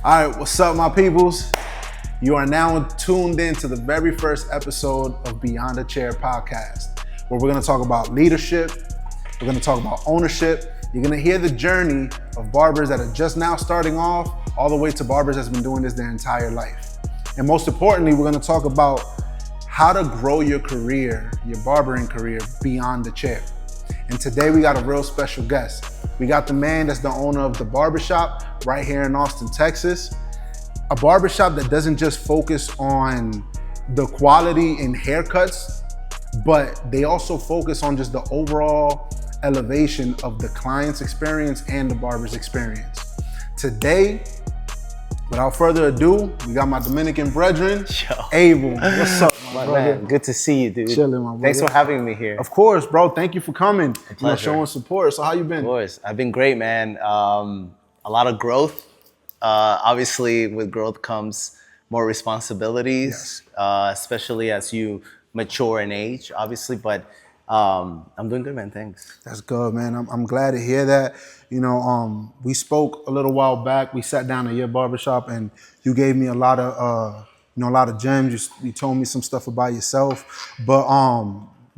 All right, what's up, my peoples? You are now tuned in to the very first episode of Beyond the Chair podcast, where we're going to talk about leadership, we're going to talk about ownership. You're going to hear the journey of barbers that are just now starting off, all the way to barbers that's been doing this their entire life. And most importantly, we're going to talk about how to grow your career, your barbering career, beyond the chair. And today we got a real special guest. We got the man that's the owner of the Barbershop right here in Austin, Texas. A barbershop that doesn't just focus on the quality in haircuts, but they also focus on just the overall elevation of the client's experience and the barber's experience. Today, without further ado, we got my Dominican brethren, Abel. What's up, my brother? Man, good to see you, dude. Chilling, my brother. Thanks for having me here. Of course, bro. Thank you for coming. Pleasure. Showing support. So how you been? Of course. I've been great, man. A lot of growth. Obviously, with growth comes more responsibilities, especially as you mature in age, obviously. But I'm doing good, man. Thanks. That's good, man. I'm glad to hear that. You know, we spoke a little while back. We sat down at your barbershop, and you gave me a lot of gems. You told me some stuff about yourself. But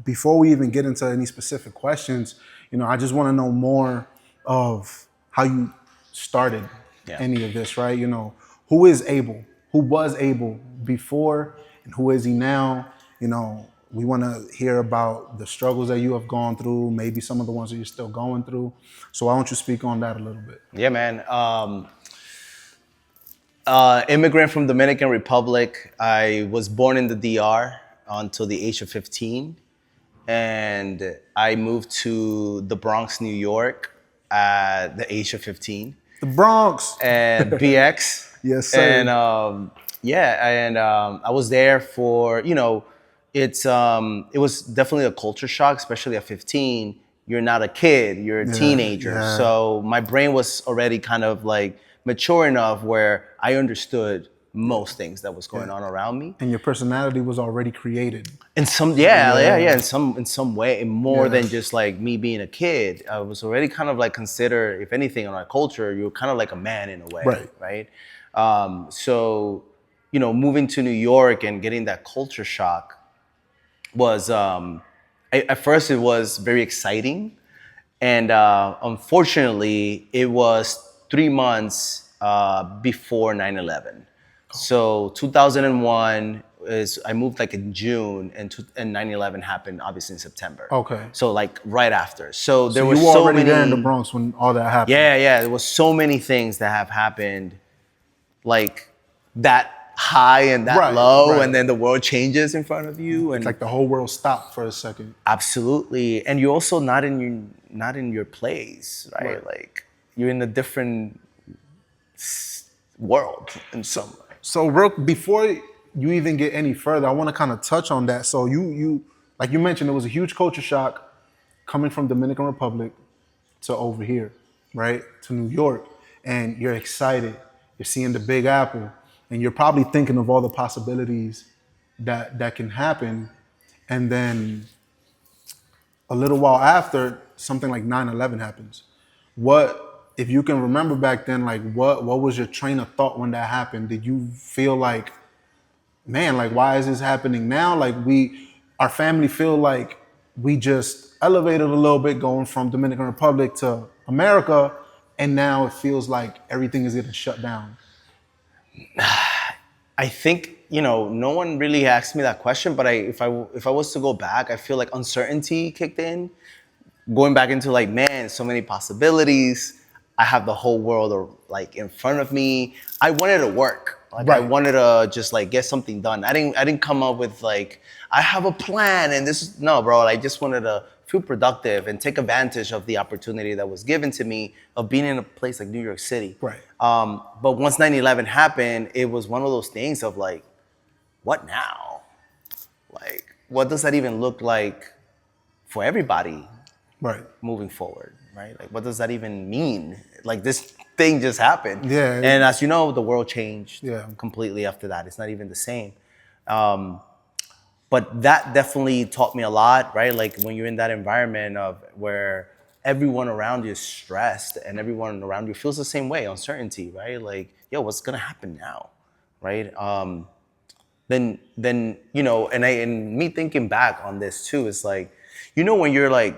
before we even get into any specific questions, you know, I just want to know more of how you started any of this, right? You know, who is Abel? Who was Abel before, and who is he now? You know, we want to hear about the struggles that you have gone through, maybe some of the ones that you're still going through. So why don't you speak on that a little bit? Yeah, man. Immigrant from Dominican Republic. I was born in the DR until the age of 15. And I moved to the Bronx, New York at the age of 15. The Bronx. And BX. Yes, sir. And I was there for, you know, it was definitely a culture shock, especially at 15. You're not a kid, you're a teenager. Yeah. So my brain was already kind of like mature enough where I understood most things that was going on around me. And your personality was already created. In some, in some way, more than just like me being a kid. I was already kind of like considered, if anything, in our culture, you're kind of like a man in a way, right? So, you know, moving to New York and getting that culture shock was, at first it was very exciting. And unfortunately, it was 3 months before 9/11. So 2001 I moved like in June, and 9/11 happened obviously in September. Okay. So like right after. So there were you were so already many there in the Bronx when all that happened. Yeah. There was so many things that have happened, like that high and that low, and then the world changes in front of you, and it's like the whole world stopped for a second. Absolutely, and you're also not in your place, right? Like you're in a different world in some way. So, before you even get any further, I want to kind of touch on that. So you like you mentioned, it was a huge culture shock coming from Dominican Republic to over here, right? To New York. And you're excited. You're seeing the Big Apple. And you're probably thinking of all the possibilities that can happen. And then a little while after, something like 9/11 happens. If you can remember back then, like what was your train of thought when that happened? Did you feel like, man, like why is this happening now? Like our family feel like we just elevated a little bit going from Dominican Republic to America, and now it feels like everything is getting shut down. I think, you know, no one really asked me that question, but if I was to go back, I feel like uncertainty kicked in, going back into like, man, so many possibilities. I have the whole world like in front of me. I wanted to work. Like I wanted to just like get something done. I didn't come up with like, I have a plan and no, bro. I just wanted to feel productive and take advantage of the opportunity that was given to me of being in a place like New York City. Right. But once 9/11 happened, it was one of those things of like, what now? Like, what does that even look like for everybody? Right. Moving forward, right? Like, what does that even mean? Like, this thing just happened. Yeah. And as you know, the world changed completely after that. It's not even the same. But that definitely taught me a lot, right? Like, when you're in that environment of where everyone around you is stressed and everyone around you feels the same way, uncertainty, right? Like, you yo, what's gonna happen now, right? Then and me thinking back on this too is like, when you're like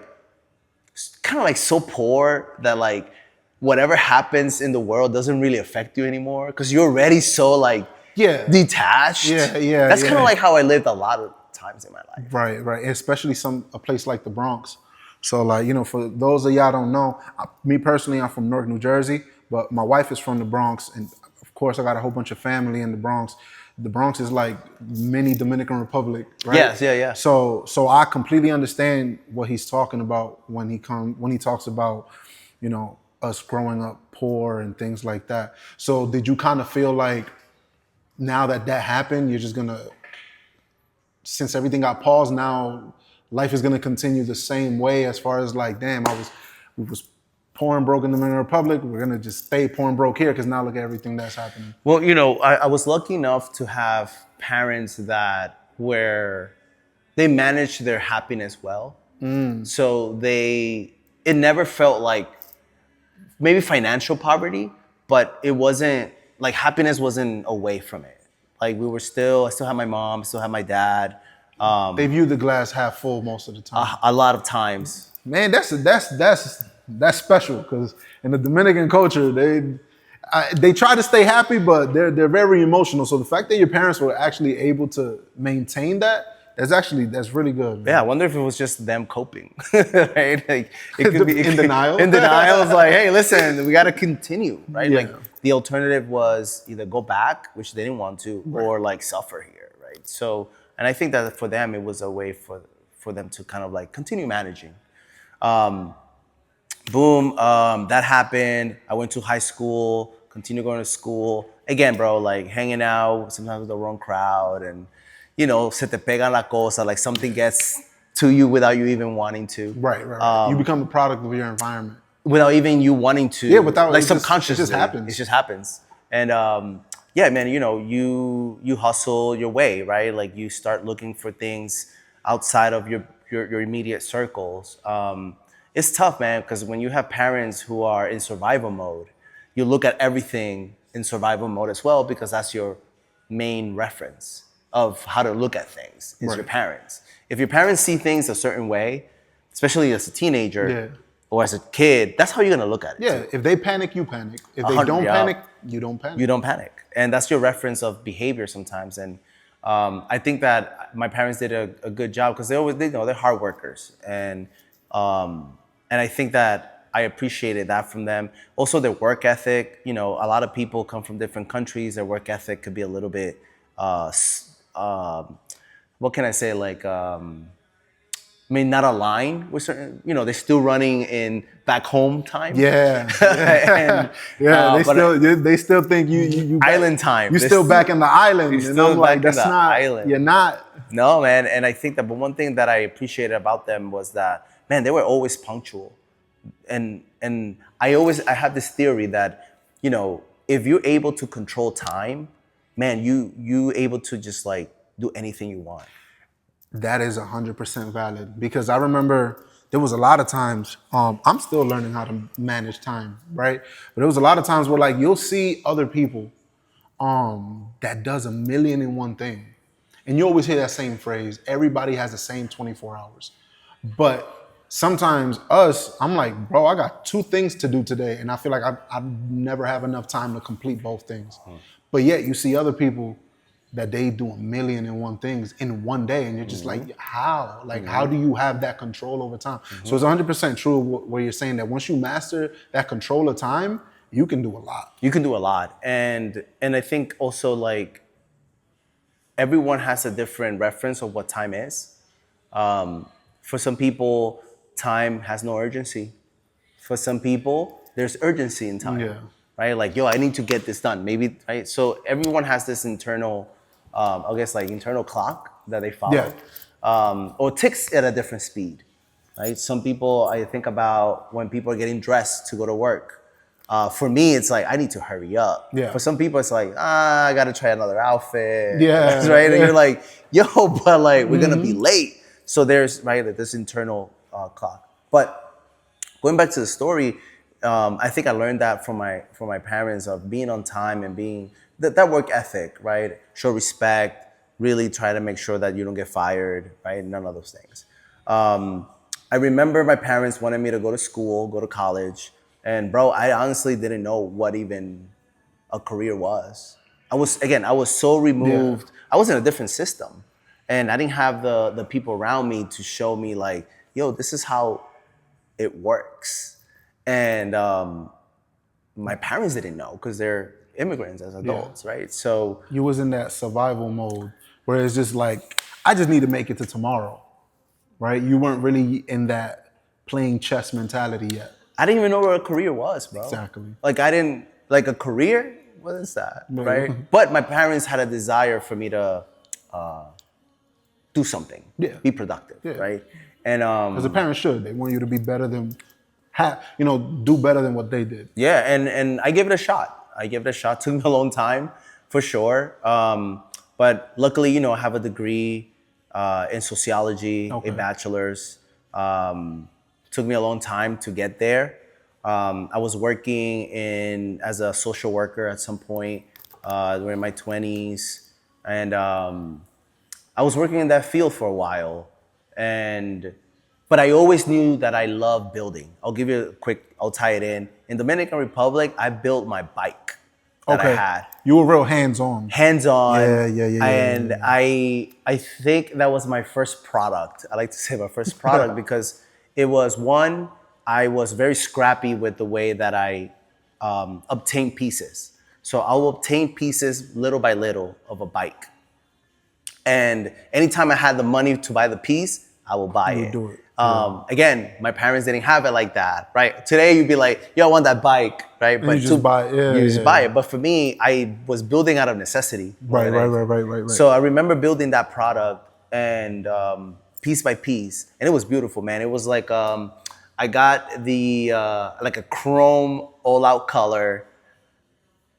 kind of like so poor that like whatever happens in the world doesn't really affect you anymore because you're already so like detached. That's kind of like how I lived a lot of times in my life. Right. Especially a place like the Bronx. So like, for those of y'all don't know, me personally, I'm from Newark, New Jersey, but my wife is from the Bronx, and of course I got a whole bunch of family in the Bronx. The Bronx is like mini Dominican Republic, right? Yes, yeah. So I completely understand what he's talking about when he talks about, us growing up poor and things like that. So did you kind of feel like now that happened, you're just gonna, since everything got paused, now life is gonna continue the same way as far as like, damn, we was poor and broke in the Dominican Republic, we're gonna just stay poor and broke here because now look at everything that's happening. Well, I was lucky enough to have parents that they managed their happiness well. So it never felt like maybe financial poverty, but it wasn't like happiness wasn't away from it. Like I still had my mom, still had my dad. They view the glass half full most of the time. A lot of times. Man, that's special because in the Dominican culture, they try to stay happy, but they're very emotional. So the fact that your parents were actually able to maintain that's really good. Man. Yeah, I wonder if it was just them coping, right? Like it could be in denial. In denial, it's like, hey, listen, we got to continue, right? Yeah. Like the alternative was either go back, which they didn't want to, or like suffer here, right? So, and I think that for them, it was a way for them to kind of like continue managing. That happened. I went to high school, continued going to school. Again, bro, like hanging out sometimes with the wrong crowd and, se te pega la cosa, like something gets to you without you even wanting to. Right. You become a product of your environment. Without even you wanting to. Yeah, without like subconsciously. It just happens. And yeah, man, you hustle your way, right? Like you start looking for things outside of your immediate circles. It's tough, man, because when you have parents who are in survival mode, you look at everything in survival mode as well because that's your main reference of how to look at things is your parents. If your parents see things a certain way, especially as a teenager or as a kid, that's how you're going to look at it. Yeah, if they panic, you panic. If they don't panic, you don't panic. You don't panic. And that's your reference of behavior sometimes. And I think that my parents did a good job because they're hard workers. And I think that I appreciated that from them. Also, their work ethic. A lot of people come from different countries. Their work ethic could be a little bit, what can I say? Like, not aligned with certain. They're still running in back home time. Yeah. They still think you island time. You're still back in the island. You're still I'm like, back that's in the not. Island. You're not. No, man. And I think that, but one thing that I appreciated about them was that, man, they were always punctual. And I have this theory that, if you're able to control time, man, you able to just like do anything you want. That is 100% valid because I remember there was a lot of times, I'm still learning how to manage time, right? But there was a lot of times where like you'll see other people that does a million and one thing. And you always hear that same phrase, everybody has the same 24 hours. But sometimes I'm like, bro, I got 2 things to do today. And I feel like I never have enough time to complete both things. But yet you see other people that they do a million and one things in one day. And you're just like, how? Like, how do you have that control over time? So it's 100% true where you're saying that once you master that control of time, you can do a lot. You can do a lot. And I think also like everyone has a different reference of what time is. For some people, time has no urgency. For some people, there's urgency in time. Yeah. Right? Like, yo, I need to get this done. Maybe, right? So everyone has this internal, I guess, like internal clock that they follow. Yeah. Or ticks at a different speed, right? Some people, I think about when people are getting dressed to go to work. For me, it's like, I need to hurry up. Yeah. For some people, it's like, I got to try another outfit. Yeah. Right? And you're like, yo, but like, we're going to be late. So there's, right, this internal clock. But going back to the story, I think I learned that from my parents of being on time and being that work ethic, right? Show respect, really try to make sure that you don't get fired, right? None of those things. I remember my parents wanted me to go to school, go to college, and bro, I honestly didn't know what even a career was. I was so removed. I was in a different system, and I didn't have the people around me to show me like, yo, this is how it works. And my parents didn't know because they're immigrants as adults, right? So you was in that survival mode where it's just like, I just need to make it to tomorrow, right? You weren't really in that playing chess mentality yet. I didn't even know what a career was, bro. Exactly. Like I didn't, like a career, what is that, right? But my parents had a desire for me to do something, be productive, right? And as a parent should, they want you to be better than, do better than what they did. Yeah, and I gave it a shot. Took me a long time, for sure. But luckily, I have a degree in sociology, a bachelor's. Took me a long time to get there. I was working as a social worker at some point during my 20s. And I was working in that field for a while. But I always knew that I love building. I'll tie it in. In Dominican Republic, I built my bike that I had. You were real hands-on. Hands-on. Yeah. And I think that was my first product. I like to say my first product because it was one, I was very scrappy with the way that I obtained pieces. So I'll obtain pieces little by little of a bike. And anytime I had the money to buy the piece, I will buy it. Do it. Again, my parents didn't have it like that, right? Today you'd be like, yo, I want that bike, right? But you just buy it. You just buy it. But for me, I was building out of necessity. Right. So I remember building that product and piece by piece, and it was beautiful, man. It was like I got the like a chrome all-out color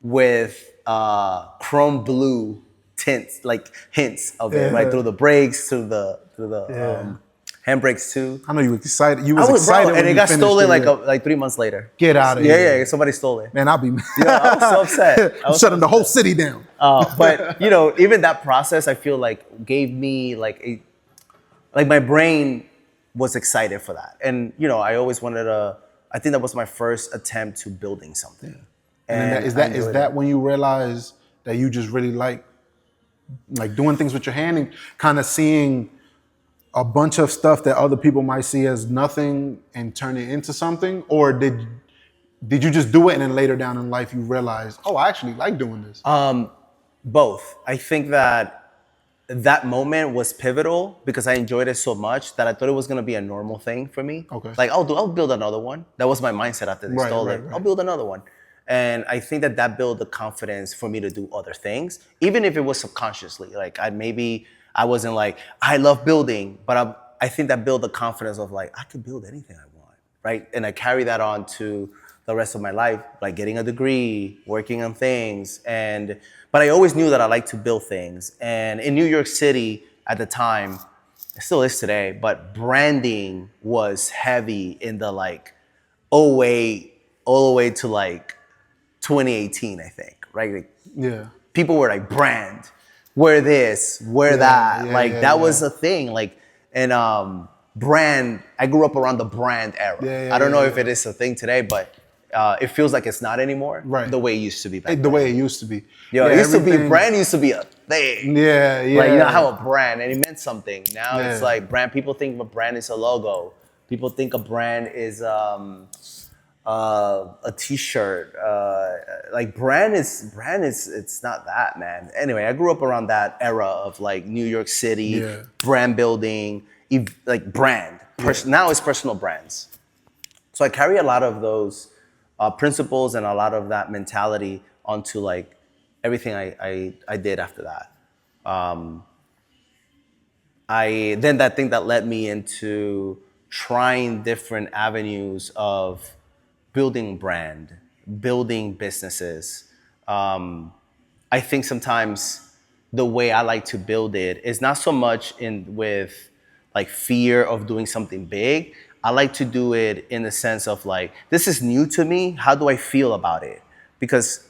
with chrome blue tints, like hints of it, right through the brakes, through the handbrakes too. I know you were excited. You was excited, bro, and it got stolen like 3 months later. Get out of here! Yeah, somebody stole it. Man, I'll be mad. Yeah, I was so upset. Shutting the whole city down. But even that process, I feel like gave me like my brain was excited for that, and I always wanted to. I think that was my first attempt to building something. And is that when you realize that you just really like doing things with your hand and kind of seeing a bunch of stuff that other people might see as nothing and turn it into something? Or did you just do it and then later down in life you realize, oh, I actually like doing this? Both. I think that moment was pivotal because I enjoyed it so much that I thought it was gonna be a normal thing for me. Okay. Like I'll build another one. That was my mindset after they stole it. Right. I'll build another one. And I think that built the confidence for me to do other things, even if it was subconsciously. Like I wasn't like, I love building, but I think that built the confidence of like, I can build anything I want, right? And I carry that on to the rest of my life, like getting a degree, working on things. But I always knew that I liked to build things. And in New York City at the time, it still is today, but branding was heavy in the like '08 all the way to like 2018, I think, right? Like, people were like, brand, wear this, wear that. That was a thing. Like, and brand, I grew up around the brand era. I don't know if it is a thing today, but it feels like it's not anymore. Right. The way it used to be back then. The way it used to be. Brand used to be a thing. Like, I have a brand and it meant something. Now it's like brand, people think a brand is a logo. People think a brand is a t-shirt, like brand is it's not that, man. Anyway, I grew up around that era of like New York City, brand building, like brand. Now it's personal brands. So I carry a lot of those principles and a lot of that mentality onto like everything I did after that. That thing that led me into trying different avenues of building brand, building businesses. I think sometimes the way I like to build it is not so much with like fear of doing something big. I like to do it in the sense of like, this is new to me. How do I feel about it? Because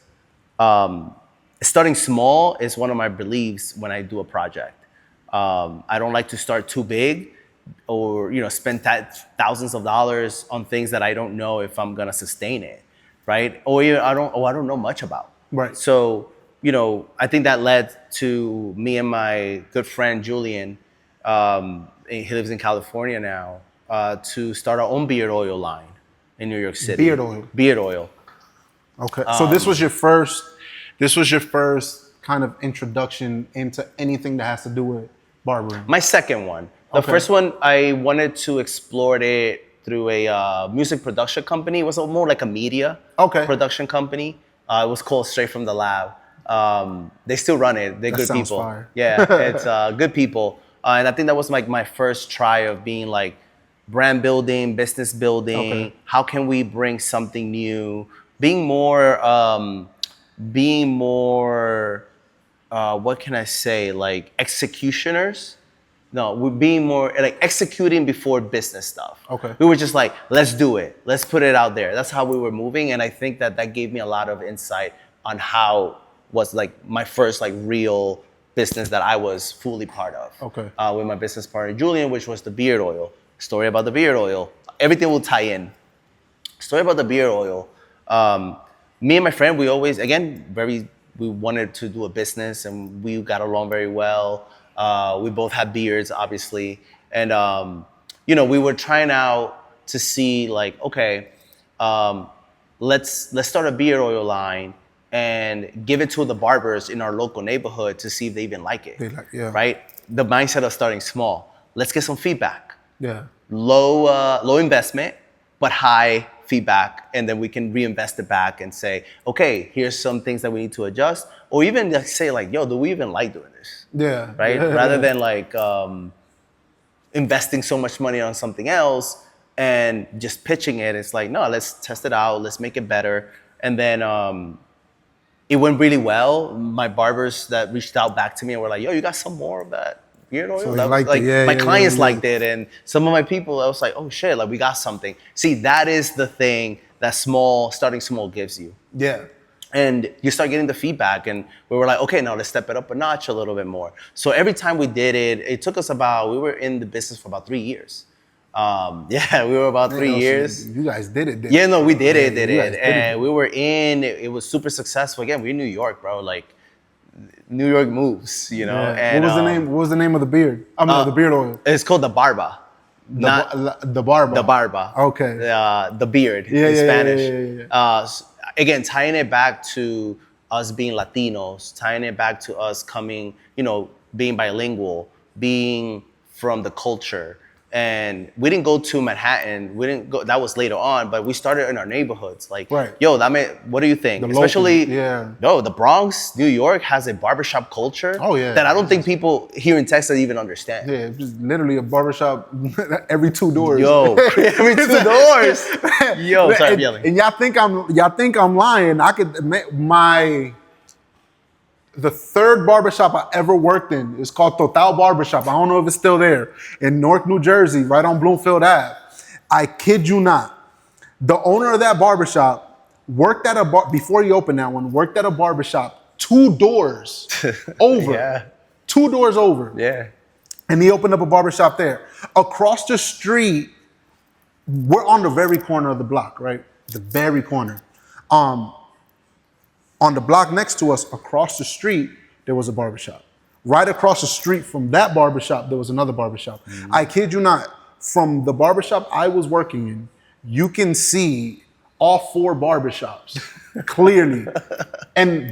starting small is one of my beliefs when I do a project. I don't like to start too big or, spend thousands of dollars on things that I don't know if I'm gonna sustain it, right? Or I don't know much about. Right. So, I think that led to me and my good friend Julian, he lives in California now, to start our own beard oil line in New York City. Beard oil. Beard oil. Okay. So this was your first kind of introduction into anything that has to do with barbering. My second one. The first one, I wanted to explore it through a music production company. It was more like a media production company. It was called Straight from the Lab. They still run it. They're good people. Fire. Yeah, it's good people. And I think that was like my first try of being like brand building, business building. Okay. How can we bring something new? Being more, what can I say? Like executioners. No, we're being more like executing before business stuff. Okay. We were just like, let's do it. Let's put it out there. That's how we were moving. And I think that gave me a lot of insight on how was like my first like real business that I was fully part of. Okay. With my business partner, Julian, which was the beard oil. Story about the beard oil. Everything will tie in. Story about the beard oil. Me and my friend, we always, again, we wanted to do a business and we got along very well. We both had beards, obviously. And, we were trying out to see like, okay, let's start a beard oil line and give it to the barbers in our local neighborhood to see if they even like it, right? The mindset of starting small. Let's get some feedback. Yeah. Low investment, but high feedback, and then we can reinvest it back and say, okay, here's some things that we need to adjust, or even like say like, yo, do we even like doing this? Yeah. Right? Yeah. Rather than like investing so much money on something else and just pitching it. It's like, no, let's test it out, let's make it better. And then it went really well. My barbers that reached out back to me and were like, yo, you got some more of that beard oil? So that was like, my clients liked it, and some of my people, I was like, oh shit, like we got something. See, that is the thing that starting small gives you. Yeah. And you start getting the feedback, and we were like, okay, now let's step it up a notch a little bit more. So every time we did it, it took us we were in the business for about 3 years. We were about 3 years. You guys did it. Yeah, no, we did it. And we were it was super successful. Again, we're in New York, bro. Like, New York moves, Yeah. And, what was the name of the beard? I mean, the beard oil. It's called the Barber. The Barber. The Barber. Okay. The beard in Spanish. Again, tying it back to us being Latinos, tying it back to us coming, being bilingual, being from the culture. And we didn't go to Manhattan. That was later on, but we started in our neighborhoods. Like, yo, what do you think? Especially, the Bronx, New York has a barbershop culture that I don't think people here in Texas even understand. Yeah, just literally a barbershop every 2 doors. Yo, every 2 doors. Yo, sorry, I'm yelling. And y'all think I'm lying. The third barbershop I ever worked in is called Total Barbershop. I don't know if it's still there. In Newark, New Jersey, right on Bloomfield Ave. I kid you not. The owner of that barbershop worked at before he opened that one, worked at a barbershop 2 doors over. Yeah. 2 doors over. Yeah. And he opened up a barbershop there. Across the street, we're on the very corner of the block, right? The very corner. On the block next to us, across the street, there was a barbershop. Right across the street from that barbershop, there was another barbershop. Mm-hmm. I kid you not, from the barbershop I was working in, you can see all 4 barbershops clearly.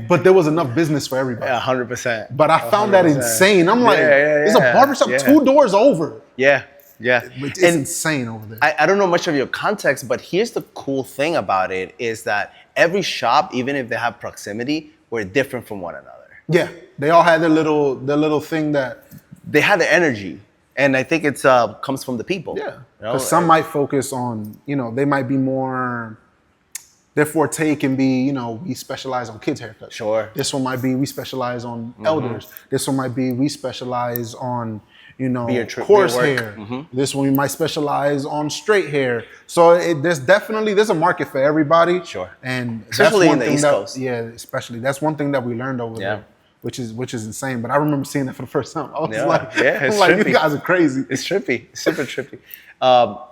But there was enough business for everybody. Yeah, 100%. But I found that insane. I'm like, there's a barbershop 2 doors over. Yeah. Yeah. It's insane over there. I don't know much of your context, but here's the cool thing about it is that every shop, even if they have proximity, were different from one another. Yeah. They all had their little thing that they had the energy. And I think it's comes from the people. Yeah. Because some might focus on, they might be more their forte can be, you know, we specialize on kids' haircuts. Sure. This one might be we specialize on elders. This one might be we specialize on, you know, coarse hair. This one we might specialize on straight hair. So there's a market for everybody. Sure. And especially in the East Coast. Yeah, especially. That's one thing that we learned over there. Which is insane. But I remember seeing that for the first time. I was like, you guys are crazy. It's trippy. It's super trippy.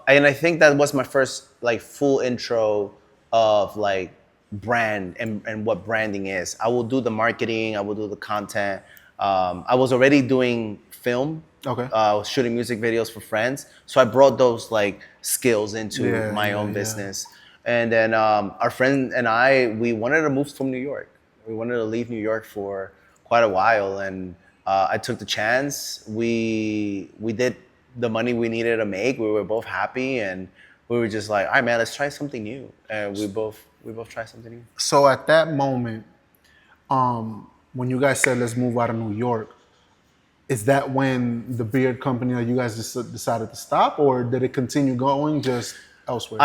And I think that was my first like full intro of like brand and what branding is. I will do the marketing. I will do the content. I was already doing film. Okay. I was shooting music videos for friends. So I brought those like skills into my own business. And then our friend and we wanted to move from New York. We wanted to leave New York for quite a while, and I took the chance. We did the money we needed to make. We were both happy, and we were just like, all right, man, let's try something new. And we both tried something new. So at that moment, when you guys said let's move out of New York, is that when the beard company, you guys just decided to stop, or did it continue going just elsewhere?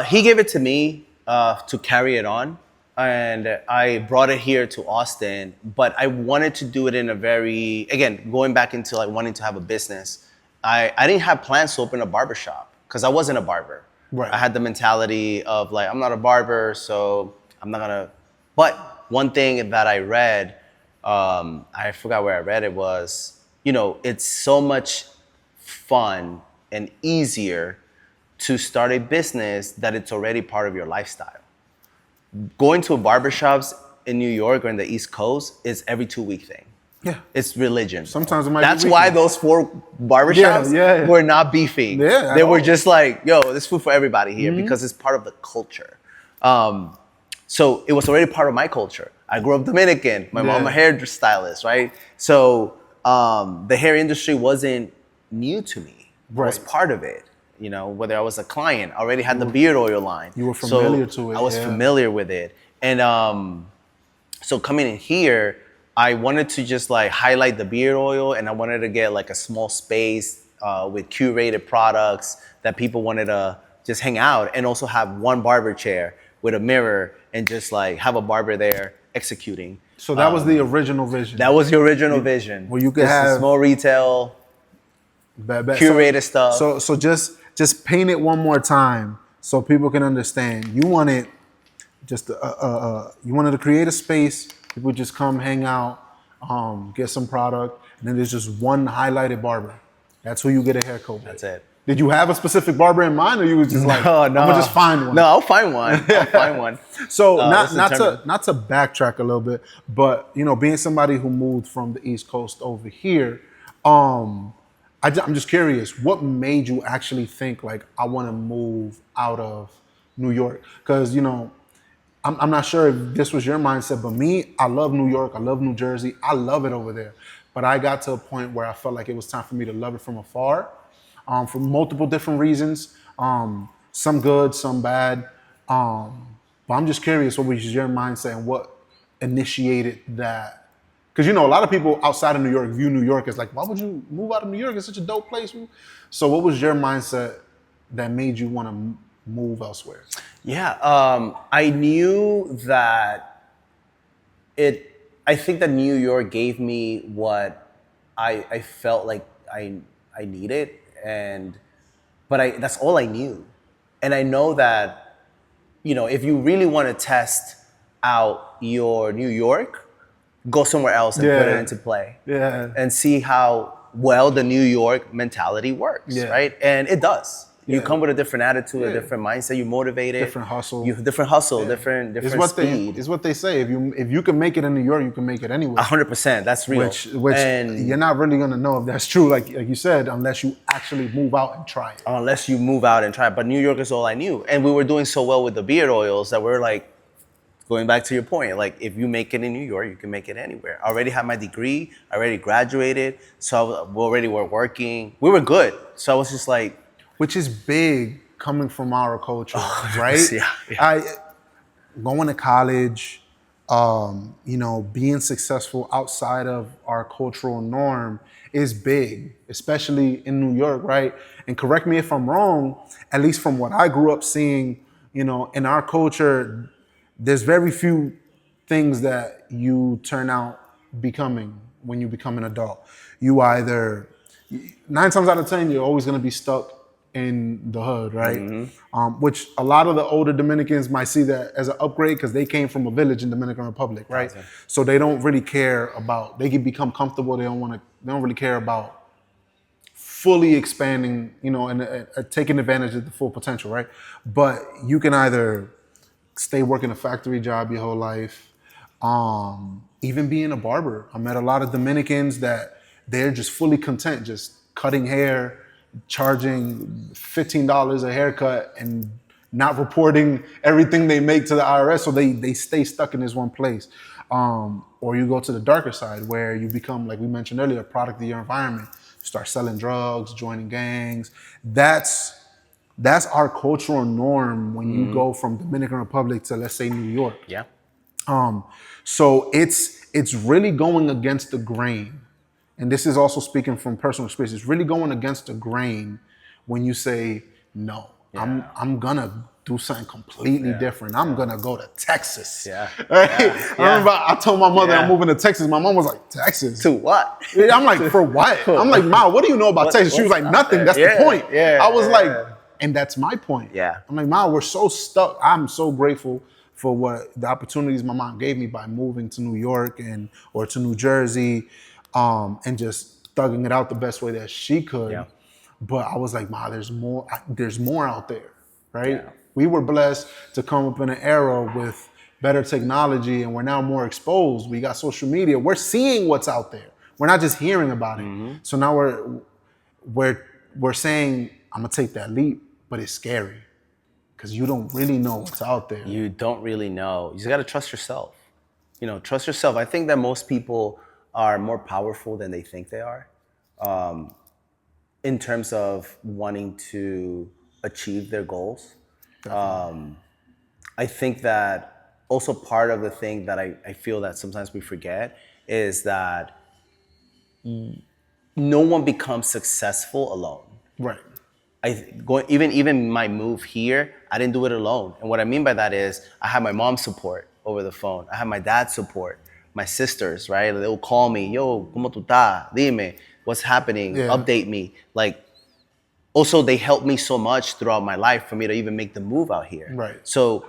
He gave it to me to carry it on. And I brought it here to Austin, but I wanted to do it in a very, again, going back into like wanting to have a business. I didn't have plans to open a barbershop because I wasn't a barber. Right. I had the mentality of like, I'm not a barber, so I'm not gonna. But one thing that I read, I forgot where I read it, was, you know, it's so much fun and easier to start a business that it's already part of your lifestyle. Going to barbershops in New York or in the East Coast is every 2-week thing. Yeah. It's religion. Sometimes it might That's be why those 4 barbershops were not beefing. Yeah, they were just like, yo, there's food for everybody here because it's part of the culture. So it was already part of my culture. I grew up Dominican. My mom a hairstylist, right? So the hair industry wasn't new to me. It was part of it. You know, whether I was a client, I already had the beard oil line. You were familiar to it. I was familiar with it. And so coming in here, I wanted to just like highlight the beard oil, and I wanted to get like a small space with curated products that people wanted to just hang out, and also have one barber chair with a mirror and just like have a barber there executing. So that was the original vision. That was the original vision. Well, you could have small retail, curated stuff. So just paint it one more time so people can understand. You wanted just you wanted to create a space. People just come, hang out, get some product, and then there's just one highlighted barber. That's who you get a haircut with. That's it. Did you have a specific barber in mind, or you was just like, I'm gonna just find one? No, I'll find one. I'll find one. So not to backtrack a little bit, but you know, being somebody who moved from the East Coast over here, I'm just curious, what made you actually think like, I want to move out of New York? Because, you know, I'm not sure if this was your mindset, but me, I love New York. I love New Jersey. I love it over there. But I got to a point where I felt like it was time for me to love it from afar, for multiple different reasons. Some good, some bad. But I'm just curious, what was your mindset and what initiated that? Because, you know, a lot of people outside of New York view New York as like, why would you move out of New York? It's such a dope place. So what was your mindset that made you want to move elsewhere? Yeah, I knew that I think that New York gave me what I felt like I needed, but that's all I knew. And I know that, you know, if you really want to test out your New York, go somewhere else and put it into play. And see how well the New York mentality works, right? And it does. You come with a different attitude, a different mindset. You're motivated. Different hustle. Different speed. It's what they say. If you can make it in New York, you can make it anywhere. 100%. That's real. Which and you're not really gonna know if that's true, like you said, unless you actually move out and try it. Unless you move out and try it. But New York is all I knew, and we were doing so well with the beard oils that we're like, going back to your point, like if you make it in New York, you can make it anywhere. I already had my degree. I already graduated, so we already were working. We were good. So I was just like. Which is big coming from our culture, right? Going to college, you know, being successful outside of our cultural norm is big, especially in New York, right? And correct me if I'm wrong, at least from what I grew up seeing, You know, in our culture, there's very few things that you turn out becoming when you become an adult. You either 9 times out of 10, you're always going to be stuck in the hood, right? Which a lot of the older Dominicans might see that as an upgrade because they came from a village in Dominican Republic, right? Gotcha. So they don't really care about. They can become comfortable. They don't want to. They don't really care about fully expanding, you know, and taking advantage of the full potential, right? But you can either stay working a factory job your whole life, even being a barber. I met a lot of Dominicans that they're just fully content, just cutting hair, charging $15 a haircut and not reporting everything they make to the IRS, so they stay stuck in this one place. Or you go to the darker side where you become, like we mentioned earlier, a product of your environment. You start selling drugs, joining gangs. That's our cultural norm when you go from Dominican Republic to, let's say, New York. Yeah. So it's really going against the grain. And this is also speaking from personal experience. It's really going against the grain when you say, no, I'm gonna do something completely different. I'm gonna go to Texas. Yeah. Right? I remember I told my mother I'm moving to Texas. My mom was like, Texas? To what? I'm like, for what? I'm like, Ma, what do you know about Texas? She was like, nothing. That's the point. I was like, and that's my point. Yeah. I'm like, Ma, we're so stuck. I'm so grateful for what the opportunities my mom gave me by moving to New York or to New Jersey, and just thugging it out the best way that she could. Yeah. But I was like, Ma, there's more out there, right? Yeah. We were blessed to come up in an era with better technology, and we're now more exposed. We got social media. We're seeing what's out there. We're not just hearing about it. So now we're saying, I'm gonna take that leap, but it's scary because you don't really know what's out there. You don't really know. You just got to trust yourself. You know, trust yourself. I think that most people are more powerful than they think they are, in terms of wanting to achieve their goals. I think that also part of the thing that I feel that sometimes we forget is that no one becomes successful alone. Right. Even my move here, I didn't do it alone. And what I mean by that is I had my mom's support over the phone. I had my dad's support, my sisters, right? They'll call me, yo, ¿cómo tú estás? Dime, what's happening? Yeah. Update me. Like, also, they helped me so much throughout my life for me to even make the move out here. Right. So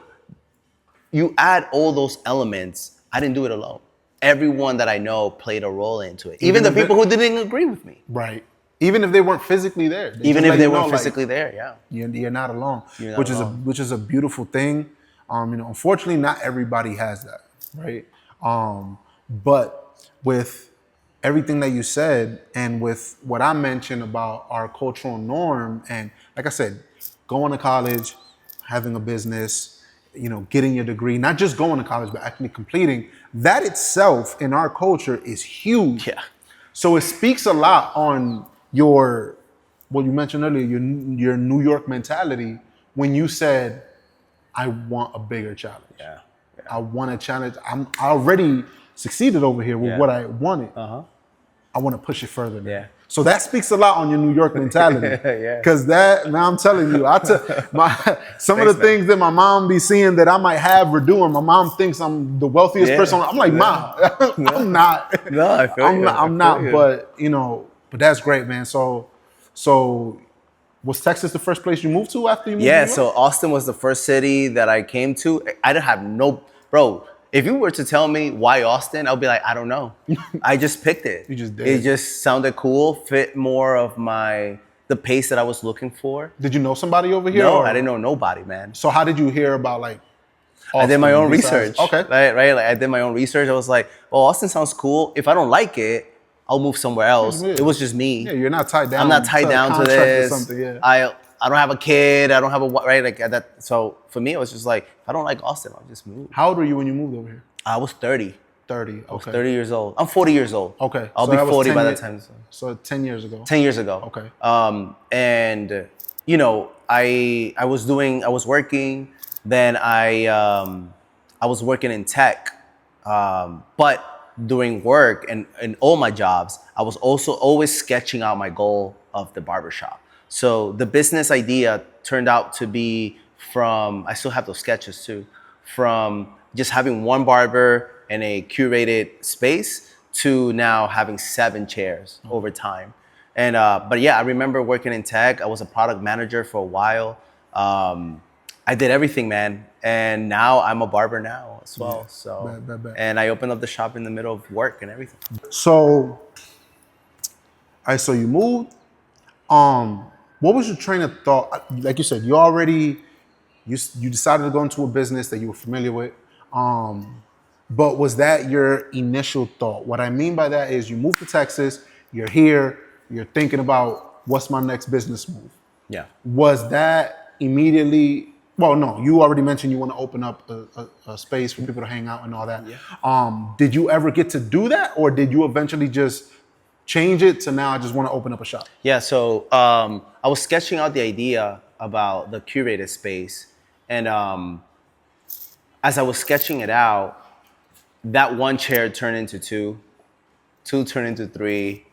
you add all those elements. I didn't do it alone. Everyone that I know played a role into it. Even the people who didn't agree with me. Right. Even if they weren't physically there. Even if they weren't physically there, yeah. You're not alone. Which is a beautiful thing. You know, unfortunately, not everybody has that, right? But with everything that you said and with what I mentioned about our cultural norm, and like I said, going to college, having a business, you know, getting your degree, not just going to college, but actually completing, that itself in our culture is huge. Yeah. So it speaks a lot on what you mentioned earlier, your New York mentality when you said, I want a bigger challenge. Yeah. I want a challenge. I already succeeded over here with what I wanted. I want to push it further now. Yeah. So that speaks a lot on your New York mentality. Yeah. Because now I'm telling you, some of the things that my mom be seeing that I might have or doing, my mom thinks I'm the wealthiest person. I'm like, Mom, I'm not. No, I feel you. I'm not, but you know, but that's great, man. So was Texas the first place you moved to after you moved to New York? So Austin was the first city that I came to. I didn't have bro, if you were to tell me why Austin, I'll be like, I don't know. I just picked it. You just did. It just sounded cool, fit more of the pace that I was looking for. Did you know somebody over here? No, I didn't know nobody, man. So how did you hear about like Austin? I did my own research. Okay. Right? Like I did my own research. I was like, well, Austin sounds cool. If I don't like it, I'll move somewhere else. Yeah. It was just me. Yeah, you're not tied down. I'm not tied down to this. Or something, yeah. I don't have a kid. I don't have right like that. So for me, it was just like, if I don't like Austin, I'll just move. How old were you when you moved over here? I was 30. 30. Okay. I was 30 years old. I'm 40 years old. Okay. I'll be 40 by that time. So 10 years ago. 10 years ago. Okay. And you know, I was working. Then I was working in tech, but doing work and all my jobs, I was also always sketching out my goal of the barbershop. So the business idea turned out to be I still have those sketches too, from just having one barber in a curated space to now having 7 chairs over time. And but yeah, I remember working in tech. I was a product manager for a while. I did everything, man. And now I'm a barber now as well. Yeah. So Bet. and I opened up the shop in the middle of work and everything. So, so you moved. What was your train of thought? Like you said, you decided to go into a business that you were familiar with. But was that your initial thought? What I mean by that is you moved to Texas, you're here, you're thinking about what's my next business move. Yeah. Was that immediately, well, no, you already mentioned you want to open up a space for people to hang out and all that. Yeah. Did you ever get to do that, or did you eventually just change it to now I just want to open up a shop? Yeah, so I was sketching out the idea about the curated space. And as I was sketching it out, that one chair turned into 2, 2 turned into 3,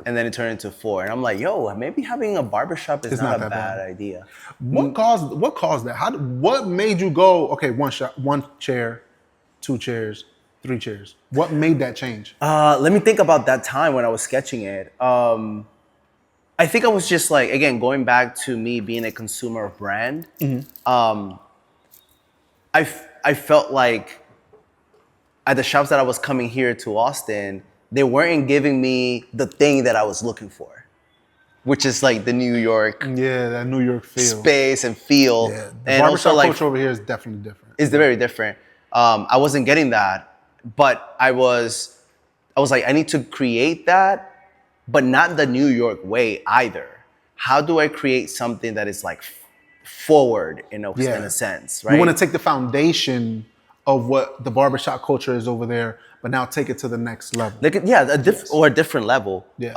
and then it turned into 4. And I'm like, yo, maybe having a barbershop is not a bad idea. What caused that? What made you go, okay, one chair, 2 chairs, 3 chairs? What made that change? Let me think about that time when I was sketching it. I think I was just like, again, going back to me being a consumer of brand. I felt like at the shops that I was coming here to Austin, they weren't giving me the thing that I was looking for, which is like the New York that New York feel, space and feel. Yeah, the and barbershop also like culture over here is definitely different. It's very different. I wasn't getting that, but I was like, I need to create that, but not the New York way either. How do I create something that is like forward in a sense, right? You want to take the foundation of what the barbershop culture is over there, but now take it to the next level. Or a different level. Yeah.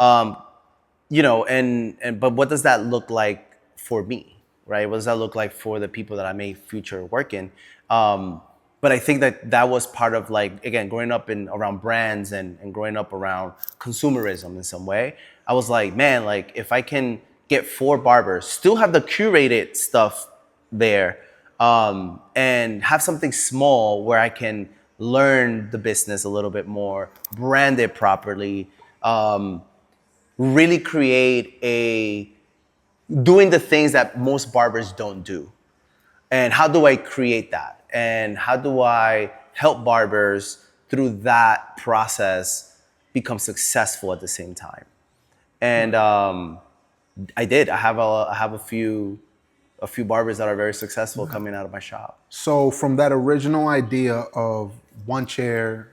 But what does that look like for me, right? What does that look like for the people that I may future work in? But I think that was part of, like, again, growing up around brands and growing up around consumerism in some way. I was like, man, like if I can get 4 barbers, still have the curated stuff there, and have something small where I can learn the business a little bit more, brand it properly, really create doing the things that most barbers don't do. And how do I create that? And how do I help barbers through that process become successful at the same time? And I did. I have a few barbers that are very successful coming out of my shop. So from that original idea of one chair,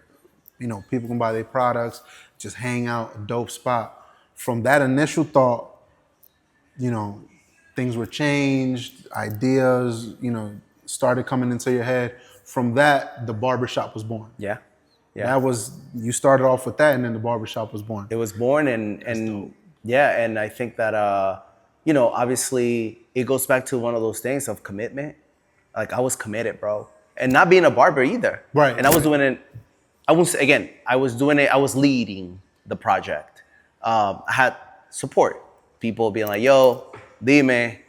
people can buy their products, just hang out, a dope spot. From that initial thought, things were changed, ideas, started coming into your head. From that, the barbershop was born. Yeah. You started off with that, and then the barbershop was born. It was born, and I think that obviously it goes back to one of those things of commitment. Like, I was committed, bro, and not being a barber either. Right. And I was doing it. I was doing it. I was leading the project. I had support, people being like, "Yo, dime, I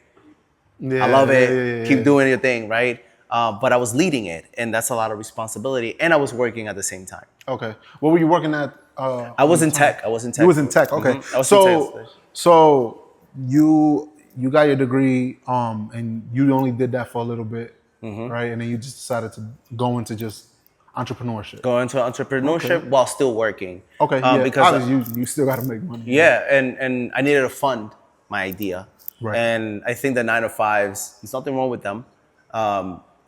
love it. Keep doing your thing," right? But I was leading it, and that's a lot of responsibility. And I was working at the same time. Okay. What were you working at? I was in tech. You was in tech. Okay. Mm-hmm. I was in tech. So you got your degree, and you only did that for a little bit, right? And then you just decided to go into just entrepreneurship. Go into entrepreneurship while still working. Okay. Because obviously you still got to make money. Yeah, and I needed to fund my idea. Right. And I think the 9-to-5s, there's nothing wrong with them,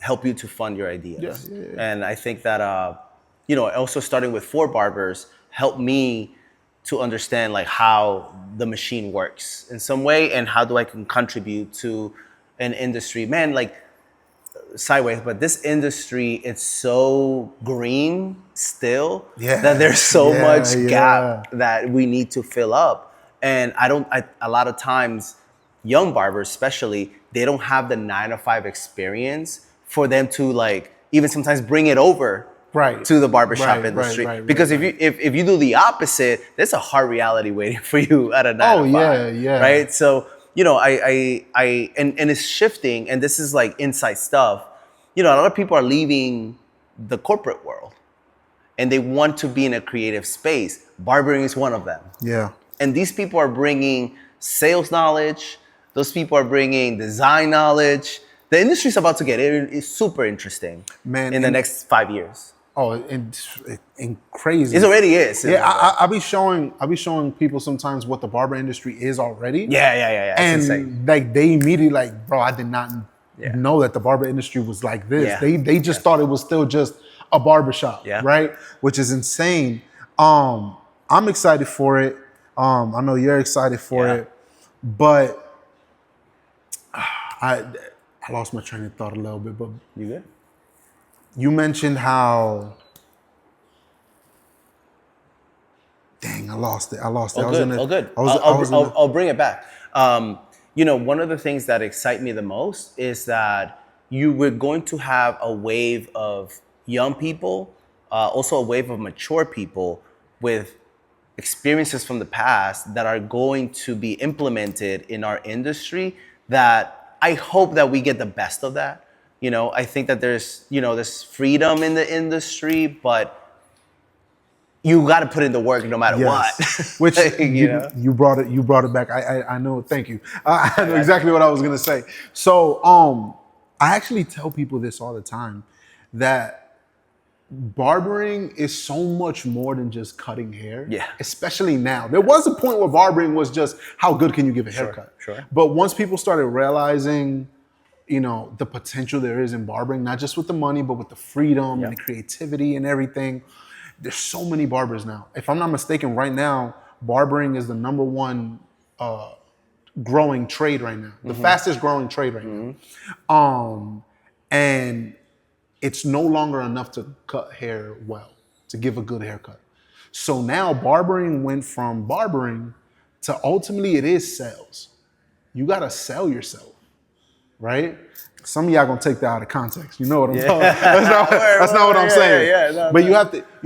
help you to fund your ideas. Yeah. And I think that, also starting with 4 barbers helped me to understand like how the machine works in some way, and how do I can contribute to an industry. Man, like, sideways, but this industry, it's so green still that there's so much gap that we need to fill up. And a lot of times, young barbers especially, they don't have the 9-to-5 experience for them to, like, even sometimes bring it over to the barbershop industry. Because if you do the opposite, there's a hard reality waiting for you at a 9-to-5. Yeah. Right? So and it's shifting, and this is like inside stuff. A lot of people are leaving the corporate world and they want to be in a creative space. Barbering is one of them. Yeah. And these people are bringing sales knowledge. Those people are bringing design knowledge. The industry's about to get it's super interesting, man, in the next 5 years. Oh, and crazy. It already is. Yeah, I'll be showing people sometimes what the barber industry is already. Yeah. And insane. Like they immediately like, bro, I did not know that the barber industry was like this. Yeah. They just thought it was still just a barbershop, right? Which is insane. I'm excited for it. I know you're excited for it, but I lost my train of thought a little bit. But you good? You mentioned how. Dang, I lost it. Oh, good. I'll bring it back. One of the things that excite me the most is that we're going to have a wave of young people, also a wave of mature people with experiences from the past that are going to be implemented in our industry, that I hope that we get the best of that. I think that there's freedom in the industry, but you got to put in the work no matter what. Which you brought it back. I know. Thank you. I know exactly what I was gonna say. So I actually tell people this all the time, that barbering is so much more than just cutting hair. Yeah. Especially now. There was a point where barbering was just how good can you give a haircut. Sure. But once people started realizing, the potential there is in barbering, not just with the money, but with the freedom and the creativity and everything. There's so many barbers now. If I'm not mistaken, right now, barbering is the #1 growing trade right now. The fastest growing trade right now. And it's no longer enough to cut hair well, to give a good haircut. So now barbering went from barbering to ultimately it is sales. You gotta sell yourself, right? Some of y'all gonna take that out of context. You know what I'm talking about. That's not what I'm saying. But you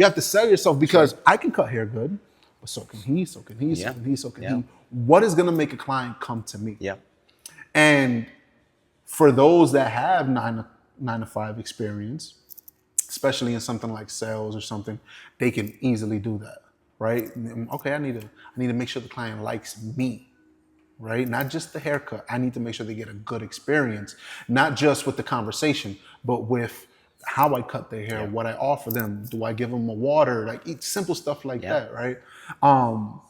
have to sell yourself, because I can cut hair good, but so can he, so can he, so can he, so can he. What is gonna make a client come to me? Yeah. And for those that have 9 to 5 experience, especially in something like sales or something, they can easily do that, right? Okay, I need to make sure the client likes me. Right? Not just the haircut. I need to make sure they get a good experience, not just with the conversation, but with how I cut their hair, what I offer them. Do I give them a water? Like simple stuff like that, right?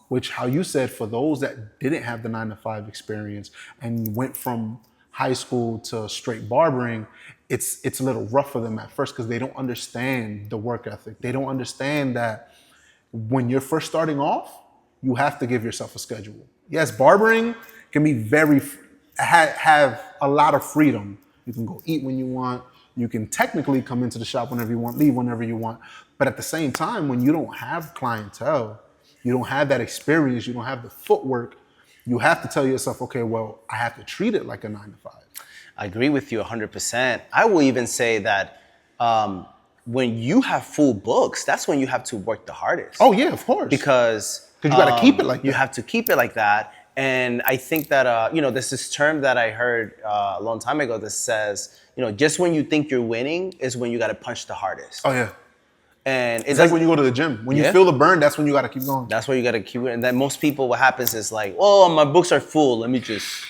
Which, how you said, for those that didn't have the 9 to 5 experience and went from high school to straight barbering, it's a little rough for them at first, because they don't understand the work ethic. They don't understand that when you're first starting off, you have to give yourself a schedule. Yes, barbering can be have a lot of freedom. You can go eat when you want. You can technically come into the shop whenever you want, leave whenever you want. But at the same time, when you don't have clientele, you don't have that experience, you don't have the footwork, you have to tell yourself, okay, well, I have to treat it like a 9 to 5. I agree with you 100%. I will even say that when you have full books, that's when you have to work the hardest. Oh yeah, of course. Because you got to keep it like that. You have to keep it like that. And I think that, there's this term that I heard a long time ago that says, just when you think you're winning is when you got to punch the hardest. Oh, yeah. And it's like when you go to the gym. When you feel the burn, that's when you got to keep going. That's where you got to keep it. And then most people, what happens is like, oh, my books are full. Let me just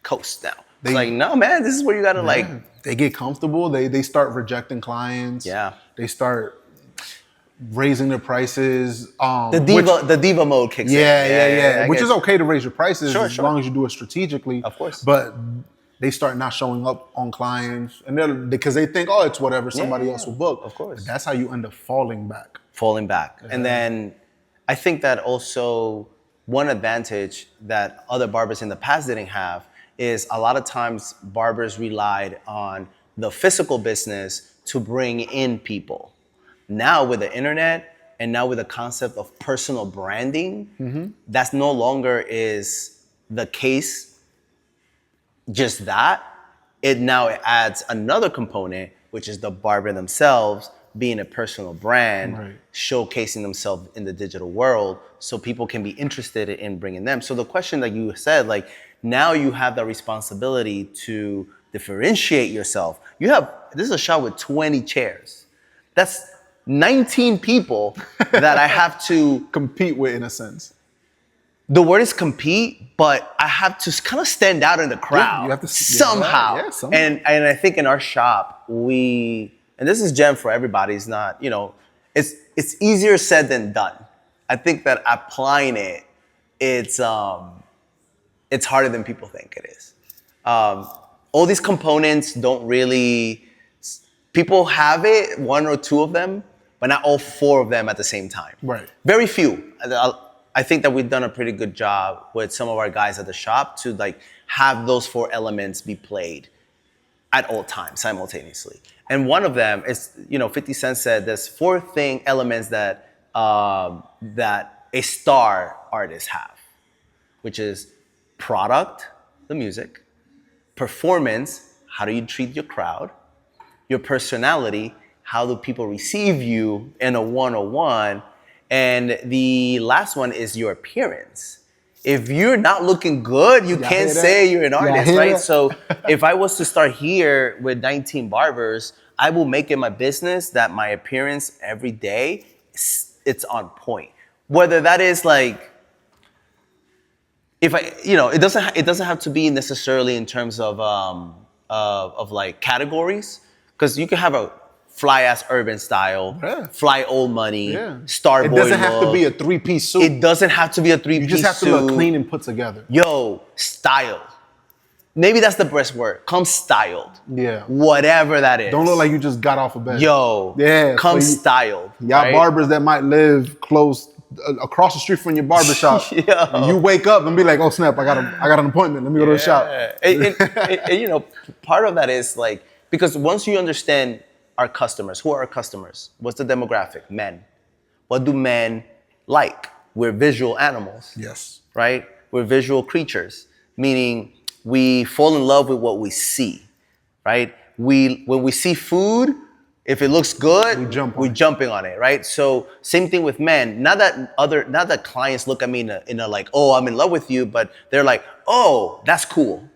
coast now. It's like, no, man, this is where you got to They get comfortable. They start rejecting clients. Yeah. They start raising their prices. The diva mode kicks in. Yeah. Which is okay to raise your prices as long as you do it strategically. Of course. But they start not showing up on clients, and because they think, oh, it's whatever, somebody else will book. Of course. But that's how you end up falling back. Yeah. And then I think that also one advantage that other barbers in the past didn't have is a lot of times barbers relied on the physical business to bring in people. Now with the internet and now with the concept of personal branding, that's no longer is the case. Just that, it now adds another component, which is the barber themselves being a personal brand, showcasing themselves in the digital world, so people can be interested in bringing them. So the question that you said, like, Now you have the responsibility to differentiate yourself. This is a shop with 20 chairs. That's 19 people that I have to compete with, in a sense. The word is compete, but I have to kind of stand out in the crowd, you have to, somehow. Somehow. And I think in our shop, and this is gem for everybody, it's not, it's easier said than done. I think that applying it's harder than people think it is. All these components don't really, people have it, one or two of them, but not all four of them at the same time. Right. Very few. I think that we've done a pretty good job with some of our guys at the shop to like have those four elements be played at all times simultaneously. And one of them is, 50 Cent said there's four elements that a star artist have, which is product, the music, performance, how do you treat your crowd, your personality, how do people receive you in a one-on-one, and the last one is your appearance. If you're not looking good, you can't say you're an artist, right? So if I was to start here with 19 barbers, I will make it my business that my appearance every day, it's on point. Whether that is like, it doesn't have to be necessarily in terms of like categories, because you can have a fly-ass urban style, fly old money, star boy. It doesn't have to be a three-piece suit. It doesn't have to be a three-piece suit. You just have to look clean and put together. Yo, style. Maybe that's the best word. Come styled. Yeah. Whatever that is. Don't look like you just got off of bed. Yo. Yeah. Come styled. Y'all barbers that might live close across the street from your barbershop. And you wake up and be like, oh snap, I got an appointment. Let me go to the shop. And part of that is like, because once you understand our customers, who are our customers? What's the demographic? Men. What do men like? We're visual animals. Yes. Right? We're visual creatures, meaning we fall in love with what we see, right? When we see food, if it looks good, we're jumping on it, right? So same thing with men. Not that clients look at me in a like, oh, I'm in love with you, but they're like, oh, that's cool.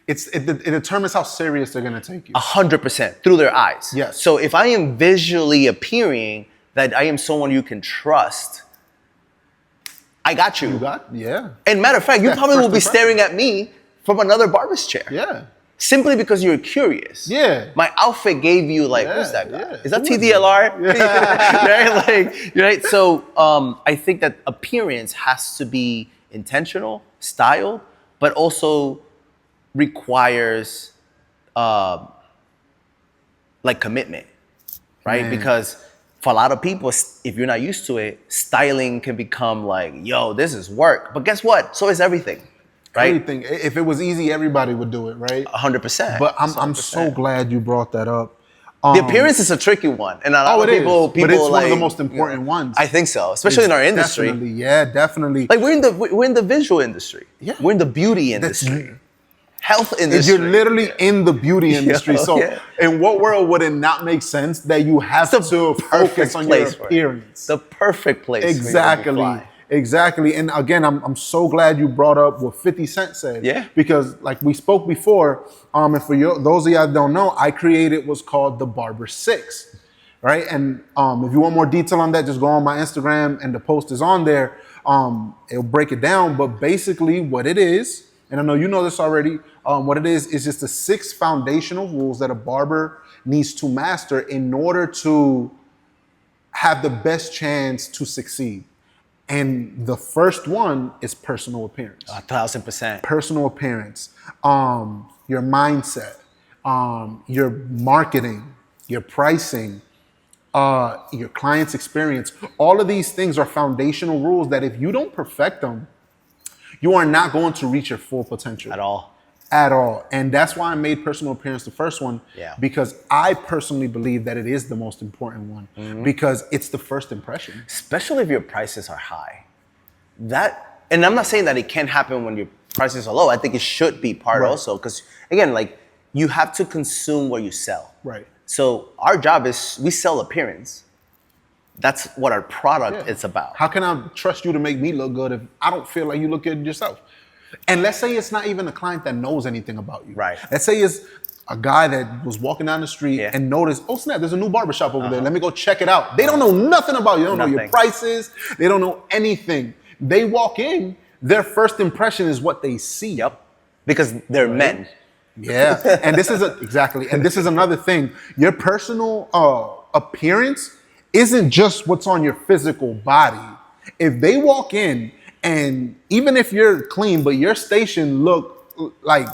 It determines how serious they're gonna take you. 100% through their eyes. Yes. So if I am visually appearing that I am someone you can trust, I got you. Yeah. And matter of fact, you probably will be staring at me from another barber's chair. Yeah. Simply because you're curious. Yeah. My outfit gave you like, who's that guy? Yeah. Is that TDLR? Yeah. Right? So I think that appearance has to be intentional, styled, but also requires like commitment, right? Man. Because for a lot of people, if you're not used to it, styling can become like, yo, this is work. But guess what? So is everything, right? Everything. If it was easy, everybody would do it, right? 100%. But I'm so glad you brought that up. The appearance is a tricky one, and a lot of people, but it's one of the most important ones. I think so, especially in our industry. Definitely. Like we're in the visual industry. Yeah. We're in the beauty industry. Health industry. You're literally in the beauty industry. In what world would it not make sense that you have to focus on your appearance? The perfect place. Exactly. And again, I'm so glad you brought up what 50 Cent said. Yeah. Because like we spoke before, and for those of y'all that don't know, I created what's called the Barber 6. Right. And if you want more detail on that, just go on my Instagram and the post is on there. It'll break it down. But basically what it is, and I know you know this already, what it is just the 6 foundational rules that a barber needs to master in order to have the best chance to succeed. And the first one is personal appearance. 1,000%. Personal appearance, your mindset, your marketing, your pricing, your client's experience. All of these things are foundational rules that if you don't perfect them, you are not going to reach your full potential. At all. And that's why I made personal appearance the first one. Yeah. Because I personally believe that it is the most important one. Mm-hmm. Because it's the first impression. Especially if your prices are high. And I'm not saying that it can't happen when your prices are low. I think it should be part also. Because again, like you have to consume what you sell. Right. So our job is we sell appearance. That's what our product is about. How can I trust you to make me look good if I don't feel like you look good yourself? And let's say it's not even a client that knows anything about you. Right. Let's say it's a guy that was walking down the street and noticed, oh snap, there's a new barbershop over there. Let me go check it out. They don't know nothing about you. They don't know your prices. They don't know anything. They walk in, their first impression is what they see. Yep. Because they're men. Yeah. And this is exactly. And this is another thing. Your personal appearance isn't just what's on your physical body. If they walk in and even if you're clean, but your station look like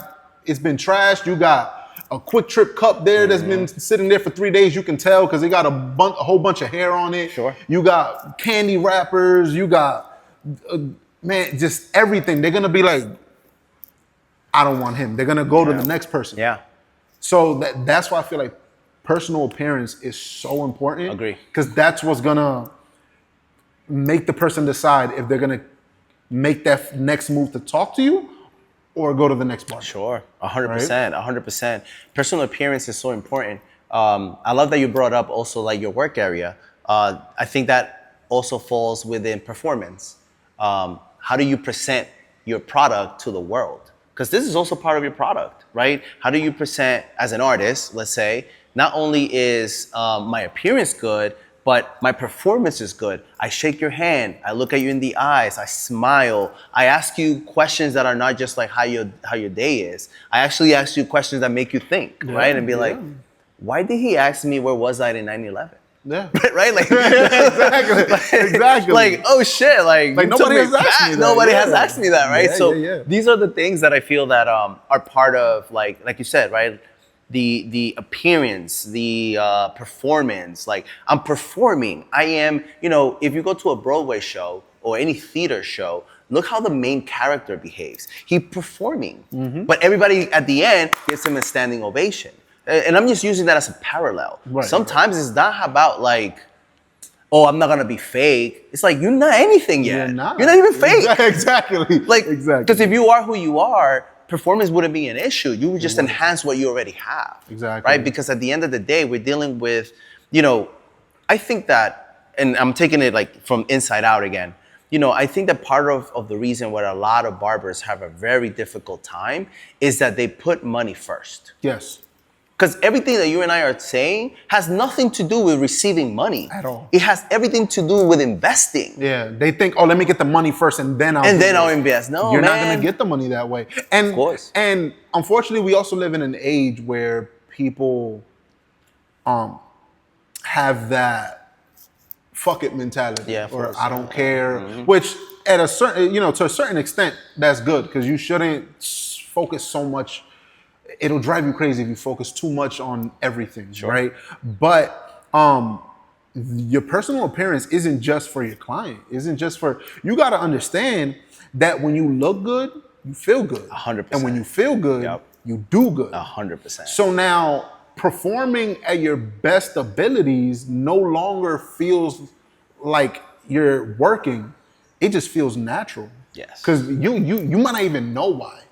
it's been trashed, you got a Quick Trip cup there that's been sitting there for 3 days. You can tell because they got a whole bunch of hair on it. Sure. You got candy wrappers. You got, just everything. They're going to be like, I don't want him. They're going to go to the next person. Yeah. So that's why I feel like personal appearance is so important. Agree. Because that's what's going to make the person decide if they're going to make that next move to talk to you or go to the next bar. Sure, 100%, 100%. Personal appearance is so important. I love that you brought up also like your work area. I think that also falls within performance. How do you present your product to the world? Because this is also part of your product, right? How do you present as an artist, let's say, not only is my appearance good, but my performance is good. I shake your hand. I look at you in the eyes. I smile. I ask you questions that are not just like how your day is. I actually ask you questions that make you think, right? And be like, why did he ask me where was I in 9/11? Yeah. Right? Like exactly. Like, oh shit. Like nobody has asked me that. Nobody has asked me that, right? Yeah, these are the things that I feel that are part of like you said, right? The appearance, the performance, like I'm performing. I am, if you go to a Broadway show or any theater show, look how the main character behaves. He's performing, but everybody at the end gives him a standing ovation. And I'm just using that as a parallel. Right, sometimes it's not about like, oh, I'm not gonna be fake. It's like, you're not anything yet. You're not even fake. Exactly. Because if you are who you are, performance wouldn't be an issue. You would just enhance what you already have. Exactly. Right? Because at the end of the day, we're dealing with, I think that, and I'm taking it like from inside out again, I think that part of the reason why a lot of barbers have a very difficult time is that they put money first. Yes. Because everything that you and I are saying has nothing to do with receiving money. At all. It has everything to do with investing. Yeah, they think, let me get the money first and then I'll invest. No, you're not gonna get the money that way. And, of course. And unfortunately, we also live in an age where people have that fuck it mentality. Yeah, or I don't care. Which at a certain, to a certain extent, that's good because you shouldn't focus so much. It'll drive you crazy if you focus too much on everything, right? But your personal appearance isn't just for your client. You got to understand that when you look good, you feel good. 100%. And when you feel good, you do good. 100%. So now performing at your best abilities no longer feels like you're working. It just feels natural. Yes. Because you might not even know why.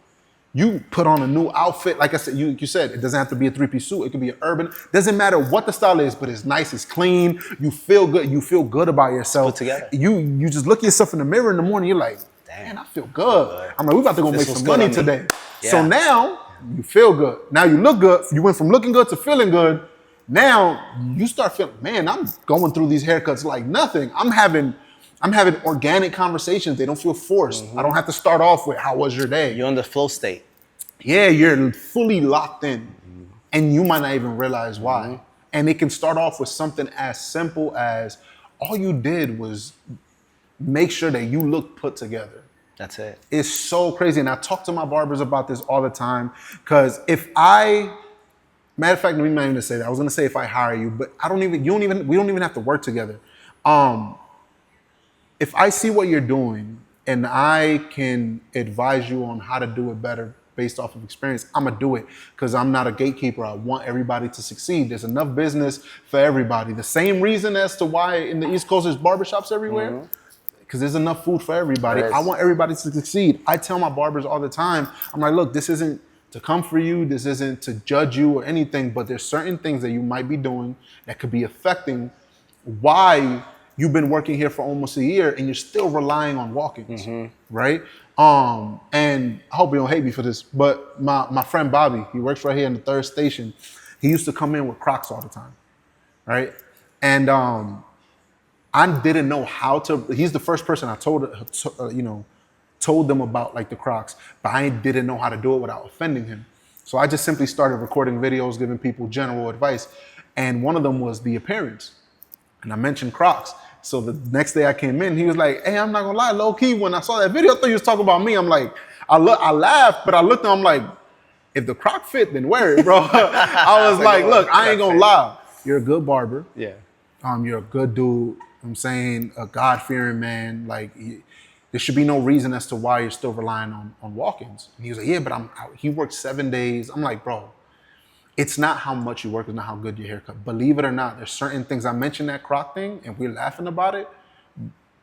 You put on a new outfit, like I said, you said, it doesn't have to be a three-piece suit. It could be an urban. Doesn't matter what the style is, but it's nice, it's clean. You feel good. You feel good about yourself. Put together. You just look at yourself in the mirror in the morning. You're like, damn, I feel good. I'm like, we about to go make some money today. Yeah. So now you feel good. Now you look good. You went from looking good to feeling good. Now you start feeling, man, I'm going through these haircuts like nothing. I'm having organic conversations. They don't feel forced. I don't have to start off with, how was your day? You're in the flow state. Yeah, you're fully locked in. And you might not even realize why. And it can start off with something as simple as all you did was make sure that you look put together. That's it. It's so crazy. And I talk to my barbers about this all the time. Because matter of fact, we might even say that. I was gonna say if I hire you, but we don't even have to work together. If I see what you're doing and I can advise you on how to do it better based off of experience, I'm gonna do it because I'm not a gatekeeper. I want everybody to succeed. There's enough business for everybody. The same reason as to why in the East Coast there's barbershops everywhere, because there's enough food for everybody. I want everybody to succeed. I tell my barbers all the time, I'm like, look, this isn't to come for you. This isn't to judge you or anything, but there's certain things that you might be doing that could be affecting why you've been working here for almost a year and you're still relying on walk-ins, right? And I hope you don't hate me for this, but my friend Bobby, he works right here in the 3rd station. He used to come in with Crocs all the time, right? And I didn't know how to. He's the first person I told them about like the Crocs, but I didn't know how to do it without offending him. So I just simply started recording videos, giving people general advice, and one of them was the appearance. And I mentioned Crocs. So the next day I came in, he was like, "Hey, I'm not gonna lie, low key, when I saw that video, I thought you was talking about me." I'm like, I laughed, but I looked at him like, if the Croc fit, then wear it, bro. I was like, look, I ain't gonna lie. You're a good barber. Yeah. You're a good dude. I'm saying a God-fearing man. Like, there should be no reason as to why you're still relying on walk-ins. And he was like, yeah, but he worked 7 days. I'm like, bro, it's not how much you work, it's not how good your haircut. Believe it or not, there's certain things. I mentioned that Croc thing, and we're laughing about it,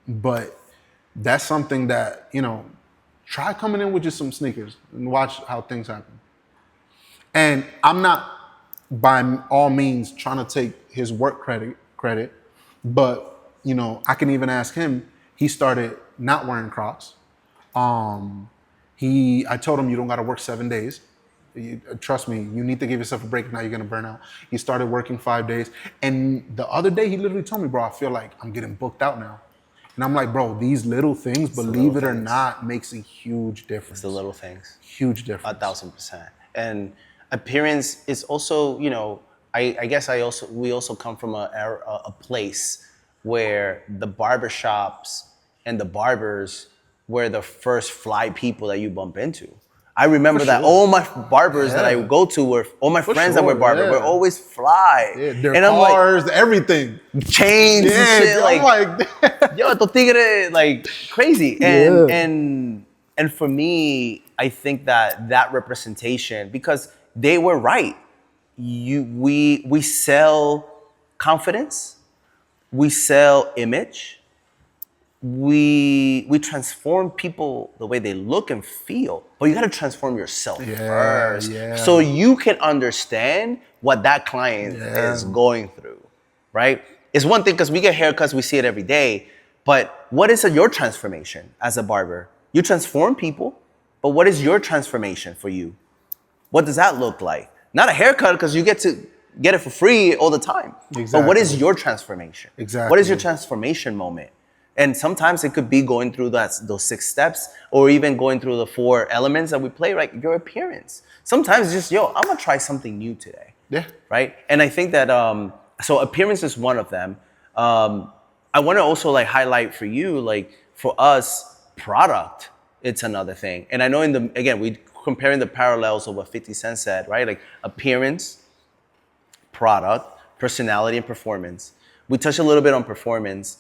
but that's something that, try coming in with just some sneakers and watch how things happen. And I'm not by all means trying to take his work credit, but I can even ask him. He started not wearing Crocs. I told him, you don't got to work 7 days. Trust me, you need to give yourself a break. Now you're gonna burn out. He started working 5 days, and the other day he literally told me, bro, I feel like I'm getting booked out now. And I'm like, bro, these little things, believe it or not, makes a huge difference. It's the little things. Huge difference. 1,000%. And appearance is also, I guess we also come from a place where the barbershops and the barbers were the first fly people that you bump into. I remember that all my barbers that I would go to all my friends that were barber were always fly. Yeah, their cars, everything. Chains and shit. Like, yo, estos tigres, like crazy. And for me, I think that representation, because they were right. We sell confidence, we sell image, we transform people the way they look and feel, but you got to transform yourself first, so you can understand what that client is going through, right? It's one thing because we get haircuts, we see it every day, but what is your transformation as a barber? You transform people, but what is your transformation for you? What does that look like? Not a haircut, because you get to get it for free all the time. Exactly. But what is your transformation? Exactly. What is your transformation moment? And sometimes it could be going through those 6 steps, or even going through the 4 elements that we play, like your appearance. Sometimes it's just, I'm gonna try something new today. Yeah. Right? And I think that, so appearance is one of them. I wanna also highlight for you, for us, product, it's another thing. And I know we comparing the parallels of what 50 Cent said, right? Like appearance, product, personality, and performance. We touched a little bit on performance.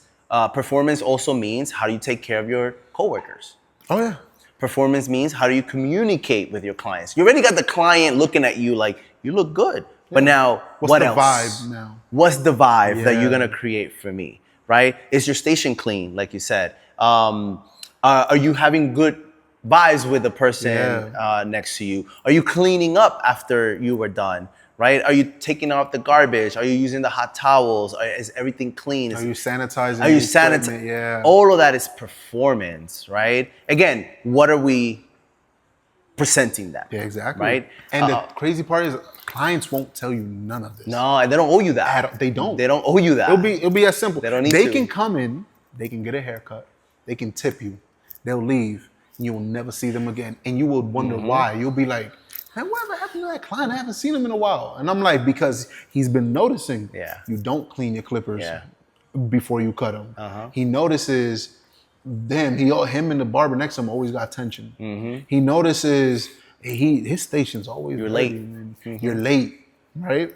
Performance also means how do you take care of your coworkers? Oh, yeah. Performance means how do you communicate with your clients? You already got the client looking at you like, you look good. Yeah. But now, what else? What's the vibe now? What's the vibe that you're going to create for me, right? Is your station clean, like you said? Are you having good vibes with the person next to you? Are you cleaning up after you were done? Right? Are you taking off the garbage? Are you using the hot towels? Is everything clean? Are you sanitizing? Are you sanitizing? Yeah. All of that is performance, right? Again, what are we presenting that? Yeah, exactly. Right? And the crazy part is clients won't tell you none of this. No, and they don't owe you that. They don't. They don't owe you that. It'll be as simple. They don't need They to. can come in, they can get a haircut, they can tip you, they'll leave, and you'll never see them again. And you will wonder why. You'll be like, man, whatever happened to that client? I haven't seen him in a while. And I'm like, because he's been noticing you don't clean your clippers before you cut them. He notices him and the barber next to him always got tension. He notices his station's always You're ready, late. Man. You're late, right?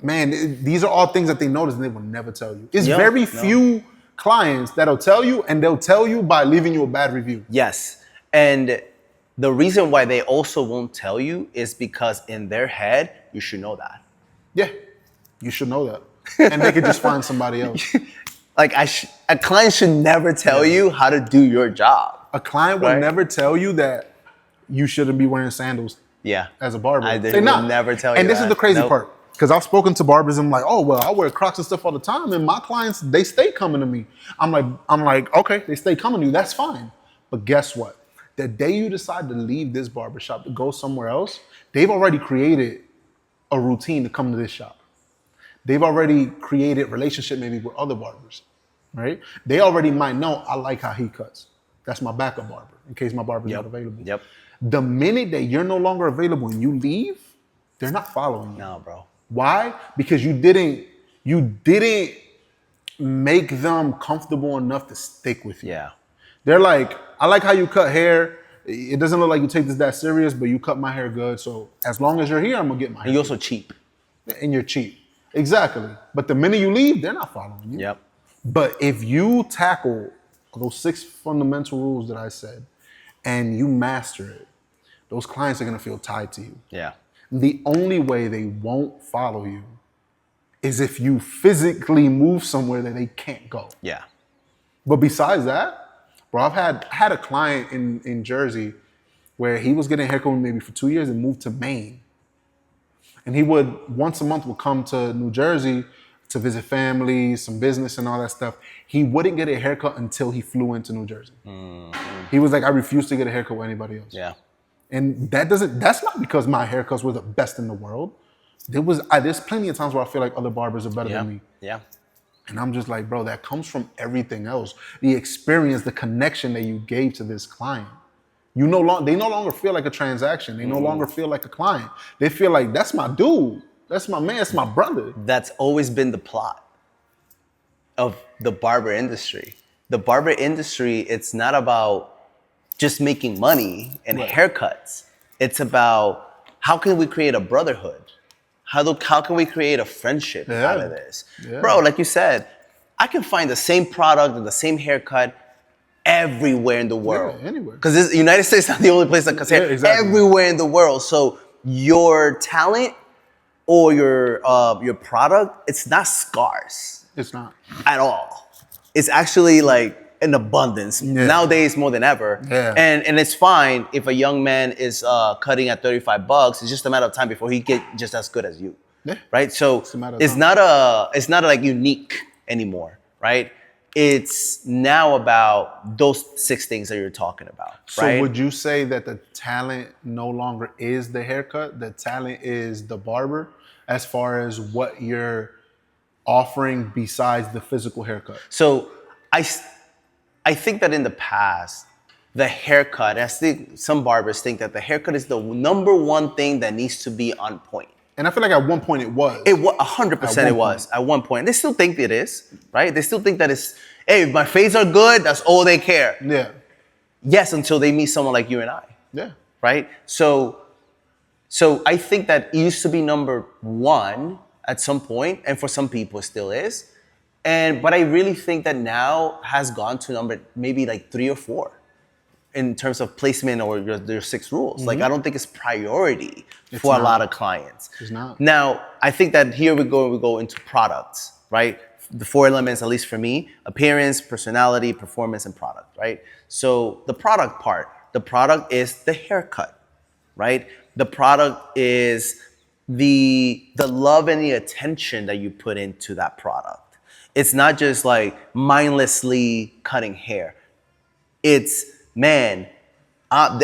Man, these are all things that they notice and they will never tell you. It's very few clients that'll tell you, and they'll tell you by leaving you a bad review. Yes, and the reason why they also won't tell you is because in their head, you should know that. Yeah, you should know that. And they could just find somebody else. A client should never tell you how to do your job. A client will never tell you that you shouldn't be wearing sandals as a barber. They will never tell you And this that. is the crazy part. Because I've spoken to barbers and I'm like, oh, well, I wear Crocs and stuff all the time. And my clients, they stay coming to me. I'm like, okay, they stay coming to you. That's fine. But guess what? The day you decide to leave this barbershop to go somewhere else, they've already created a routine to come to this shop. They've already created relationship maybe with other barbers, right? They already might know I like how he cuts. That's my backup barber in case my barber's not available. Yep. The minute that you're no longer available and you leave, they're not following you. No, bro. Why? Because you didn't make them comfortable enough to stick with you. Yeah. They're like, I like how you cut hair. It doesn't look like you take this that serious, but you cut my hair good. So as long as you're here, I'm gonna get my hair. And you're also cheap. And you're cheap. Exactly. But the minute you leave, they're not following you. Yep. But if you tackle those 6 fundamental rules that I said and you master it, those clients are gonna feel tied to you. Yeah. The only way they won't follow you is if you physically move somewhere that they can't go. Yeah. But besides that, bro, I had a client in Jersey where he was getting a haircut maybe for 2 years and moved to Maine. And he would, once a month, would come to New Jersey to visit family, some business and all that stuff. He wouldn't get a haircut until he flew into New Jersey. Mm-hmm. He was like, I refuse to get a haircut with anybody else. Yeah. And that's not because my haircuts were the best in the world. There's plenty of times where I feel like other barbers are better than me. Yeah. And I'm just like, bro, that comes from everything else. The experience, the connection that you gave to this client. They no longer feel like a transaction. They no longer feel like a client. They feel like, that's my dude. That's my man. That's my brother. That's always been the plot of the barber industry. The barber industry, it's not about just making money and haircuts. It's about how can we create a brotherhood? How can we create a friendship out of this? Yeah. Bro, like you said, I can find the same product and the same haircut everywhere in the world. Yeah, anywhere. Because the United States is not the only place that cuts hair. Exactly. Everywhere in the world. So your talent or your product, it's not scarce. It's not. At all. It's actually like in abundance nowadays more than ever. Yeah. And it's fine if a young man is cutting at $35. It's just a matter of time before he get just as good as you. Yeah. Right? So it's not like unique anymore, right? It's now about those 6 things that you're talking about. So right? Would you say that the talent no longer is the haircut? The talent is the barber as far as what you're offering besides the physical haircut? So I think that in the past, the haircut, I think some barbers think that the haircut is the number one thing that needs to be on point. And I feel like at one point it was. 100% it was at one point. They still think it is, right? They still think that it's, hey, if my fades are good, that's all they care. Yeah. Yes, until they meet someone like you and I. Yeah. Right? So I think that it used to be number one at some point, and for some people it still is. But I really think that now has gone to number maybe like 3 or 4 in terms of placement or your 6 rules. Mm-hmm. Like, I don't think it's priority for a lot of clients. It's not. Now, I think that here we go into products, right? The 4 elements, at least for me: appearance, personality, performance, and product, right? So the product part, the product is the haircut, right? The product is the love and the attention that you put into that product. It's not just like mindlessly cutting hair. It's, man,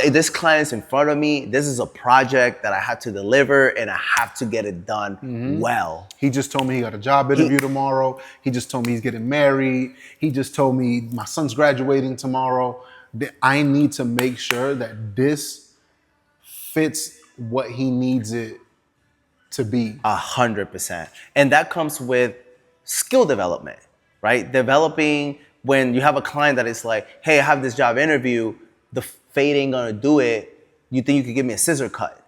this client's in front of me. This is a project that I have to deliver, and I have to get it done well. He just told me he got a job interview tomorrow. He just told me he's getting married. He just told me my son's graduating tomorrow. I need to make sure that this fits what he needs it to be. 100%. And that comes with skill development, right? Developing when you have a client that is like, hey, I have this job interview, the fade ain't gonna do it. You think you could give me a scissor cut?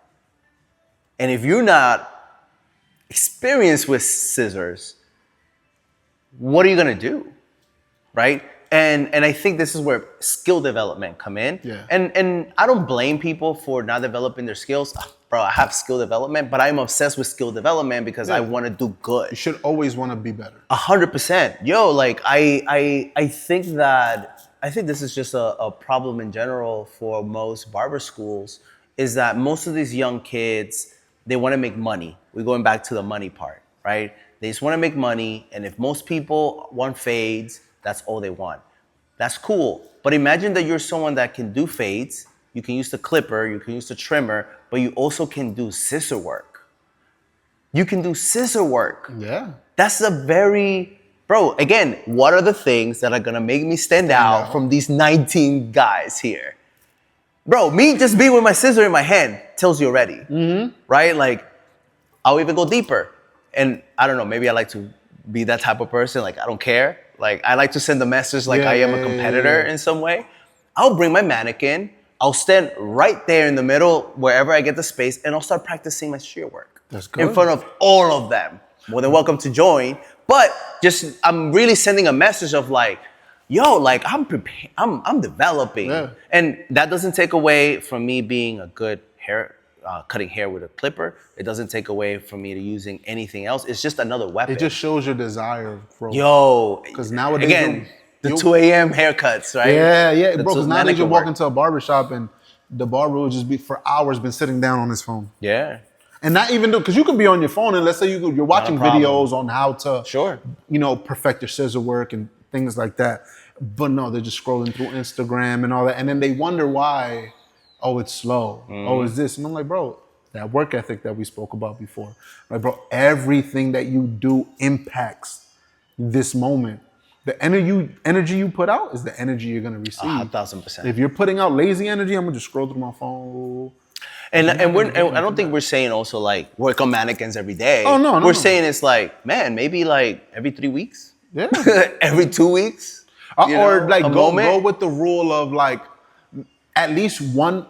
And if you're not experienced with scissors, what are you gonna do, right? And I think this is where skill development come in. Yeah. And I don't blame people for not developing their skills. Bro, I have skill development, but I'm obsessed with skill development because I want to do good. You should always want to be better. 100%. Yo, like I think this is just a problem in general for most barber schools, is that most of these young kids, they want to make money. We're going back to the money part, right? They just want to make money, and if most people want fades, that's all they want. That's cool. But imagine that you're someone that can do fades. You can use the clipper, you can use the trimmer, but you also can do scissor work. You can do scissor work. Yeah. That's a very, bro, again, what are the things that are gonna make me stand out from these 19 guys here? Bro, me just being with my scissor in my hand tells you already, right? Like, I'll even go deeper. And I don't know, maybe I like to be that type of person. Like, I don't care. Like, I like to send a message like I am a competitor in some way. I'll bring my mannequin. I'll stand right there in the middle, wherever I get the space, and I'll start practicing my shear work. That's good. In front of all of them. More than welcome to join. But just, I'm really sending a message of like, yo, like I'm prepared, I'm developing. Yeah. And that doesn't take away from me being a good cutting hair with a clipper. It doesn't take away from me to using anything else. It's just another weapon. It just shows your desire of growth. Yo. Because nowadays, again, the 2 a.m. haircuts, right? Yeah, bro, because nowadays you walk into a barbershop and the barber will just be, for hours, been sitting down on his phone. Yeah. And not even because you could be on your phone and let's say you're watching videos on how to, perfect your scissor work and things like that. But no, they're just scrolling through Instagram and all that. And then they wonder why, oh, it's slow. Oh, it's this. And I'm like, bro, that work ethic that we spoke about before. Like, bro, everything that you do impacts this moment. The energy you put out is the energy you're going to receive. 1,000%. If you're putting out lazy energy, I'm going to just scroll through my phone. And I don't think we're saying also like work on mannequins every day. Oh, no. We're saying it's like, man, maybe like every 3 weeks. Yeah. Every 2 weeks. Or like go with the rule of like at least one.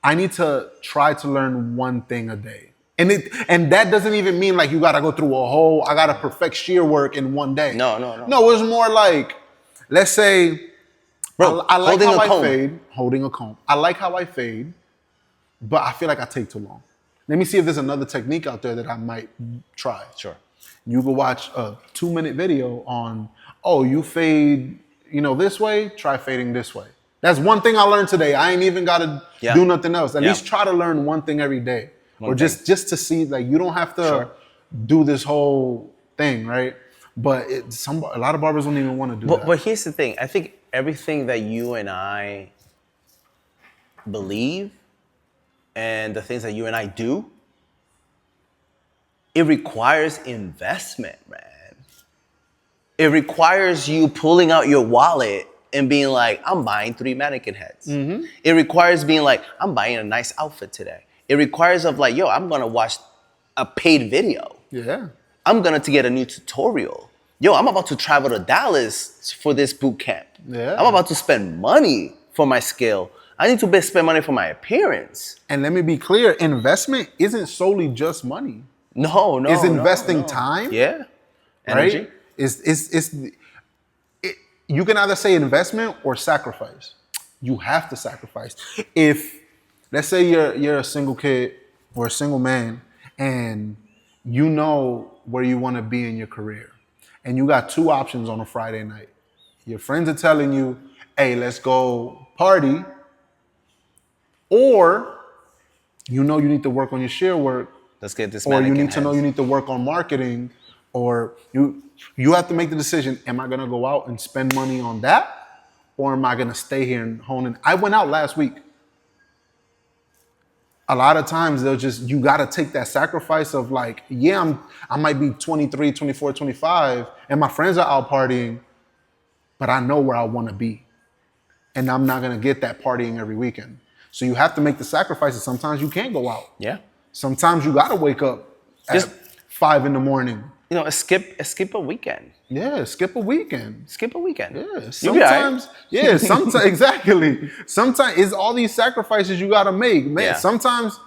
I need to try to learn one thing a day, and that doesn't even mean like you gotta go through I gotta perfect shear work in one day. No. No, it's more like, let's say, bro, I like how I fade, holding a comb. I like how I fade, but I feel like I take too long. Let me see if there's another technique out there that I might try. Sure. You can watch a 2-minute video on, you fade, this way, try fading this way. That's one thing I learned today. I ain't even got to do nothing else. At least try to learn one thing every day. Just to see, like, you don't have to do this whole thing, right? But a lot of barbers don't even want to do that. But here's the thing. I think everything that you and I believe and the things that you and I do, it requires investment, man. It requires you pulling out your wallet and being like, I'm buying 3 mannequin heads. Mm-hmm. It requires being like, I'm buying a nice outfit today. It requires of like, I'm gonna watch a paid video. Yeah. I'm gonna get a new tutorial. I'm about to travel to Dallas for this boot camp. Yeah. I'm about to spend money for my skill. I need to spend money for my appearance. And let me be clear, investment isn't solely just money. No. It's investing time. Yeah. Energy. Right? You can either say investment or sacrifice. You have to sacrifice. If, let's say you're a single kid or a single man and you know where you want to be in your career and you got 2 options on a Friday night. Your friends are telling you, hey, let's go party, or you need to work on your shear work. Let's get this. Or you need to know you need to work on marketing, or you have to make the decision, am I gonna go out and spend money on that? Or am I gonna stay here and hone in? I went out last week. A lot of times you gotta take that sacrifice of like, I might be 23, 24, 25, and my friends are out partying, but I know where I wanna be. And I'm not gonna get that partying every weekend. So you have to make the sacrifices. Sometimes you can't go out. Yeah. Sometimes you gotta wake up at 5 a.m. Skip a weekend. Yeah, skip a weekend. Yeah, sometimes. Yeah, sometimes exactly. Sometimes it's all these sacrifices you gotta make, man. Yeah. Sometimes,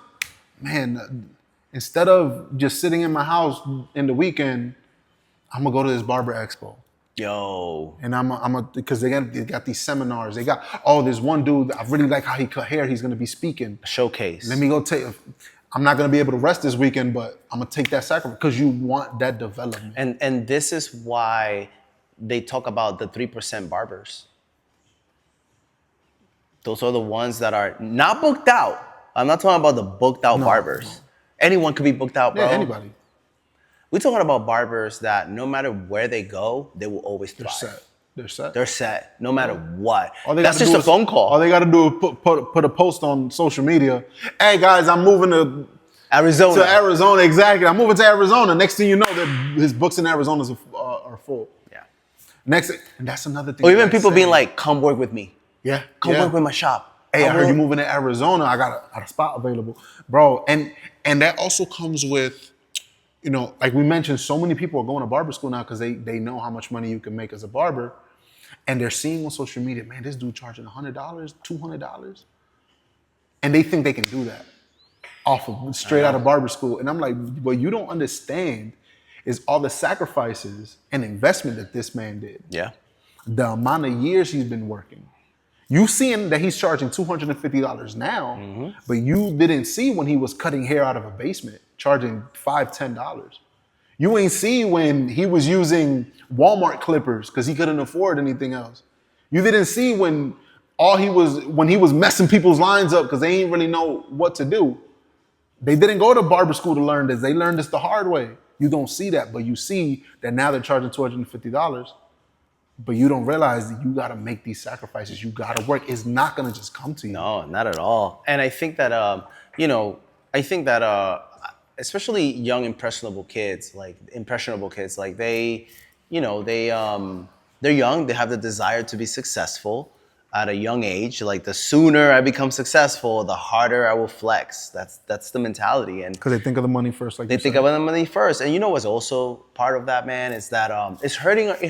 man, instead of just sitting in my house in the weekend, I'm gonna go to this barber expo. And because they got these seminars. They got, there's one dude, I really like how he cut hair. He's gonna be speaking. A showcase. Let me go I'm not gonna be able to rest this weekend, but I'm gonna take that sacrifice because you want that development. And this is why they talk about the 3% barbers. Those are the ones that are not booked out. I'm not talking about the booked out barbers. Anyone could be booked out, bro. Yeah, anybody. We're talking about barbers that no matter where they go, they will always thrive. They're set, no matter what. That's just a phone call. All they got to do is put a post on social media. Hey guys, I'm moving to Arizona, exactly. I'm moving to Arizona. Next thing you know, his books in Arizona are full. Yeah. And that's another thing. Or even people being like, "Come work with me." Yeah. Come work with my shop. Hey, I heard you moving to Arizona. I got a spot available, bro. And that also comes with, you know, like we mentioned, so many people are going to barber school now because they know how much money you can make as a barber. And they're seeing on social media, man, this dude charging $100, $200. And they think they can do that straight out of barber school. And I'm like, what you don't understand is all the sacrifices and investment that this man did. Yeah. The amount of years he's been working. You seeing that he's charging $250 now, but you didn't see when he was cutting hair out of a basement, charging $5, $10. You ain't see when he was using Walmart clippers because he couldn't afford anything else. You didn't see when he was messing people's lines up because they ain't really know what to do. They didn't go to barber school to learn this. They learned this the hard way. You don't see that, but you see that now they're charging $250. But you don't realize that you got to make these sacrifices. You got to work. It's not going to just come to you. No, not at all. And I think that, especially young impressionable kids, like they're young, they have the desire to be successful at a young age. Like the sooner I become successful, the harder I will flex. That's the mentality. And because they think of the money first. They think of the money first. And you know what's also part of that, man, is that it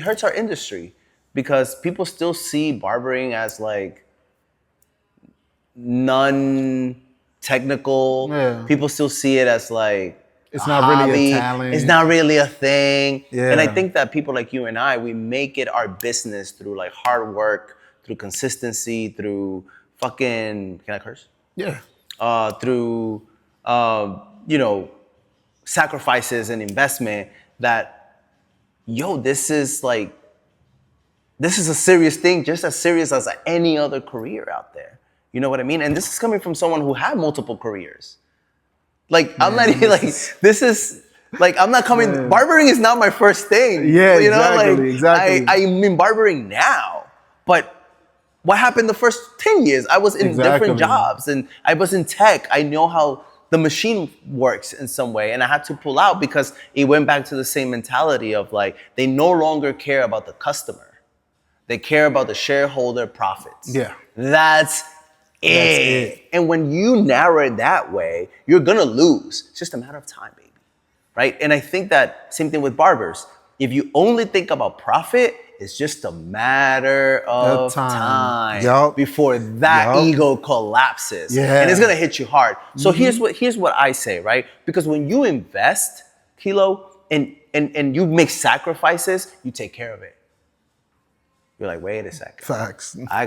hurts our industry because people still see barbering as like non-technical. Yeah. People still see it as like it's not really a talent. It's not really a thing. Yeah. And I think that people like you and I, we make it our business through like hard work, through consistency, through fucking, can I curse? Yeah. Through, sacrifices and investment that, this is a serious thing, just as serious as any other career out there. You know what I mean? And this is coming from someone who had multiple careers. Like, I'm not even I'm not coming, barbering is not my first thing. Yeah, exactly. I'm in barbering now, but what happened the first 10 years? I was in different jobs and I was in tech. I know how the machine works in some way. And I had to pull out because it went back to the same mentality of like, they no longer care about the customer. They care about the shareholder profits. Yeah. That's it. And when you narrow it that way, you're going to lose. It's just a matter of time, baby. Right? And I think that same thing with barbers. If you only think about profit, it's just a matter of time before that ego collapses. Yeah. And it's going to hit you hard. So here's what I say, right? Because when you invest, Kilo, and you make sacrifices, you take care of it. You're like, wait a second. Facts. I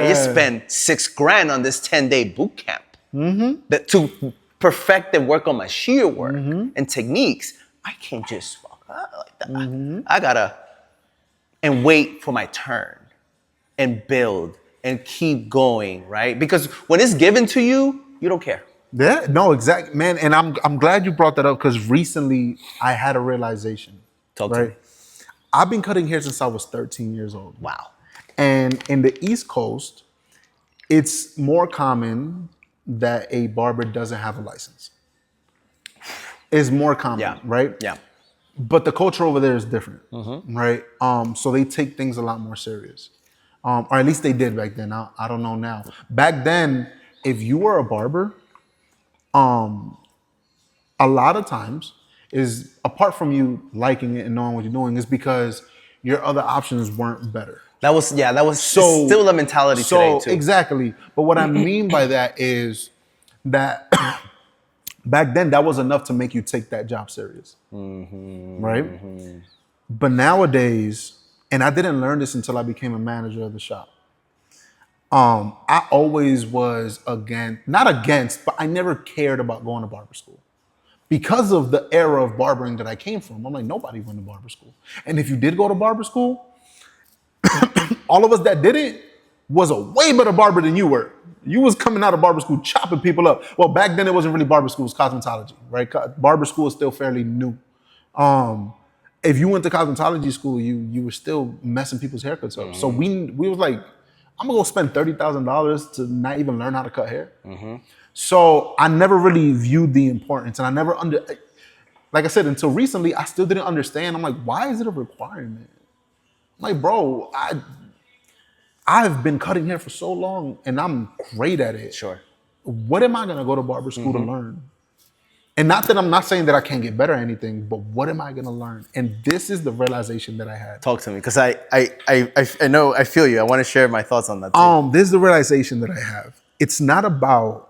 just spent $6,000 on this 10-day boot camp to perfect and work on my shear work and techniques. I can't just fuck up like that. I gotta and wait for my turn and build and keep going, right? Because when it's given to you, you don't care. Yeah, no, exactly, man. And I'm glad you brought that up because recently I had a realization. Talk to me. I've been cutting hair since I was 13 years old. Wow. And in the East Coast, it's more common that a barber doesn't have a license. It's more common, right? Yeah. But the culture over there is different, right? So they take things a lot more serious. Or at least they did back then. I don't know now. Back then, if you were a barber, a lot of times is, apart from you liking it and knowing what you're doing, is because your other options weren't better. That was still the mentality today too. Exactly. But what I mean by that is that back then that was enough to make you take that job serious, right? But nowadays, and I didn't learn this until I became a manager of the shop. I always was not against, but I never cared about going to barber school. Because of the era of barbering that I came from, I'm like, nobody went to barber school. And if you did go to barber school, all of us that didn't, was a way better barber than you were. You was coming out of barber school chopping people up. Well, back then it wasn't really barber school, it was cosmetology, right? Barber school is still fairly new. If you went to cosmetology school, you were still messing people's haircuts up. So we was like, I'm gonna go spend $30,000 to not even learn how to cut hair. So I never really viewed the importance, and I never like I said, until recently, I still didn't understand. I'm like, why is it a requirement? I'm like, bro, I've been cutting hair for so long and I'm great at it. Sure. What am I gonna go to barber school to learn? And not that I'm not saying that I can't get better at anything, but what am I gonna learn? And this is the realization that I had. Talk to me, because I know, I feel you. I want to share my thoughts on that too. This is the realization that I have. It's not about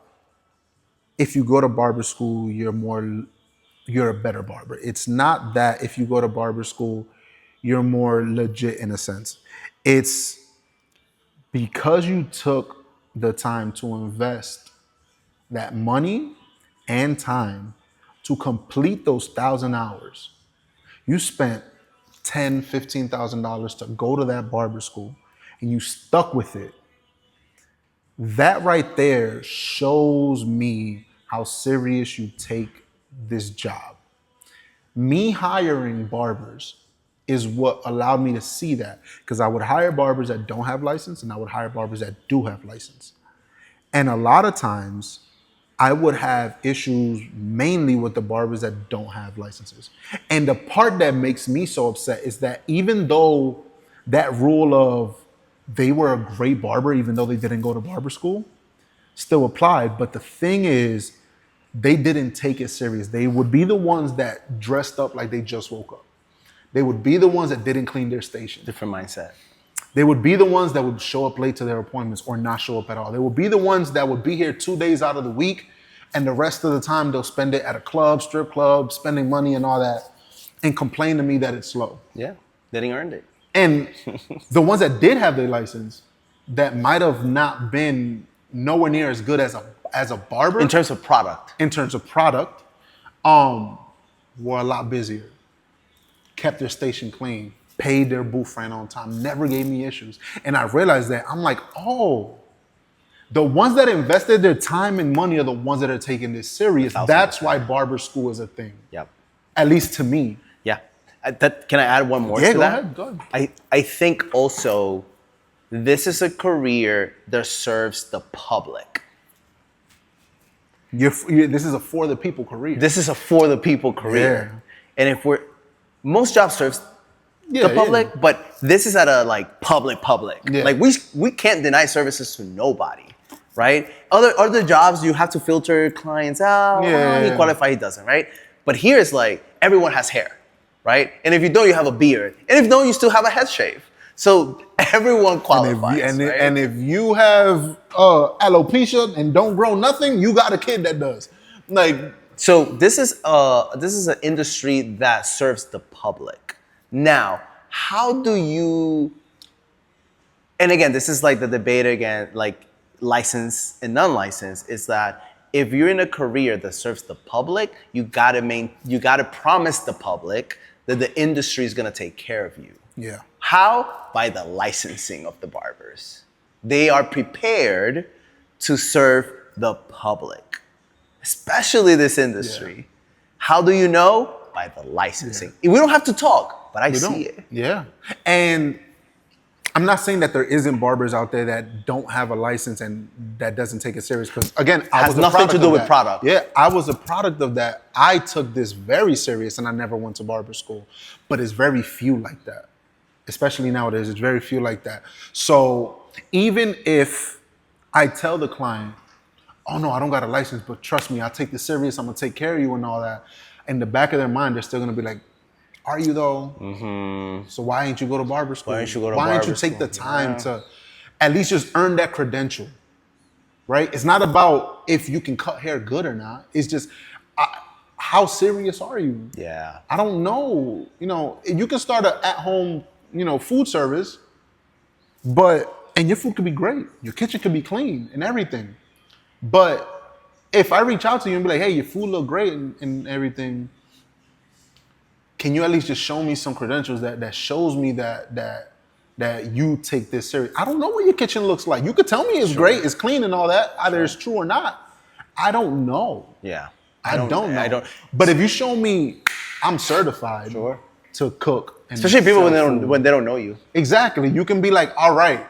if you go to barber school, you're a better barber. It's not that if you go to barber school, you're more legit in a sense. It's because you took the time to invest that money and time to complete those 1,000 hours. You spent $10,000, $15,000 to go to that barber school and you stuck with it. That right there shows me how serious you take this job. Me hiring barbers is what allowed me to see that, because I would hire barbers that don't have license and I would hire barbers that do have license. And a lot of times I would have issues mainly with the barbers that don't have licenses. And the part that makes me so upset is that even though that rule of they were a great barber, even though they didn't go to barber school, still applied. But the thing is, they didn't take it serious. They would be the ones that dressed up like they just woke up. They would be the ones that didn't clean their station. Different mindset. They would be the ones that would show up late to their appointments or not show up at all. They would be the ones that would be here 2 days out of the week, and the rest of the time they'll spend it at a club, strip club, spending money and all that, and complain to me that it's slow. Yeah, they didn't earn it. And the ones that did have their license, that might have not been nowhere near as good as a barber. In terms of product. Were a lot busier. Kept their station clean, paid their booth rent on time, never gave me issues. And I realized that, I'm like, oh, the ones that invested their time and money are the ones that are taking this serious. That's why barber school is a thing. Yep. At least to me. Yeah. Can I add one more to that? Go ahead. I think also this is a career that serves the public. This is a for the people career. This is a for the people career. Yeah. And if most jobs serves the public, but this is at a like public. Yeah. Like we can't deny services to nobody, right? Other jobs you have to filter clients out. He qualifies, he doesn't, right? But here it's like everyone has hair, right? And if you don't, you have a beard. And if you don't, you still have a head shave. So everyone qualifies. And if you have alopecia and don't grow nothing, you got a kid that does. So this is an industry that serves the public. Now, how do you? And again, this is like the debate again, like licensed and non-licensed, is that if you're in a career that serves the public, you gotta promise the public that the industry is gonna take care of you. Yeah. How? By the licensing of the barbers. They are prepared to serve the public, especially this industry. Yeah. How do you know? By the licensing. Yeah. We don't have to talk, but I see it. Yeah. And I'm not saying that there isn't barbers out there that don't have a license and that doesn't take it serious. Because again, I was nothing to do with product. Yeah, I was a product of that. I took this very serious and I never went to barber school. But it's very few like that. Especially nowadays, it's very few like that. So even if I tell the client, oh no, I don't got a license, but trust me, I take this serious, I'm gonna take care of you and all that. In the back of their mind, they're still gonna be like, are you though? Mm-hmm. So why ain't you go to barber school? Why ain't you take the time to at least just earn that credential, right? It's not about if you can cut hair good or not. It's just, how serious are you? Yeah. I don't know. You can start an at-home food service, and your food could be great. Your kitchen could be clean and everything. But if I reach out to you and be like, hey, your food look great and everything, can you at least just show me some credentials that shows me that that you take this serious. I don't know what your kitchen looks like. You could tell me it's great, it's clean and all that, either it's true or not. I don't know. Yeah. I don't know. But if you show me I'm certified to cook. And especially people when they don't know you. Exactly. You can be like, all right,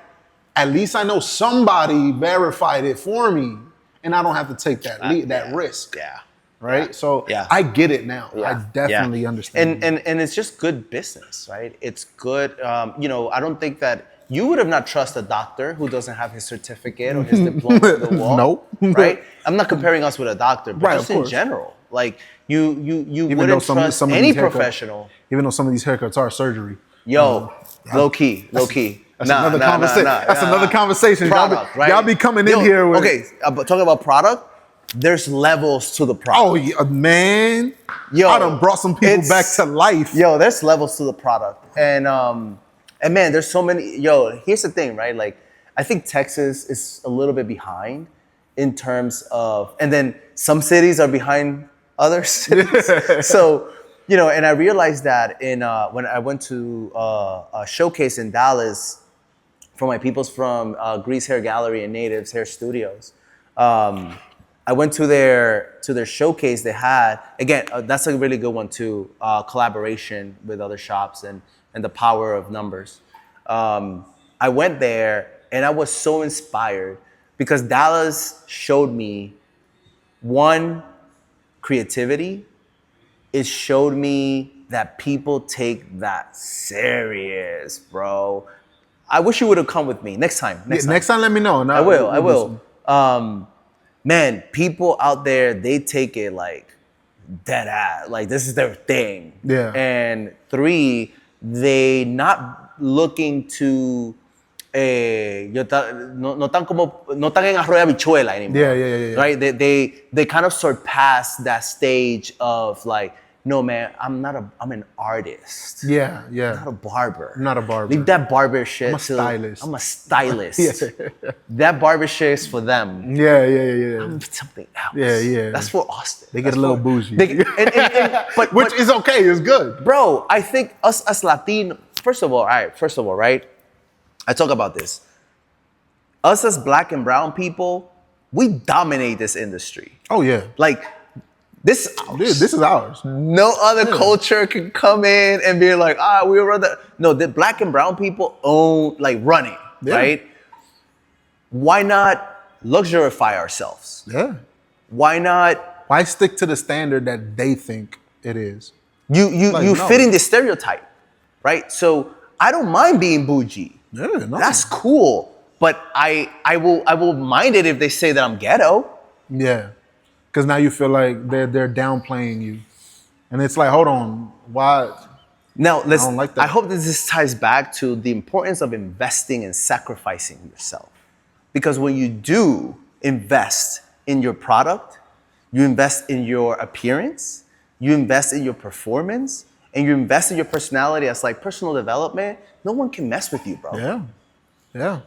at least I know somebody verified it for me and I don't have to take that risk. Yeah. Right? Yeah. So I get it now. Yeah. I definitely understand. And it's just good business, right? It's good. You know, I don't think that you would have not trusted a doctor who doesn't have his certificate or his diploma on the wall. Nope. Right? I'm not comparing us with a doctor, but just in general. Like you wouldn't trust any professional. Even though some of these haircuts are surgery. Yo, low key. That's another conversation. That's another conversation. Product, y'all be coming in here with... Okay, talking about product, there's levels to the product. Oh, yeah, man. Yo, I done brought some people back to life. Yo, there's levels to the product. And man, there's so many... Yo, here's the thing, right? Like, I think Texas is a little bit behind in terms of... And then some cities are behind other cities. So... You know, and I realized that when I went to a showcase in Dallas for my peoples from Grease Hair Gallery and Natives Hair Studios. I went to their showcase they had. Again, that's a really good one too, collaboration with other shops and the power of numbers. I went there and I was so inspired because Dallas showed me, one, creativity. It showed me that people take that serious, bro. I wish you would have come with me next time. Next time, let me know. I will. Man, people out there, they take it like dead ass. Like this is their thing. Yeah. And 3, they not looking to no tan en arroyo habichuela anymore. Yeah. Right? They kind of surpass that stage of like, no man, I'm an artist. Yeah. I'm not a barber. I'm not a barber. Leave that barber shit. I'm a stylist. Yeah. That barber shit is for them. Yeah. I'm something else. Yeah. That's for Austin. They get a little bougie. But which is okay, it's good. Bro, I think us as Latino, first of all, right? I talk about this. Us as black and brown people, we dominate this industry. Oh yeah. Like this is ours. No other culture can come in and be like, we were the... No, the black and brown people own, like, running, right? Why not luxurify ourselves? Yeah. Why stick to the standard that they think it is? You fit in the stereotype, right? So I don't mind being bougie. Yeah, no. That's cool. But I will mind it if they say that I'm ghetto. Yeah. Because now you feel like they're downplaying you. And it's like, hold on, why? Now, I don't like that. I hope that this ties back to the importance of investing and sacrificing yourself. Because when you do invest in your product, you invest in your appearance, you invest in your performance, and you invest in your personality as like personal development, no one can mess with you, bro. Yeah.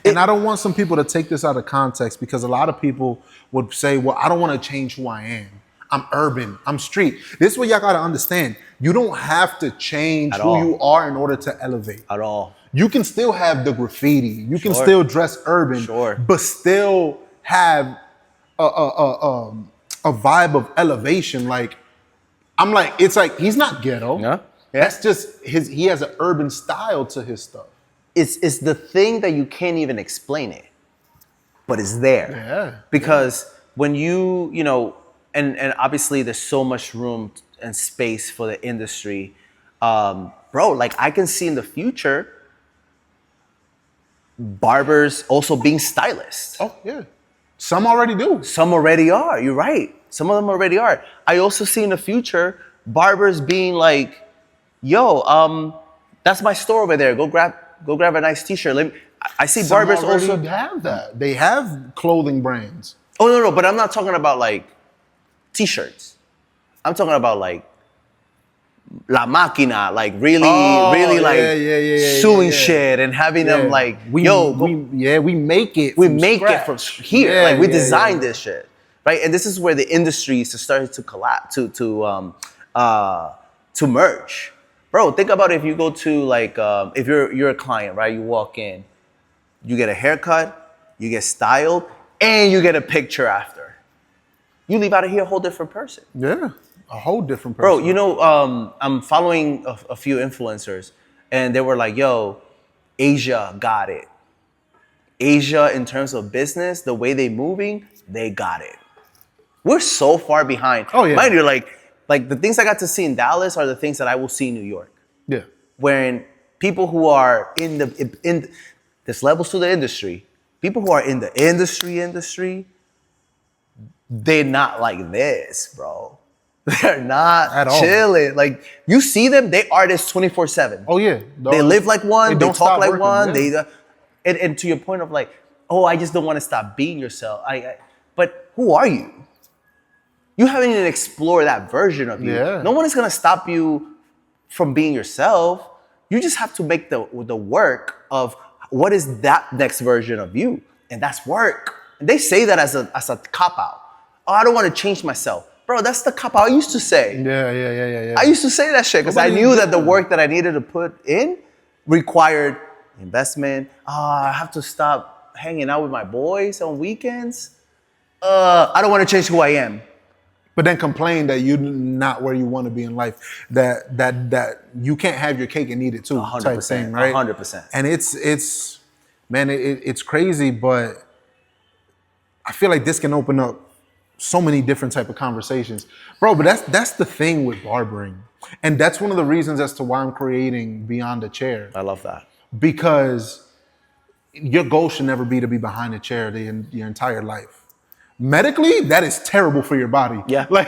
And I don't want some people to take this out of context because a lot of people would say, well, I don't want to change who I am. I'm urban, I'm street. This is what y'all got to understand. You don't have to change who you are in order to elevate. At all. You can still have the graffiti. You can still dress urban, but still have a vibe of elevation. Like, I'm like, it's like, he's not ghetto. Yeah. That's just he has an urban style to his stuff. It's the thing that you can't even explain it, but it's there. Yeah. Because when you know, and obviously there's so much room and space for the industry, bro, like I can see in the future, barbers also being stylists. Oh, yeah. Some already do. Some already are, you're right. Some of them already are. I also see in the future, barbers being like, yo, that's my store over there. Go grab a nice t-shirt. I see Some barbers also have that. They have clothing brands. Oh, no, but I'm not talking about like t-shirts. I'm talking about like La Máquina, like really sewing shit and having them like, we make it. We make it from here. Yeah, like we design this shit, right? And this is where the industry is starting to collapse, to merge. Bro, think about if you go to like, if you're a client, right? You walk in, you get a haircut, you get styled, and you get a picture after. You leave out of here a whole different person. Yeah, a whole different person. Bro, you know, I'm following a few influencers, and they were like, yo, Asia got it. Asia, in terms of business, the way they moving, they got it. We're so far behind. Oh, yeah. Mind you, like the things I got to see in Dallas are the things that I will see in New York. Yeah. When people who are in there's levels to the industry. People who are in the industry, they're not like this, bro. They're not at all chilling. Like you see them, they artists 24/7. Oh yeah. They live like one. They talk like working, one. yeah. And to your point of like, oh, I just don't want to stop being yourself. But who are you? You haven't even explored that version of you. Yeah. No one is gonna stop you from being yourself. You just have to make the work of what is that next version of you, and that's work. And they say that as a cop out. Oh, I don't want to change myself, bro. That's the cop out I used to say. Yeah. I used to say that shit because I knew that the work that I needed to put in required investment. I have to stop hanging out with my boys on weekends. I don't want to change who I am. But then complain that you're not where you want to be in life. That you can't have your cake and eat it too. 100%, type thing, right? 100%. And it's man, it's crazy, but I feel like this can open up so many different type of conversations, bro. But that's the thing with barbering, and that's one of the reasons as to why I'm creating Beyond the Chair. I love that. Because your goal should never be to be behind a chair your entire life. Medically, that is terrible for your body. Yeah, like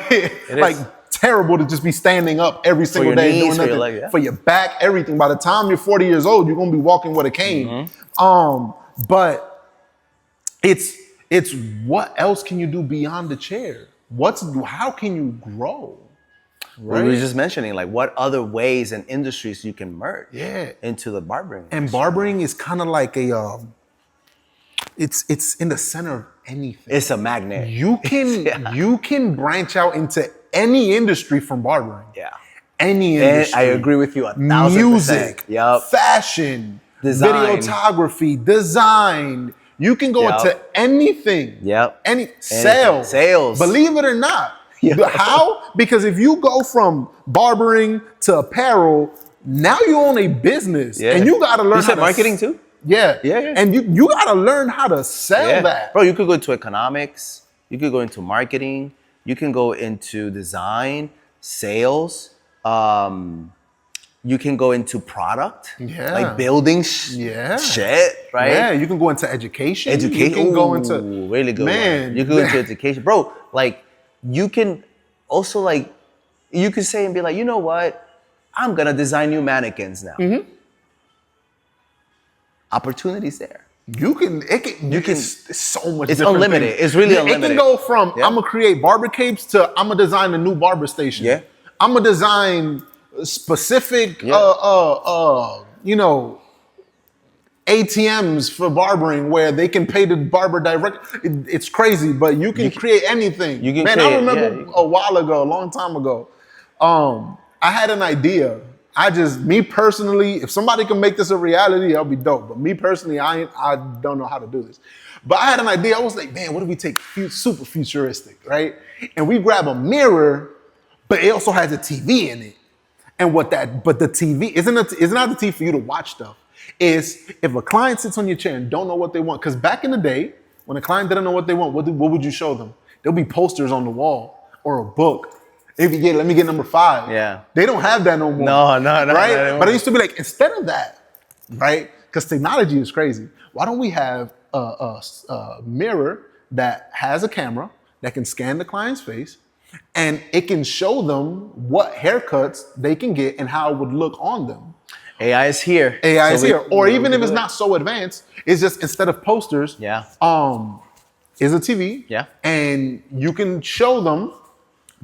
terrible to just be standing up every single day doing nothing. For your back, everything. By the time you're 40 years old, you're gonna be walking with a cane. Mm-hmm. But it's what else can you do beyond the chair? How can you grow? Right? We were just mentioning like what other ways and industries you can merge into the barbering. And barbering is kind of like it's in the center of anything. It's a magnet. You can branch out into any industry from barbering. Yeah. Any industry. And I agree with you 1,000%. Music, yep. Fashion, design. Videography, design. You can go into anything. Yep. Sales. Sales. Believe it or not. Yep. How? Because if you go from barbering to apparel, now you own a business. Yeah. And you gotta learn how to marketing too? Yeah. And you gotta learn how to sell that. Bro, you could go into economics, you could go into marketing, you can go into design, sales, you can go into product, like building shit, right? Yeah, you can go into education. You can go into really good. Man, you can go into education, bro. Like you can also like you could say and be like, you know what? I'm gonna design new mannequins now. Mm-hmm. Opportunities there. It's so much. It's unlimited. Things. It's really unlimited. It can go from I'm gonna create barber capes to I'm gonna design a new barber station. Yeah. I'm gonna design specific, ATMs for barbering where they can pay the barber direct. It's crazy, but you can create anything. I remember a while ago, a long time ago, I had an idea. Me personally, if somebody can make this a reality, that'll be dope. But me personally, I don't know how to do this. But I had an idea. I was like, man, what if we take super futuristic, right? And we grab a mirror, but it also has a TV in it. And but the TV isn't not the TV for you to watch stuff. Is if a client sits on your chair and don't know what they want, because back in the day, when a client didn't know what they want, what would you show them? There'll be posters on the wall or a book. Let me get number 5. Yeah. They don't have that no more. No. Right? But it used to be like, instead of that, right? Because technology is crazy. Why don't we have a mirror that has a camera that can scan the client's face and it can show them what haircuts they can get and how it would look on them. AI is here. Or even if it's not so advanced, it's just instead of posters, is a TV. Yeah. And you can show them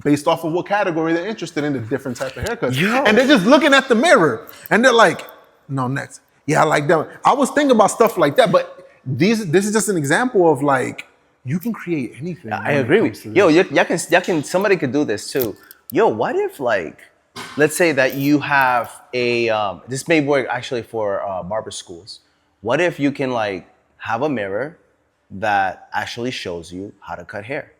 based off of what category they're interested in, the different type of haircuts. Yo. And they're just looking at the mirror and they're like, no, next. Yeah, I like that. I was thinking about stuff like that, but this is just an example of like, you can create anything. I agree with you. Yo, somebody could do this too. Yo, what if like let's say that you have this may work actually for barber schools. What if you can like have a mirror that actually shows you how to cut hair?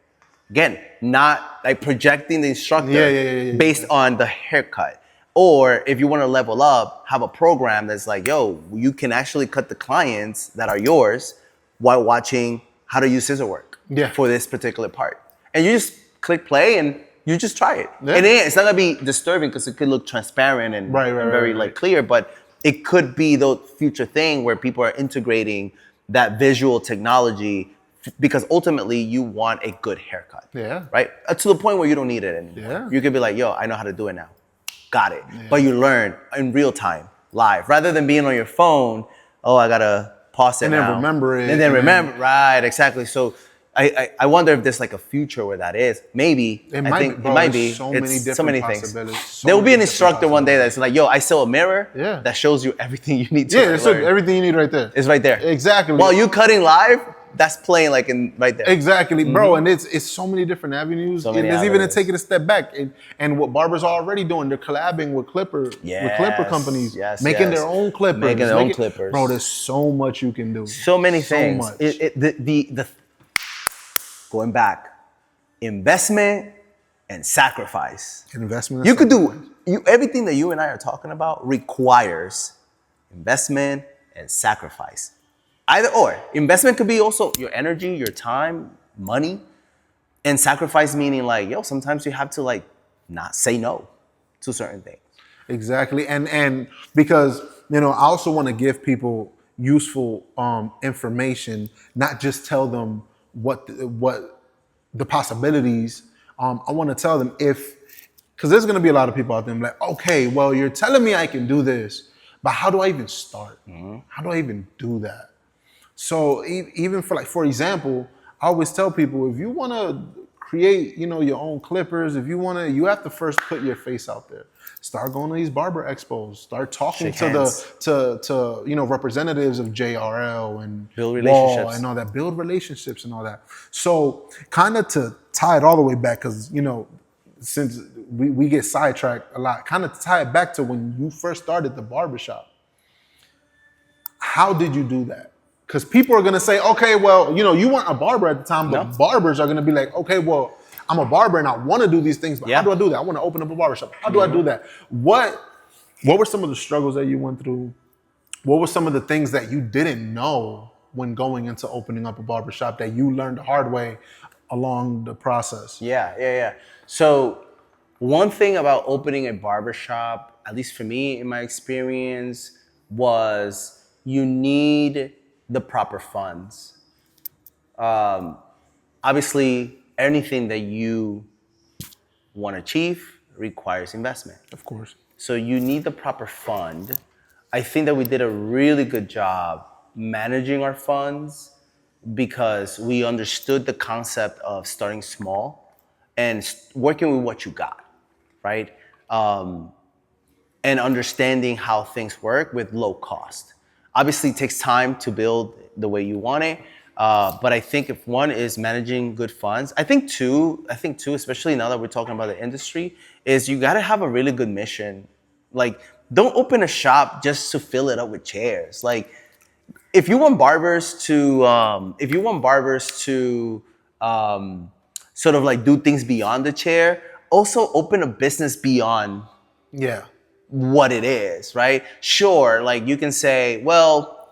Again, not like projecting the instructor based on the haircut. Or if you want to level up, have a program that's like, yo, you can actually cut the clients that are yours while watching how to use scissor work for this particular part. And you just click play and you just try it. Yeah. And it's not gonna be disturbing because it could look transparent and very like clear, but it could be the future thing where people are integrating that visual technology because ultimately you want a good haircut. Yeah. Right? To the point where you don't need it anymore. Yeah. You could be like, yo, I know how to do it now. Got it. Yeah. But you learn in real time, live, rather than being on your phone. Oh, I gotta pause it and now. Then remember it. And then remember, right, exactly. So I wonder if there's like a future where that is. Maybe. It might be. So many things. There will be an instructor one day that's like, yo, I sell a mirror that shows you everything you need to learn. Yeah, everything you need right there. It's right there. Exactly. While you cutting live, that's playing like in right there. Exactly, bro. And it's so many different avenues. And there's even to take it a step back. And what barbers are already doing, they're collabing with clipper companies, making their own clippers. Bro, there's so much you can do. So many things. The going back, investment and sacrifice. You could do everything that you and I are talking about requires investment and sacrifice. Either or. Investment could be also your energy, your time, money, and sacrifice meaning like, yo, sometimes you have to like not say no to certain things. Exactly. And because, I also want to give people useful information, not just tell them what the possibilities. I want to tell them because there's going to be a lot of people out there like, okay, well, you're telling me I can do this, but how do I even start? How do I even do that? So even for example, I always tell people, if you want to create, your own clippers, you have to first put your face out there. Start going to these barber expos. Start talking to representatives of JRL and build relationships Wall and all that. Build relationships and all that. So kind of to tie it all the way back, because since we get sidetracked a lot, kind of tie it back to when you first started the barbershop. How did you do that? Because people are going to say, okay, well, you weren't a barber at the time, but barbers are going to be like, okay, well, I'm a barber and I want to do these things, but how do I do that? I want to open up a barbershop. How do I do that? What were some of the struggles that you went through? What were some of the things that you didn't know when going into opening up a barbershop that you learned the hard way along the process? Yeah. So one thing about opening a barbershop, at least for me in my experience, was you need the proper funds. Obviously, anything that you want to achieve requires investment. Of course. So you need the proper fund. I think that we did a really good job managing our funds because we understood the concept of starting small and working with what you got, right? And understanding how things work with low cost. Obviously, it takes time to build the way you want it. But I think if one is managing good funds, I think two, especially now that we're talking about the industry, is you got to have a really good mission. Like, don't open a shop just to fill it up with chairs. Like, if you want barbers to sort of like do things beyond the chair, also open a business beyond. Yeah. What it is, right? Sure, like you can say, well,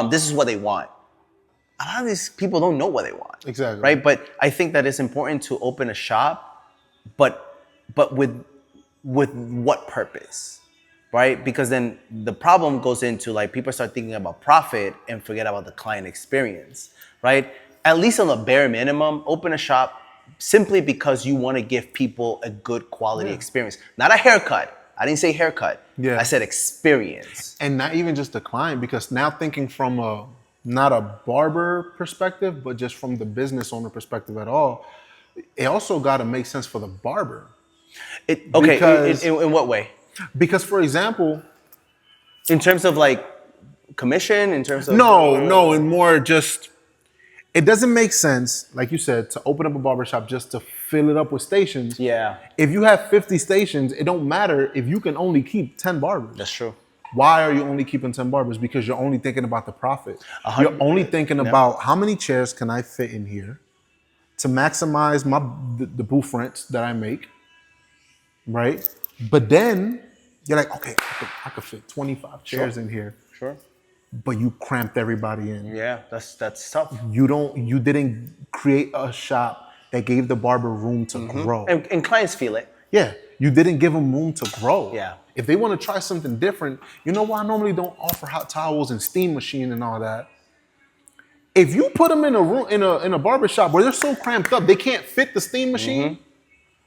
this is what they want. A lot of these people don't know what they want. Exactly. Right? But I think that it's important to open a shop, but with what purpose? Right? Because then the problem goes into like people start thinking about profit and forget about the client experience. Right? At least on the bare minimum, open a shop simply because you want to give people a good quality experience. Not a haircut. I didn't say haircut. Yeah. I said experience. And not even just the client, because now thinking from not a barber perspective, but just from the business owner perspective at all, it also got to make sense for the barber. In what way? Because, for example, in terms of like commission, in terms of no, and more just it doesn't make sense, like you said, to open up a barbershop just to fill it up with stations. Yeah. If you have 50 stations, it don't matter if you can only keep 10 barbers. That's true. Why are you only keeping 10 barbers? Because you're only thinking about the profit. You're only thinking about how many chairs can I fit in here to maximize the booth rents that I make, right? But then you're like, okay, I could fit 25 chairs in here. Sure. But you cramped everybody in. Yeah, that's tough. You didn't create a shop that gave the barber room to grow. And clients feel it. Yeah, you didn't give them room to grow. Yeah. If they want to try something different, you know why I normally don't offer hot towels and steam machine and all that? If you put them in a room in a barbershop where they're so cramped up, they can't fit the steam machine,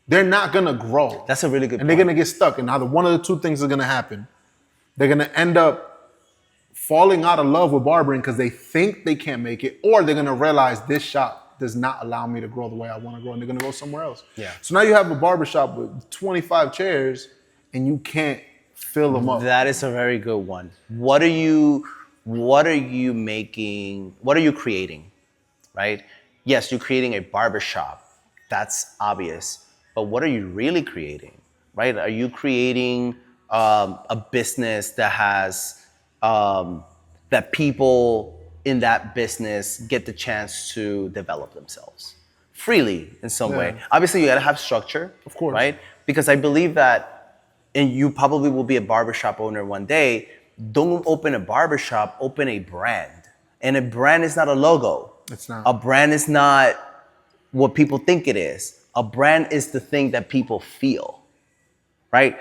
they're not gonna grow. That's a really good point. And they're gonna get stuck. And either one of the two things is gonna happen. They're gonna end up falling out of love with barbering because they think they can't make it, or they're gonna realize this shop does not allow me to grow the way I want to grow, and they're gonna go somewhere else. Yeah. So now you have a barbershop with 25 chairs, and you can't fill them up. That is a very good one. What are you making? What are you creating? Right? Yes, you're creating a barbershop. That's obvious. But what are you really creating? Right? Are you creating a business that has that people in that business get the chance to develop themselves freely in some way? Obviously, you got to have structure, of course, right? Because I believe that, and you probably will be a barbershop owner one day. Don't open a barbershop, open a brand. And a brand is not a logo. It's not. A brand is not what people think it is. A brand is the thing that people feel, right?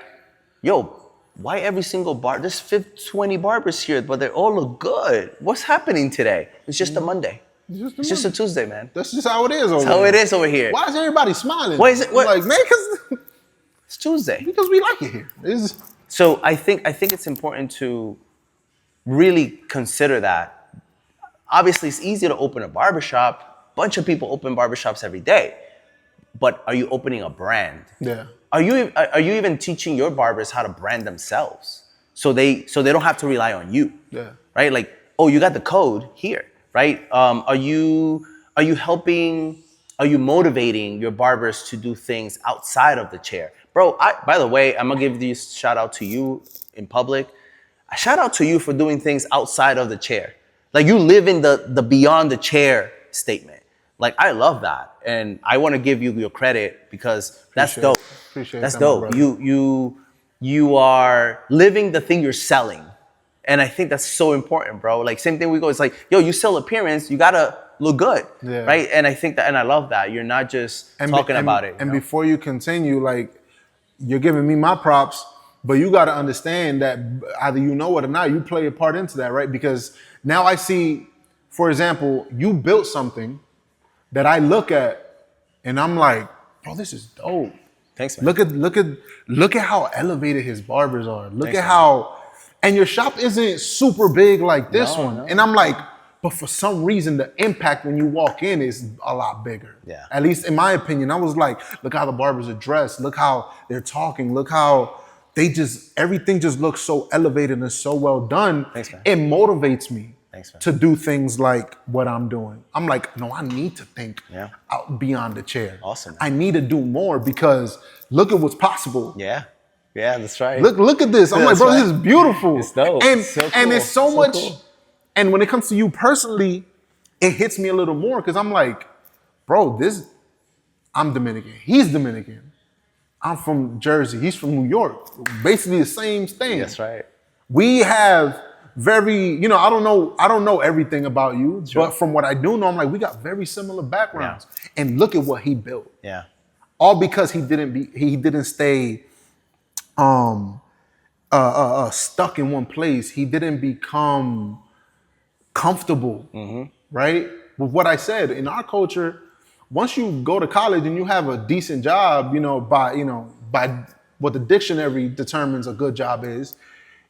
Yo, why every single bar? There's 20 barbers here, but they all look good. What's happening today? It's just a Monday. It's just a Tuesday, man. That's just how it is over That's how it is over here. Why is everybody smiling? Why is it? What? Like, man, because it's Tuesday. Because we like it here. So I think it's important to really consider that. Obviously, it's easy to open a barbershop. Bunch of people open barbershops every day. But are you opening a brand? Yeah. Are you even teaching your barbers how to brand themselves so they don't have to rely on you? Yeah. Right? Like, oh, you got the code here, right? Are you helping? Are you motivating your barbers to do things outside of the chair? Bro, by the way, I'm gonna give this shout out to you in public. I shout out to you for doing things outside of the chair. Like, you live in the beyond the chair statement. Like, I love that. And I want to give you your credit because that's dope. That's dope. You are living the thing you're selling. And I think that's so important, bro. Like, same thing we go, it's like, yo, you sell appearance, you gotta look good. Yeah. Right? And I think that, and I love that. You're not just talking about it. And before you continue, like, you're giving me my props, but you gotta understand that either you know it or not, you play a part into that, right? Because now I see, for example, you built something that I look at and I'm like, bro, this is dope. Thanks, man. Look at how elevated his barbers are. Look at how, and your shop isn't super big like this one. No. And I'm like, but for some reason, the impact when you walk in is a lot bigger. Yeah. At least in my opinion, I was like, look how the barbers are dressed. Look how they're talking. Look how everything just looks so elevated and so well done. Thanks, man. It motivates me. Thanks, man. To do things like what I'm doing. I'm like, no, I need to think out beyond the chair. Awesome. I need to do more because look at what's possible. Yeah. Yeah, that's right. Look at this. I'm like, bro, this is beautiful. It's dope. And, so cool. And it's so much. Cool. And when it comes to you personally, it hits me a little more because I'm like, bro, I'm Dominican. He's Dominican. I'm from Jersey. He's from New York. Basically the same thing. That's right. We have very, I don't know everything about you, sure. But from what I do know, I'm like, we got very similar backgrounds. Yeah. And look at what he built. Yeah. All because he didn't stay stuck in one place. He didn't become comfortable, right? With what I said, in our culture, once you go to college and you have a decent job, by what the dictionary determines a good job is,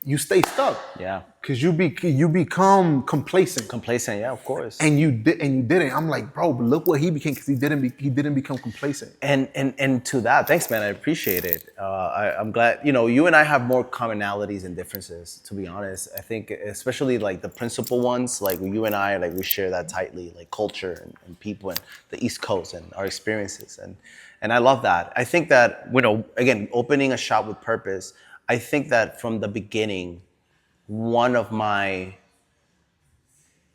you stay stuck. Yeah. Because you become complacent. Complacent, yeah, of course. And you didn't. I'm like, bro, but look what he became, because he didn't become complacent. And to that, thanks, man. I appreciate it. I'm glad, you and I have more commonalities and differences, to be honest. I think especially like the principal ones, like you and I, like we share that tightly, like culture and people and the East Coast and our experiences. And I love that. I think that, again, opening a shop with purpose, I think that from the beginning, one of my,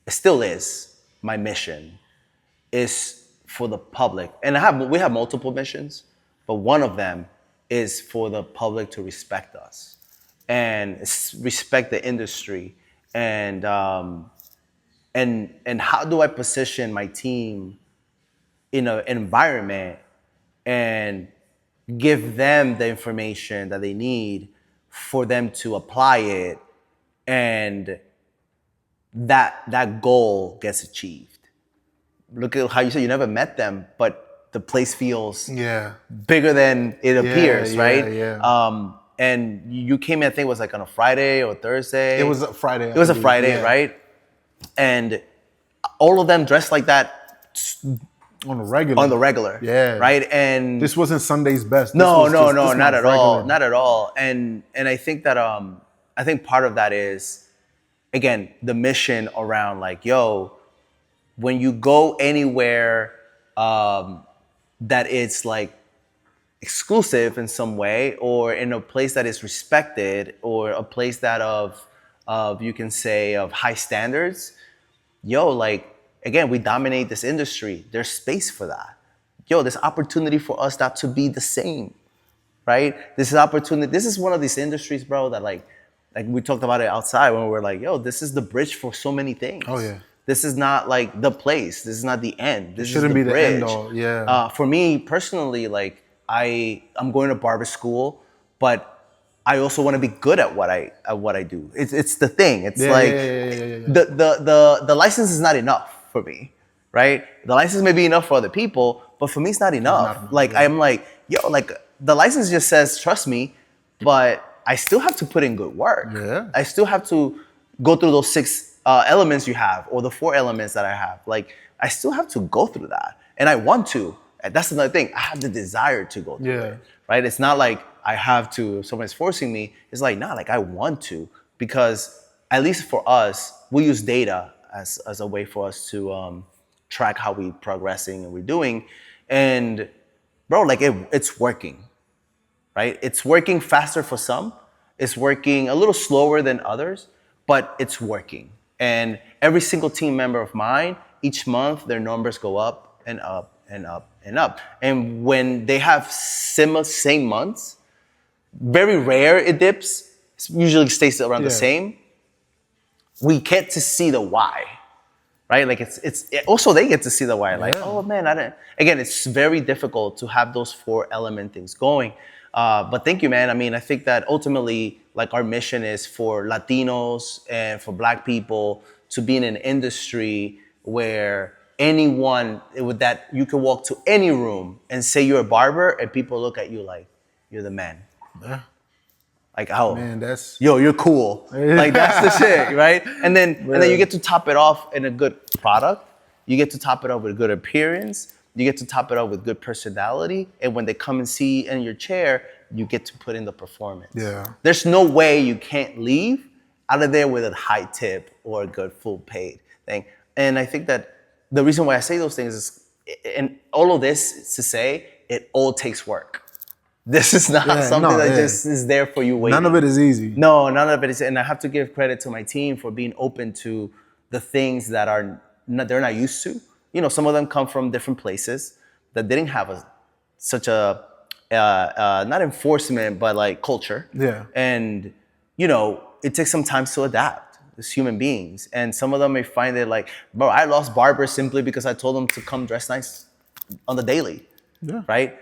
it still is my mission, is for the public. And we have multiple missions, but one of them is for the public to respect us and respect the industry. And how do I position my team in an environment and give them the information that they need for them to apply it, and that goal gets achieved. Look at how you said you never met them, but the place feels bigger than it appears, right? Yeah. And you came in, I think it was like on a Friday or Thursday. It was a Friday. It was a Friday, right? And all of them dressed like that on the regular. Yeah. Right? And this wasn't Sunday's best. No, not at all. Not at all. And I think that I think part of that is, again, the mission around like, when you go anywhere that it's like exclusive in some way, or in a place that is respected, or a place that of you can say of high standards, like, again, we dominate this industry. There's space for that. There's opportunity for us not to be the same, right? This is opportunity. This is one of these industries, bro, that like we talked about it outside when we were like, this is the bridge for so many things. Oh, yeah. This is not like the place. This is not the end. This shouldn't is the be bridge. The end all. Yeah. For me personally, like I'm going to barber school, but I also want to be good at what I do. It's the thing. It's the license is not enough for me, right? The license may be enough for other people, but for me it's not enough. I'm like, the license just says trust me, but I still have to put in good work. Yeah. I still have to go through those 6 elements you have, or the 4 elements that I have. Like, I still have to go through that, and I want to. And that's another thing. I have the desire to go through it, right? It's not like I have to, if someone's forcing me. It's like, like I want to, because at least for us, we use data as a way for us to track how we're progressing and we're doing. And bro, like it's working, right? It's working faster for some. It's working a little slower than others, but it's working. And every single team member of mine, each month, their numbers go up and up and up and up. And when they have same months, very rare it dips. It usually stays around the same. We get to see the why, right? Like it's also they get to see the why. Like, oh man, I didn't. Again, it's very difficult to have those 4 element things going. But thank you, man. I mean, I think that ultimately, like, our mission is for Latinos and for Black people to be in an industry where anyone that you can walk to any room and say you're a barber, and people look at you like you're the man. Yeah. Like, oh, man, that's you're cool. Like, that's the shit, right? And then you get to top it off in a good product. You get to top it off with a good appearance. You get to top it off with good personality. And when they come and see in your chair, you get to put in the performance. Yeah. There's no way you can't leave out of there with a high tip or a good full paid thing. And I think that the reason why I say those things is, and all of this is to say, it all takes work. This is not something that just is there for you waiting. None of it is easy. No, none of it is. And I have to give credit to my team for being open to the things that they're not used to. Some of them come from different places that didn't have such a, not enforcement, but like culture. Yeah. And, it takes some time to adapt as human beings. And some of them may find it like, bro, I lost barbers simply because I told them to come dress nice on the daily. Yeah. Right?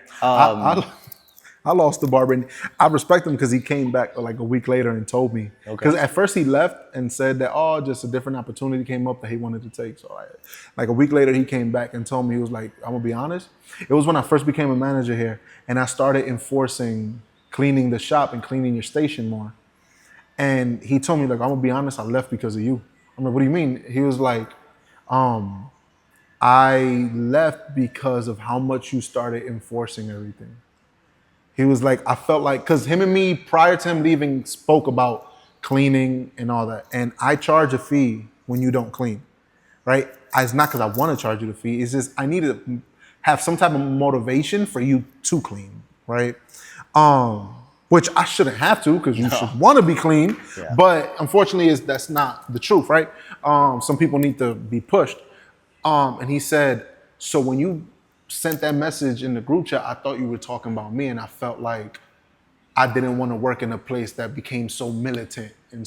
I lost the barber, and I respect him because he came back like a week later and told me. Because at first he left and said that, just a different opportunity came up that he wanted to take. So like a week later, he came back and told me, he was like, I'm gonna be honest. It was when I first became a manager here, and I started enforcing cleaning the shop and cleaning your station more. And he told me, like, I'm gonna be honest, I left because of you. I'm like, what do you mean? He was like, I left because of how much you started enforcing everything. He was like, I felt like, because him and me, prior to him leaving, spoke about cleaning and all that. And I charge a fee when you don't clean, right? It's not because I want to charge you the fee. It's just I need to have some type of motivation for you to clean, right? Which I shouldn't have to, because you should want to be clean. Yeah. But unfortunately, that's not the truth, right? Some people need to be pushed. And he said, so when you sent that message in the group chat, I thought you were talking about me, and I felt like I didn't want to work in a place that became so militant. And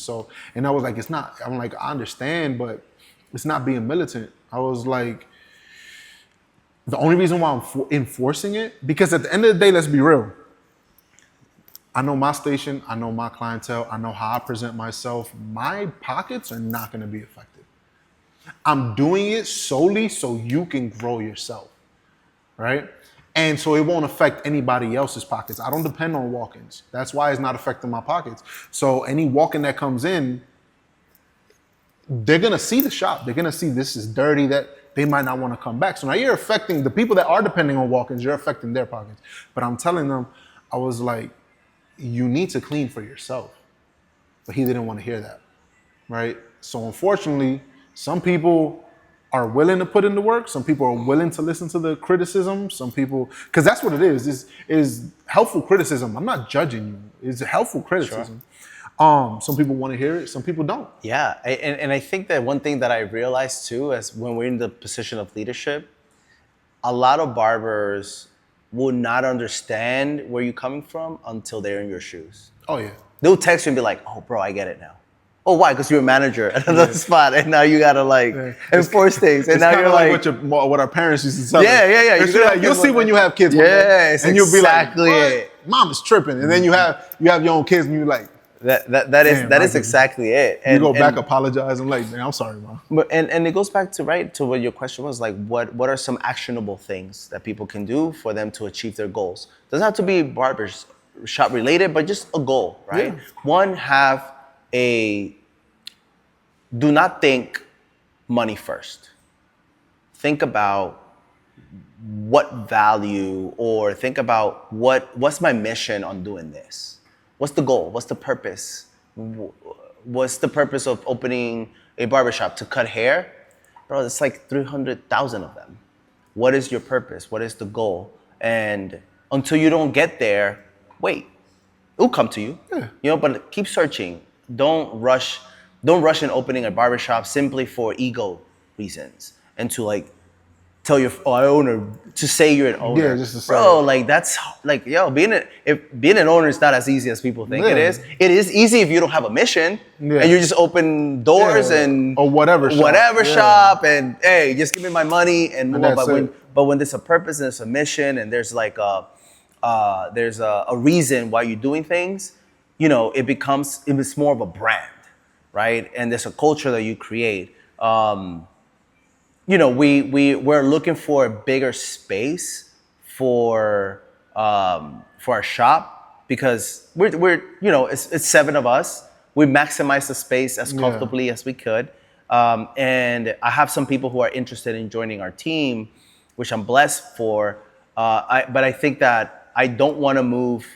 I was like, it's not. I'm like, I understand, but it's not being militant. I was like, the only reason why I'm enforcing it, because at the end of the day, let's be real. I know my station, I know my clientele, I know how I present myself. My pockets are not going to be affected. I'm doing it solely so you can grow yourself, right? And so it won't affect anybody else's pockets. I don't depend on walk-ins. That's why it's not affecting my pockets. So any walk-in that comes in, they're gonna see the shop. They're gonna see this is dirty, that they might not want to come back. So now you're affecting the people that are depending on walk-ins, you're affecting their pockets. But I'm telling them, I was like, you need to clean for yourself. But he didn't want to hear that, right? So unfortunately, some people are willing to put in the work. Some people are willing to listen to the criticism. Some people, because that's what it is helpful criticism. I'm not judging you. It's helpful criticism. Sure. Some people want to hear it. Some people don't. Yeah, and I think that one thing that I realized too, is when we're in the position of leadership, a lot of barbers will not understand where you're coming from until they're in your shoes. Oh yeah. They'll text you and be like, "Oh, bro, I get it now." Oh, why? Because you're a manager at another spot, and now you gotta enforce things. And now you're like what our parents used to tell us. Yeah. You'll see when you have kids. Yes, and you'll be like, it. Mom is tripping, and then you have your own kids, and you're like, that is exactly it. And you go back, apologize. I'm like, man, I'm sorry, Mom. But and it goes back to what your question was, like, what are some actionable things that people can do for them to achieve their goals? Doesn't have to be barbershop related, but just a goal, right? Yeah. One, do not think money first. Think about what value, or think about what's my mission on doing this? What's the goal? What's the purpose? What's the purpose of opening a barbershop? To cut hair? Bro, it's like 300,000 of them. What is your purpose? What is the goal? And until you don't get there, wait. It'll come to you. Yeah. But keep searching. Don't rush in opening a barbershop simply for ego reasons, and to tell your owner to say you're an owner. Yeah, just to say. Bro, that's being an owner is not as easy as people think it is. It is easy if you don't have a mission and you just open doors or whatever shop and hey, just give me my money and move on. But when there's a purpose and there's a mission and there's a reason why you're doing things, it's more of a brand. Right, and there's a culture that you create. We're looking for a bigger space for our shop, because we're it's 7 of us. We maximize the space as comfortably as we could, and I have some people who are interested in joining our team, which I'm blessed for. But I think that I don't want to move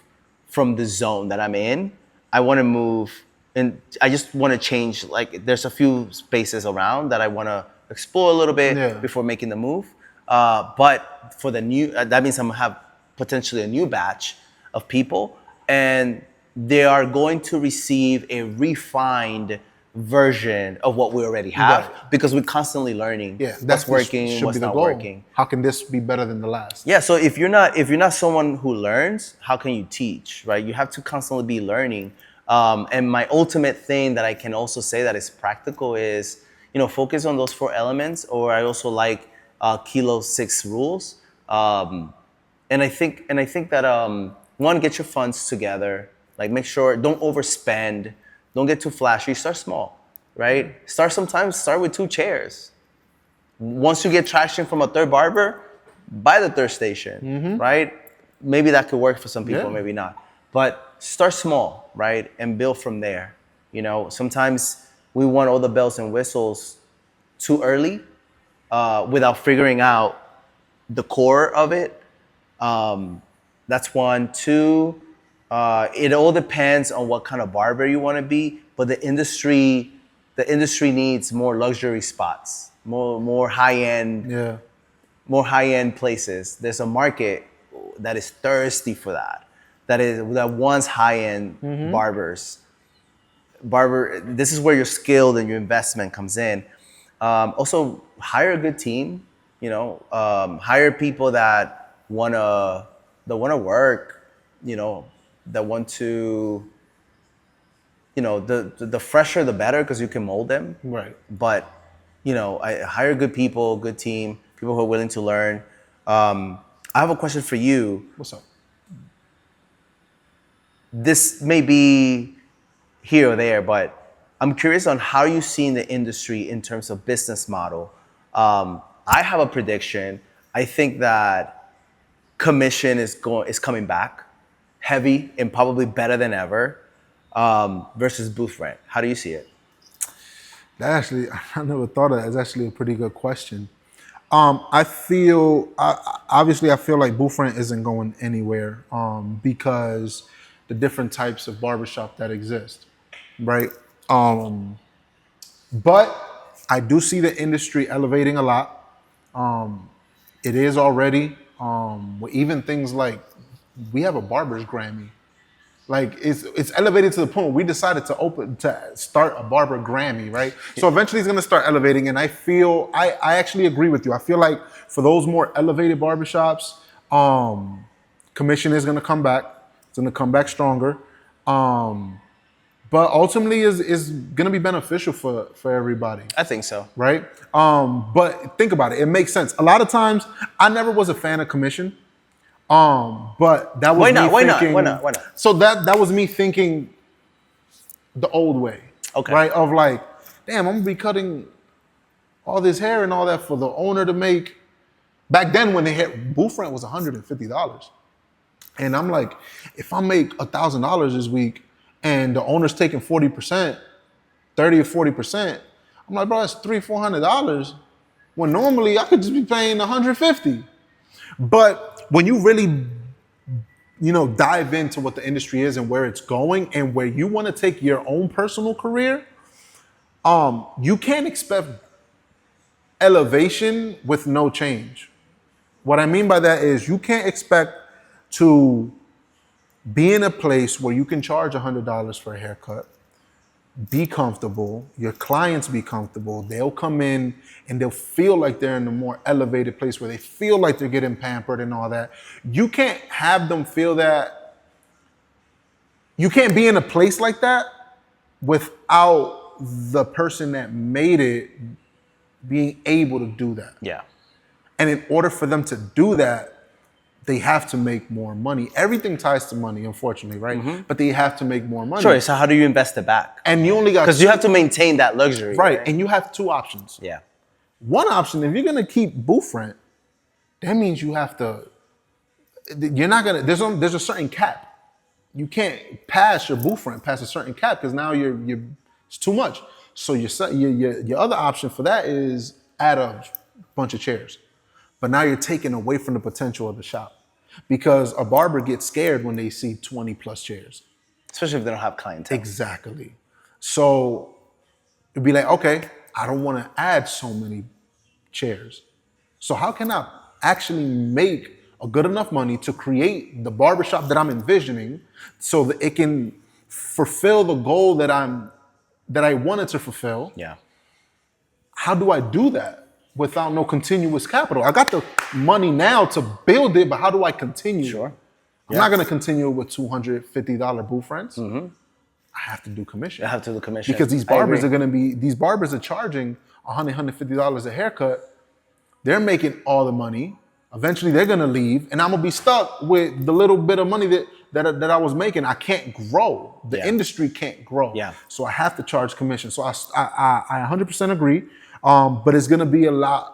from the zone that I'm in. I want to move. And I just want to change, there's a few spaces around that I want to explore a little bit before making the move. But for the new, that means I'm going to have potentially a new batch of people, and they are going to receive a refined version of what we already have, because we're constantly learning what's working, what's not working. How can this be better than the last? Yeah, so if you're not someone who learns, how can you teach, right? You have to constantly be learning. And my ultimate thing that I can also say that is practical is, focus on those 4 elements, or I also like Kilo 6 rules. And I think that one, get your funds together. Make sure, don't overspend, don't get too flashy. Start small, right? Start with 2 chairs. Once you get traction from a 3rd barber, buy the 3rd station, right? Maybe that could work for some people, maybe not. But start small, right? And build from there. You know, sometimes we want all the bells and whistles too early without figuring out the core of it. That's one. Two, it all depends on what kind of barber you want to be, but the industry needs more luxury spots, more high end, Yeah. more high end places. There's a market that is thirsty for that. That wants high end barbers. This is where your skill and your investment comes in. Also, hire a good team. You know, hire people that wanna work. You know, that want to. You know, the fresher the better because you can mold them. Right. But you know, I hire good people, good team, people who are willing to learn. I have a question for you. What's up? This may be here or there, but I'm curious on how you see in the industry in terms of business model. I have a prediction. I think that commission is coming back heavy and probably better than ever versus booth rent. How do you see it? That actually, I never thought of that. It's actually a pretty good question. I feel like booth rent isn't going anywhere because the different types of barbershop that exist, right? But I do see the industry elevating a lot. It is already even things like we have a barber's Grammy. Like it's elevated to the point where we decided to start a barber Grammy, right? So eventually it's gonna start elevating, and I feel I actually agree with you. I feel like for those more elevated barbershops, commission is gonna come back. It's gonna come back stronger. But ultimately is gonna be beneficial for everybody. I think so. Right? But think about it, it makes sense. A lot of times I never was a fan of commission. But that was Why not? me Why not? thinking, Why not? Why not? So that was me thinking the old way. Okay. Right? Of like, damn, I'm gonna be cutting all this hair and all that for the owner to make. Back then when they hit booth rent was $150. And I'm like, if I make $1,000 this week and the owner's taking 40%, 30 or 40%, I'm like, bro, that's $300-$400. When normally I could just be paying $150. But when you really, dive into what the industry is and where it's going and where you want to take your own personal career, you can't expect elevation with no change. What I mean by that is you can't expect to be in a place where you can charge $100 for a haircut, be comfortable, your clients be comfortable, they'll come in and they'll feel like they're in a more elevated place where they feel like they're getting pampered and all that. You can't have them feel that. You can't be in a place like that without the person that made it being able to do that. Yeah. And in order for them to do that, they have to make more money. Everything ties to money, unfortunately, right? Mm-hmm. But they have to make more money. Sure. So how do you invest it back? And you only got because you have to maintain that luxury, right? And you have two options. Yeah. One option, if you're gonna keep booth rent, that means you have to. You're not gonna. There's a certain cap. You can't pass your booth rent past a certain cap because now you're it's too much. So your other option for that is add a bunch of chairs, but now you're taking away from the potential of the shop. Because a barber gets scared when they see 20 plus chairs. Especially if they don't have clientele. Exactly. So it'd be like, okay, I don't want to add so many chairs. So how can I actually make a good enough money to create the barbershop that I'm envisioning so that it can fulfill the goal that I wanted to fulfill? Yeah. How do I do that without no continuous capital? I got the money now to build it, but how do I continue? Sure. I'm not going to continue with $250 booth rents. Mm-hmm. I have to do commission. I have to do commission. Because these barbers are charging $100, $150 a haircut. They're making all the money. Eventually they're going to leave and I'm going to be stuck with the little bit of money that I was making. I can't grow. The industry can't grow. Yeah. So I have to charge commission. So I 100% agree. But it's going to be a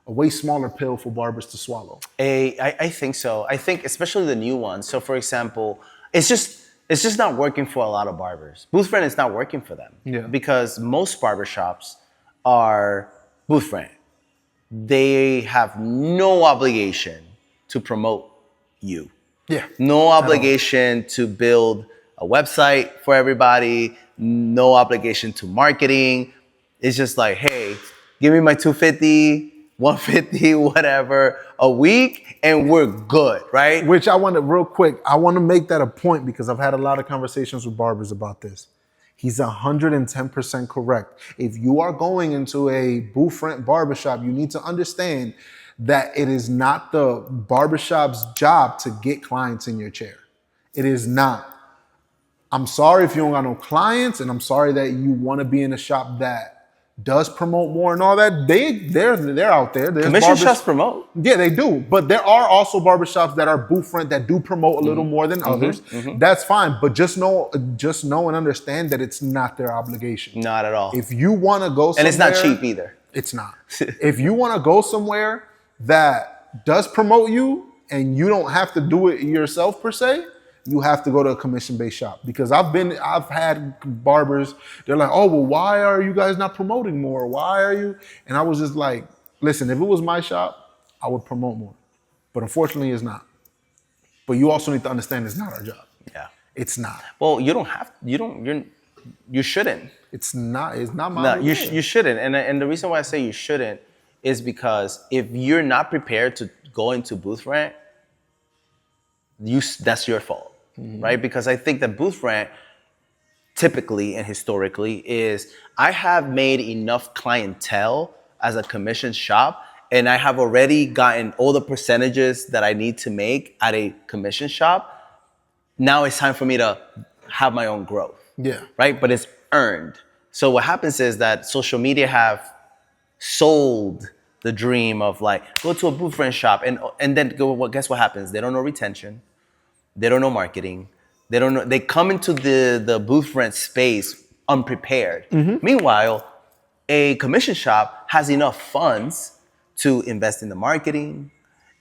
way smaller pill for barbers to swallow. I think so. I think especially the new ones. So for example, it's just it's just not working for a lot of barbers. Booth rent is not working for them. Yeah. Because most barbershops are booth rent. They have no obligation to promote you. Yeah. No obligation to build a website for everybody. No obligation to marketing. It's just like, hey, give me my 250, 150, whatever, a week, and we're good, right? Which I want to, real quick, I want to make that a point because I've had a lot of conversations with barbers about this. He's 110% correct. If you are going into a booth rent barbershop, you need to understand that it is not the barbershop's job to get clients in your chair. It is not. I'm sorry if you don't got no clients, and I'm sorry that you want to be in a shop that does promote more and all that. They're out there. There's Commission shops promote. Yeah, they do. But there are also barbershops that are booth rent that do promote a little more than others. That's fine. But just know and understand that it's not their obligation. Not at all. If you want to go somewhere, and it's not cheap either. It's not. If you want to go somewhere that does promote you and you don't have to do it yourself per se, you have to go to a commission-based shop. Because I've had barbers, they're like, oh, well, why are you guys not promoting more? Why are you? And I was just like, listen, if it was my shop, I would promote more. But unfortunately, it's not. But you also need to understand it's not our job. Yeah. It's not. Well, you shouldn't. It's not my you shouldn't. And the reason why I say you shouldn't is because if you're not prepared to go into booth rent, that's your fault. Right? Because I think that booth rent typically and historically is I have made enough clientele as a commission shop and I have already gotten all the percentages that I need to make at a commission shop. Now it's time for me to have my own growth. Yeah. Right? But it's earned. So what happens is that social media have sold the dream of like, go to a booth rent shop and then guess what happens? They don't know retention. They don't know marketing. They don't know. They come into the booth rent space unprepared. Meanwhile, a commission shop has enough funds to invest in the marketing,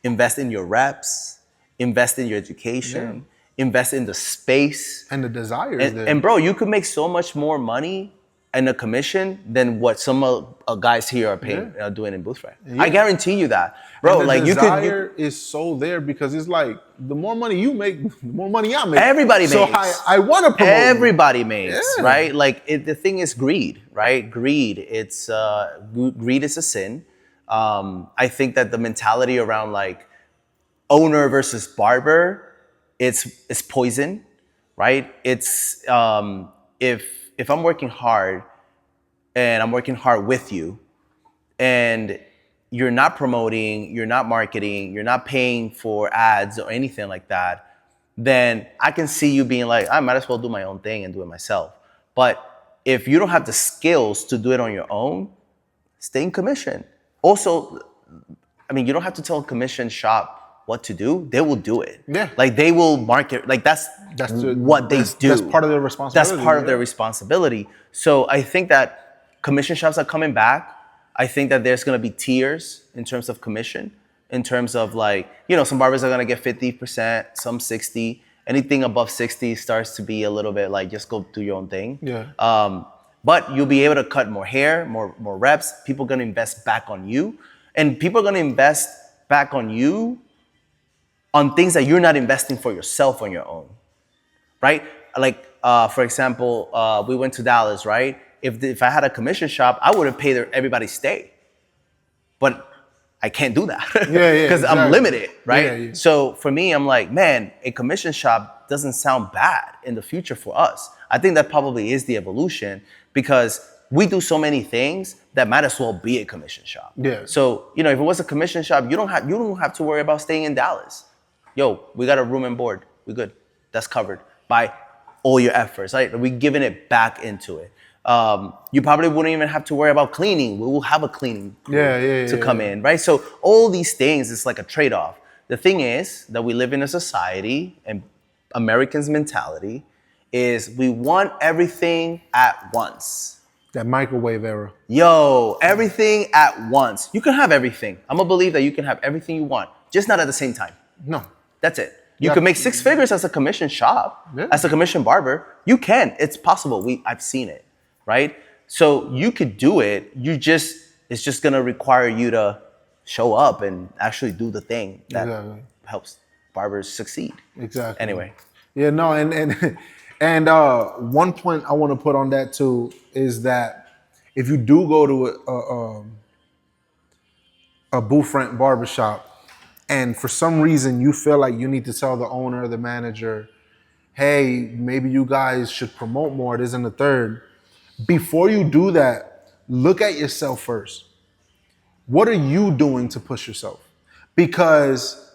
invest in your reps, invest in your education, invest in the space. And the desire is there. And bro, you could make so much more money in a commission than what some guys here are paying, doing in booth rent. I guarantee you that, bro. And like the desire is so there because it's like the more money you make, the more money I make. Everybody makes. So I want to promote. Everybody makes, right? Like the thing is greed, right? Greed. It's greed is a sin. I think that the mentality around like owner versus barber, it's poison, right? It's if I'm working hard and I'm working hard with you and you're not promoting, you're not marketing, you're not paying for ads or anything like that, then I can see you being like, I might as well do my own thing and do it myself. But if you don't have the skills to do it on your own, stay in commission. Also, I mean, you don't have to tell a commission shop what to do. They will do it. Yeah. Like they will market, like that's what they do. That's part of their responsibility. That's part of their responsibility. So I think that commission shops are coming back. I think that there's going to be tiers in terms of commission, in terms of like, you know, some barbers are going to get 50%, some 60. Anything above 60 starts to be a little bit like, just go do your own thing. Yeah. But you'll be able to cut more hair, more reps. People are going to invest back on you. And people are going to invest back on you on things that you're not investing for yourself on your own, right? Like, for example, we went to Dallas, right? If I had a commission shop, I would have paid everybody stay. But I can't do that because exactly. I'm limited, right? Yeah. So for me, I'm like, man, a commission shop doesn't sound bad in the future for us. I think that probably is the evolution because we do so many things that might as well be a commission shop. Yeah. So, you know, if it was a commission shop, you don't have to worry about staying in Dallas. Yo, we got a room and board. We're good. That's covered by all your efforts. Right? We're giving it back into it. You probably wouldn't even have to worry about cleaning. We will have a cleaning crew to come in, right? So all these things, it's like a trade-off. The thing is that we live in a society, and Americans' mentality is we want everything at once. That microwave era. Yo, everything at once. You can have everything. I'm gonna believe that you can have everything you want, just not at the same time. No. That's it. You could make 6 figures as a commission shop, as a commission barber. You can. It's possible. I've seen it, right? So you could do it. It's just gonna require you to show up and actually do the thing that helps barbers succeed. Exactly. Anyway. Yeah, no, and one point I want to put on that too is that if you do go to a booth rent barbershop, and for some reason you feel like you need to tell the owner or the manager, hey, maybe you guys should promote more, this and the third. Before you do that, look at yourself first. What are you doing to push yourself? Because,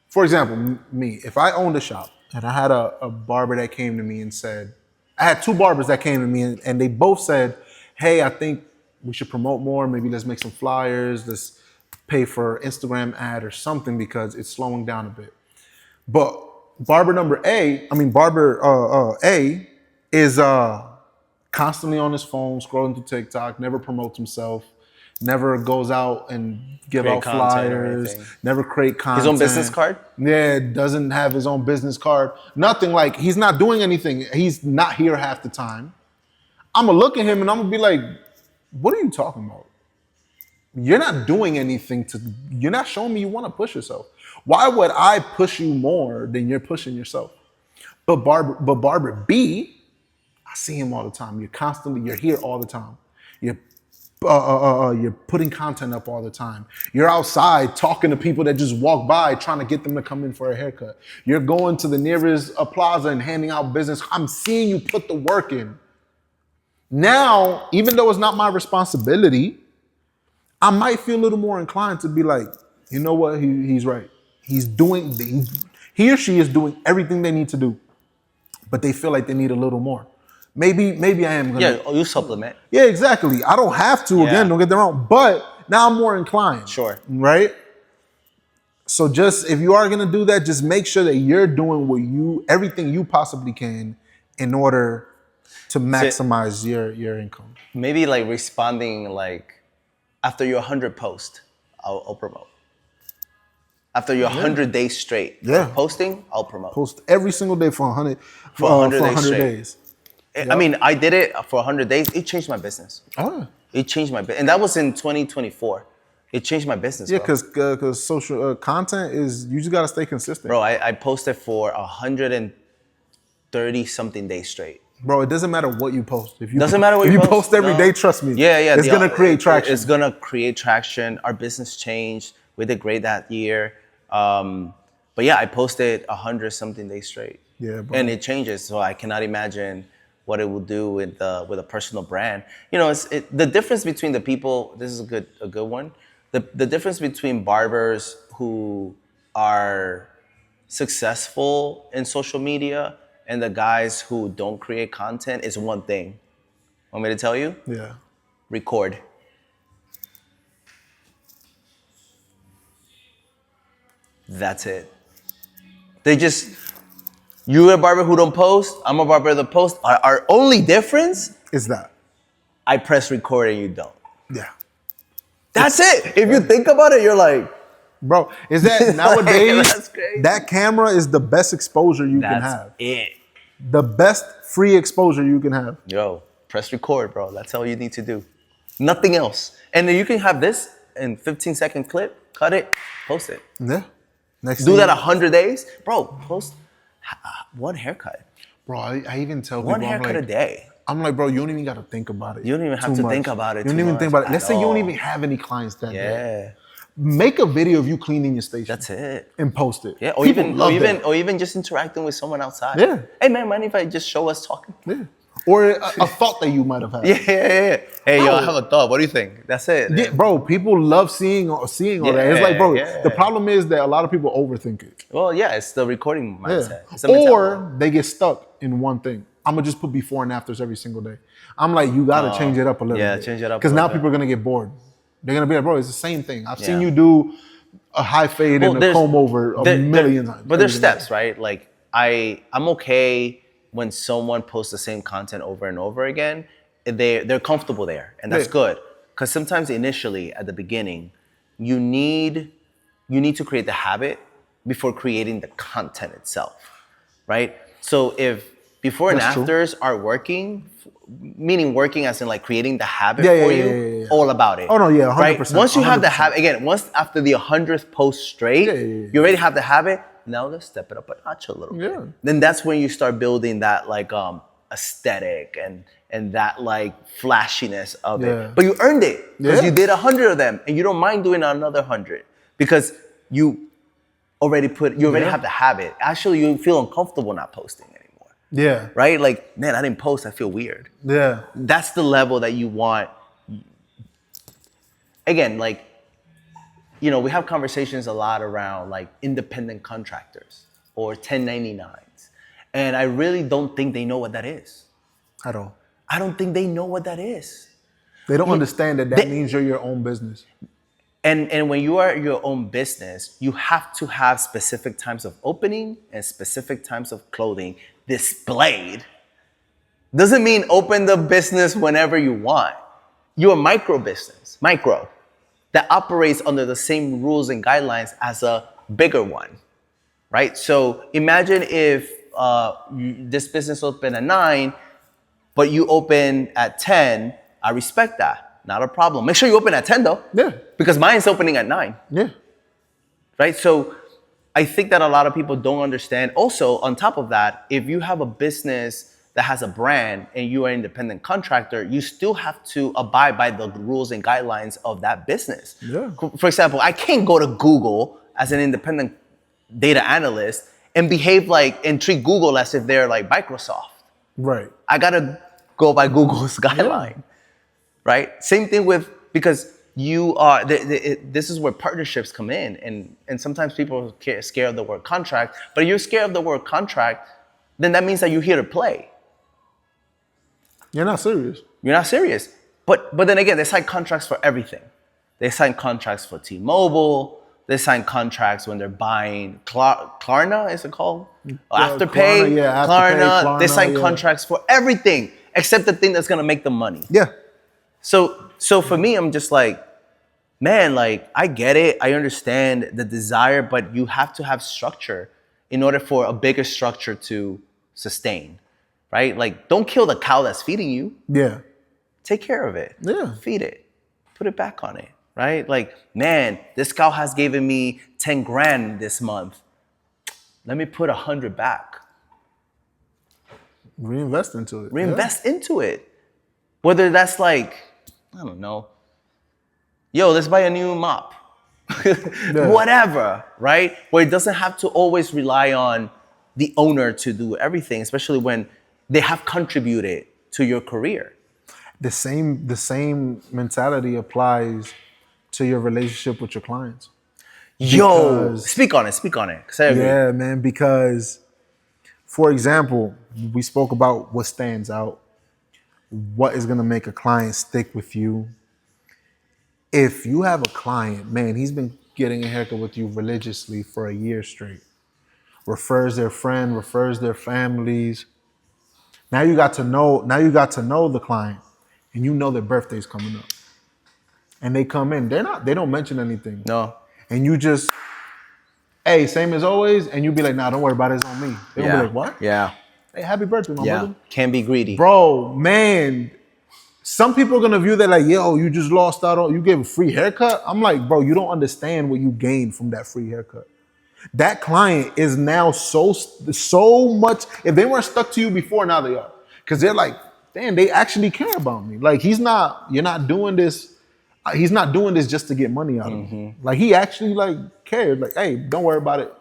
for example, me, if I owned a shop and I had a barber that came to me and said, I had 2 barbers that came to me and they both said, hey, I think we should promote more. Maybe let's make some flyers. Let's pay for Instagram ad or something because it's slowing down a bit. But barber A is constantly on his phone, scrolling through TikTok, never promotes himself, never goes out and give out flyers, never create content. His own business card? Yeah, doesn't have his own business card. Nothing, like he's not doing anything. He's not here half the time. I'm gonna look at him and I'm gonna be like, what are you talking about? You're not doing anything you're not showing me you wanna push yourself. Why would I push you more than you're pushing yourself? But Barber B, I see him all the time. You're here all the time. You're putting content up all the time. You're outside talking to people that just walk by, trying to get them to come in for a haircut. You're going to the nearest plaza and handing out business. I'm seeing you put the work in. Now, even though it's not my responsibility, I might feel a little more inclined to be like, you know what, he's right. He or she is doing everything they need to do, but they feel like they need a little more. Maybe I am gonna. Yeah, you supplement. Yeah, exactly. I don't have to, again, don't get that wrong, but now I'm more inclined. Sure. Right? So just, if you are gonna do that, just make sure that you're doing everything you possibly can in order to maximize your income. Maybe like responding like after your 100 posts, I'll promote. After your 100 days straight posting, I'll promote. Post every single day for 100 days. I mean, I did it for 100 days. It changed my business. Oh. It changed my business. And that was in 2024. It changed my business, Yeah, because social content is, you just got to stay consistent. Bro, I posted for 130 something days straight. Bro, it doesn't matter what you post. If you post every day, trust me. Yeah. It's going to create traction. It's going to create traction. Our business changed. We did great that year. But yeah, I posted 100 something days straight. Yeah, bro. And it changes. So I cannot imagine what it will do with a personal brand. You know, the difference between the people, this is a good one. The difference between barbers who are successful in social media and the guys who don't create content is one thing. Want me to tell you? Yeah. Record. That's it. You're a barber who don't post, I'm a barber that posts. Our only difference is that I press record and you don't. Yeah. That's it. If you think about it, you're like, bro, is that nowadays, that's crazy. That camera is the best exposure you can have. That's it. The best free exposure you can have. Yo, press record, bro. That's all you need to do. Nothing else. And then you can have this in 15-second clip, cut it, post it. Yeah. Next do that 100 days. Bro, post one haircut. Bro, I even tell people, one haircut a day. I'm like, bro, you don't even got to think about it. You don't even have to think about it. You don't even think about it. Let's say you don't even have any clients that day. Yeah. Make a video of you cleaning your station. That's it. And post it. Yeah, or even just interacting with someone outside. Yeah. Hey man, mind if I just show us talking? Yeah. Or a thought that you might have had. Yeah. Hey, yo, I have a thought. What do you think? That's it. Yeah, bro, people love seeing all that. It's like, bro, the problem is that a lot of people overthink it. Well, yeah, it's the recording mindset. Yeah. Or they get stuck in one thing. I'm going to just put before and afters every single day. I'm like, you got to change it up a little bit. Yeah, change it up. Because now people are going to get bored. They're going to be like, bro, it's the same thing. I've seen you do a high fade and a comb over a million times. But there's steps, right? Like, I'm okay when someone posts the same content over and over again. They're comfortable there, and that's good. Because sometimes initially, at the beginning, you need to create the habit before creating the content itself, right? So if before and afters are working, meaning working as in like creating the habit for you, all about it. Oh no, yeah, 100%. Right? Once you 100%. have the habit, again, once after the 100th post straight, you already have the habit. Now let's step it up a notch a little bit. Then that's when you start building that like aesthetic and that like flashiness of it. But you earned it because you did 100 of them, and you don't mind doing another 100 because you already have the habit. Actually, you feel uncomfortable not posting anymore. Yeah. Right? Like, man, I didn't post. I feel weird. Yeah. That's the level that you want. Again, like, you know, we have conversations a lot around like independent contractors or 1099s. And I really don't think they know what that is. At all. I don't think they know what that is. They don't understand that means you're your own business. And when you are your own business, you have to have specific times of opening and specific times of clothing displayed. Doesn't mean open the business whenever you want. You're a micro business, that operates under the same rules and guidelines as a bigger one, right? So imagine if this business opened at 9, but you open at 10, I respect that. Not a problem. Make sure you open at 10 though. Yeah. Because mine's opening at 9. Yeah. Right? So I think that a lot of people don't understand. Also, on top of that, if you have a business that has a brand and you are an independent contractor, you still have to abide by the rules and guidelines of that business. Yeah. For example, I can't go to Google as an independent data analyst and behave like and treat Google as if they're like Microsoft. Right. I gotta go by Google's guideline. Yeah. Right? Same thing with, because you are, this is where partnerships come in. And sometimes people are scared of the word contract, but if you're scared of the word contract, then that means that you're here to play. You're not serious. You're not serious. But then again, they sign contracts for everything. They sign contracts for T-Mobile. They sign contracts when they're buying Klarna, is it called? Afterpay, Klarna. They sign contracts for everything except the thing that's gonna make them money. Yeah. So for me, I'm just like, man, like, I get it. I understand the desire, but you have to have structure in order for a bigger structure to sustain, right? Like, don't kill the cow that's feeding you. Yeah. Take care of it. Yeah. Feed it. Put it back on it, right? Like, man, this cow has given me 10 grand this month. Let me put 100 back. Reinvest into it. Reinvest into it. Whether that's like, I don't know, yo, let's buy a new mop. Whatever, right? Where it doesn't have to always rely on the owner to do everything, especially when they have contributed to your career. The same mentality applies to your relationship with your clients. Yo, speak on it. 'Cause I agree. Yeah, man, because, for example, we spoke about what stands out. What is going to make a client stick with you? If you have a client, man, he's been getting a haircut with you religiously for a year straight, refers their friend, refers their families. Now you got to know the client, and you know their birthday's coming up. And they come in, they don't mention anything. No. And you just, hey, same as always, and you be like, nah, don't worry about it, it's on me. They're gonna be like, what? Yeah. Hey, happy birthday, my brother. Can't be greedy. Bro, man, some people are gonna view that like, yo, you just lost out on, you gave a free haircut. I'm like, bro, you don't understand what you gained from that free haircut. That client is now so much, if they weren't stuck to you before, now they are. Because they're like, damn, they actually care about me. Like, he's not doing this just to get money out of me. Like, he actually like cared. Like, hey, don't worry about it.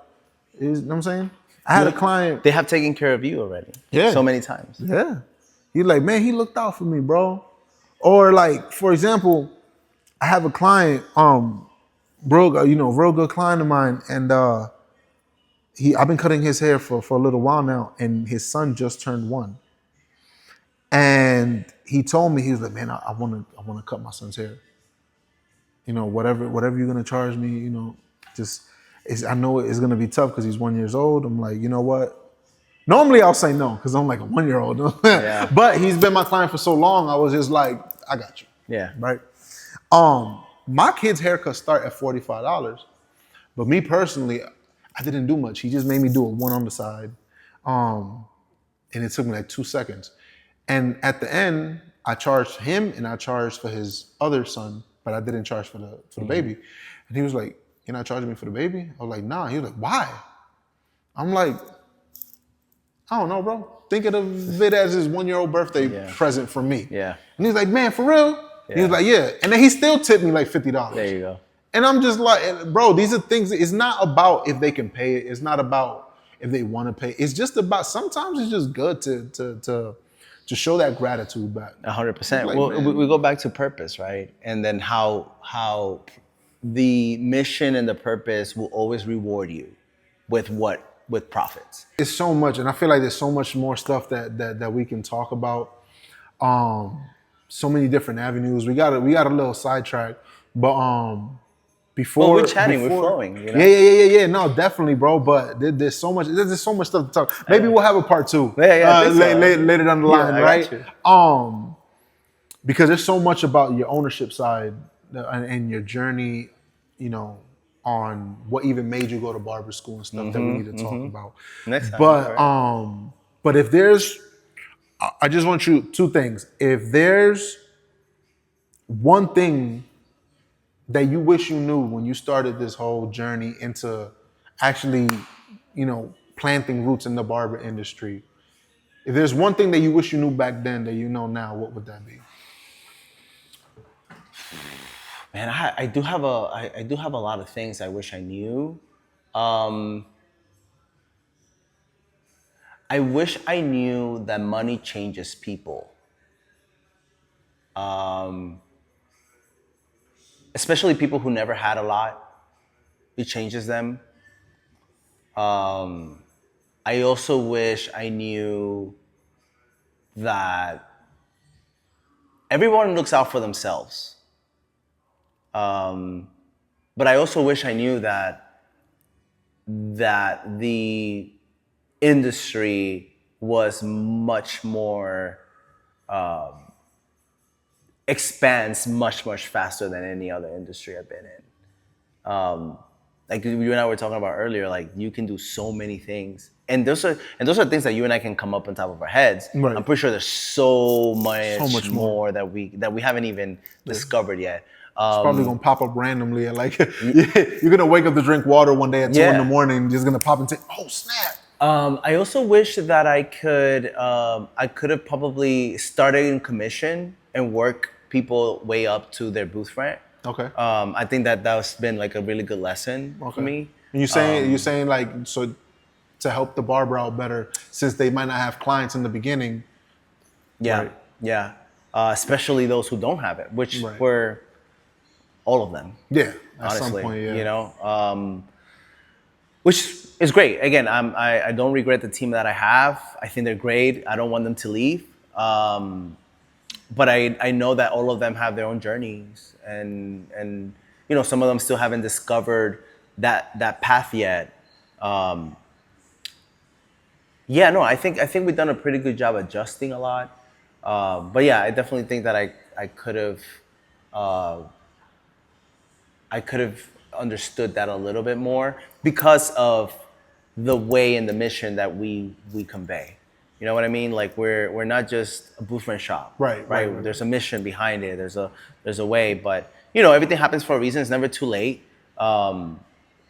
You know what I'm saying? I had a client. They have taken care of you already. Yeah. So many times. Yeah. He's like, man, he looked out for me, bro. Or like, for example, I have a client, real good client of mine, and I've been cutting his hair for a little while now, and his son just turned 1. And he told me, he was like, man, I wanna cut my son's hair. You know, whatever you're gonna charge me, you know, I know it's gonna be tough because he's 1 year old. I'm like, you know what? Normally I'll say no because I'm like a 1 year old. Yeah. But he's been my client for so long, I was just like, I got you. Yeah. Right. My kids' haircuts start at $45. But me personally, I didn't do much. He just made me do a one on the side. And it took me like 2 seconds. And at the end, I charged him and I charged for his other son, but I didn't charge for the baby. And he was like, "You're not charging me for the baby?" I was like, "Nah." He was like, "Why?" I'm like, "I don't know, bro. Think of it as his 1-year-old birthday present for me." Yeah. And he's like, "Man, for real?" Yeah. He was like, "Yeah." And then he still tipped me like $50. There you go. And I'm just like, bro, these are things. It's not about if they can pay it. It's not about if they want to pay. It's just about, sometimes it's just good to show that gratitude back. 100%. Like, well, we go back to purpose, right? And then how the mission and the purpose will always reward you with profits. It's so much, and I feel like there's so much more stuff that we can talk about. So many different avenues. We got a little sidetracked, but before we're chatting, we're flowing. You know? Yeah. No, definitely, bro. But there's so much stuff to talk. Maybe we'll have a part 2. Later down the line, right? Because there's so much about your ownership side and your journey, you know, on what even made you go to barber school and stuff that we need to talk about. Next time. But if there's, I just want you 2 things. If there's one thing that you wish you knew when you started this whole journey into actually, you know, planting roots in the barber industry, if there's one thing that you wish you knew back then that you know now, what would that be? Man, I do have a lot of things I wish I knew. I wish I knew that money changes people. Especially people who never had a lot, it changes them. I also wish I knew that everyone looks out for themselves. But I also wish I knew that the industry was much more expands much faster than any other industry I've been in. Like you and I were talking about earlier, like you can do so many things, and those are things that you and I can come up on top of our heads. Right. I'm pretty sure there's so much more that we haven't even discovered yet. It's probably gonna pop up randomly, and like you're gonna wake up to drink water one day at 2 in the morning, just gonna pop and say, "Oh snap!" I also wish that I could have probably started in commission and work people way up to their booth rent. Okay. I think that's been like a really good lesson for me. And you're saying like, so to help the barber out better, since they might not have clients in the beginning. Yeah, right. Yeah. Especially those who don't have it, which were all of them. Yeah, at honestly, some point, yeah. You know, which is great. Again, I don't regret the team that I have. I think they're great. I don't want them to leave. But I know that all of them have their own journeys, and you know, some of them still haven't discovered that path yet. Yeah, no, I think we've done a pretty good job adjusting a lot. But yeah, I definitely think that I could have understood that a little bit more because of the way and the mission that we convey. You know what I mean? Like we're not just a booth rent shop. Right. There's a mission behind it. There's a way, but you know, everything happens for a reason. It's never too late.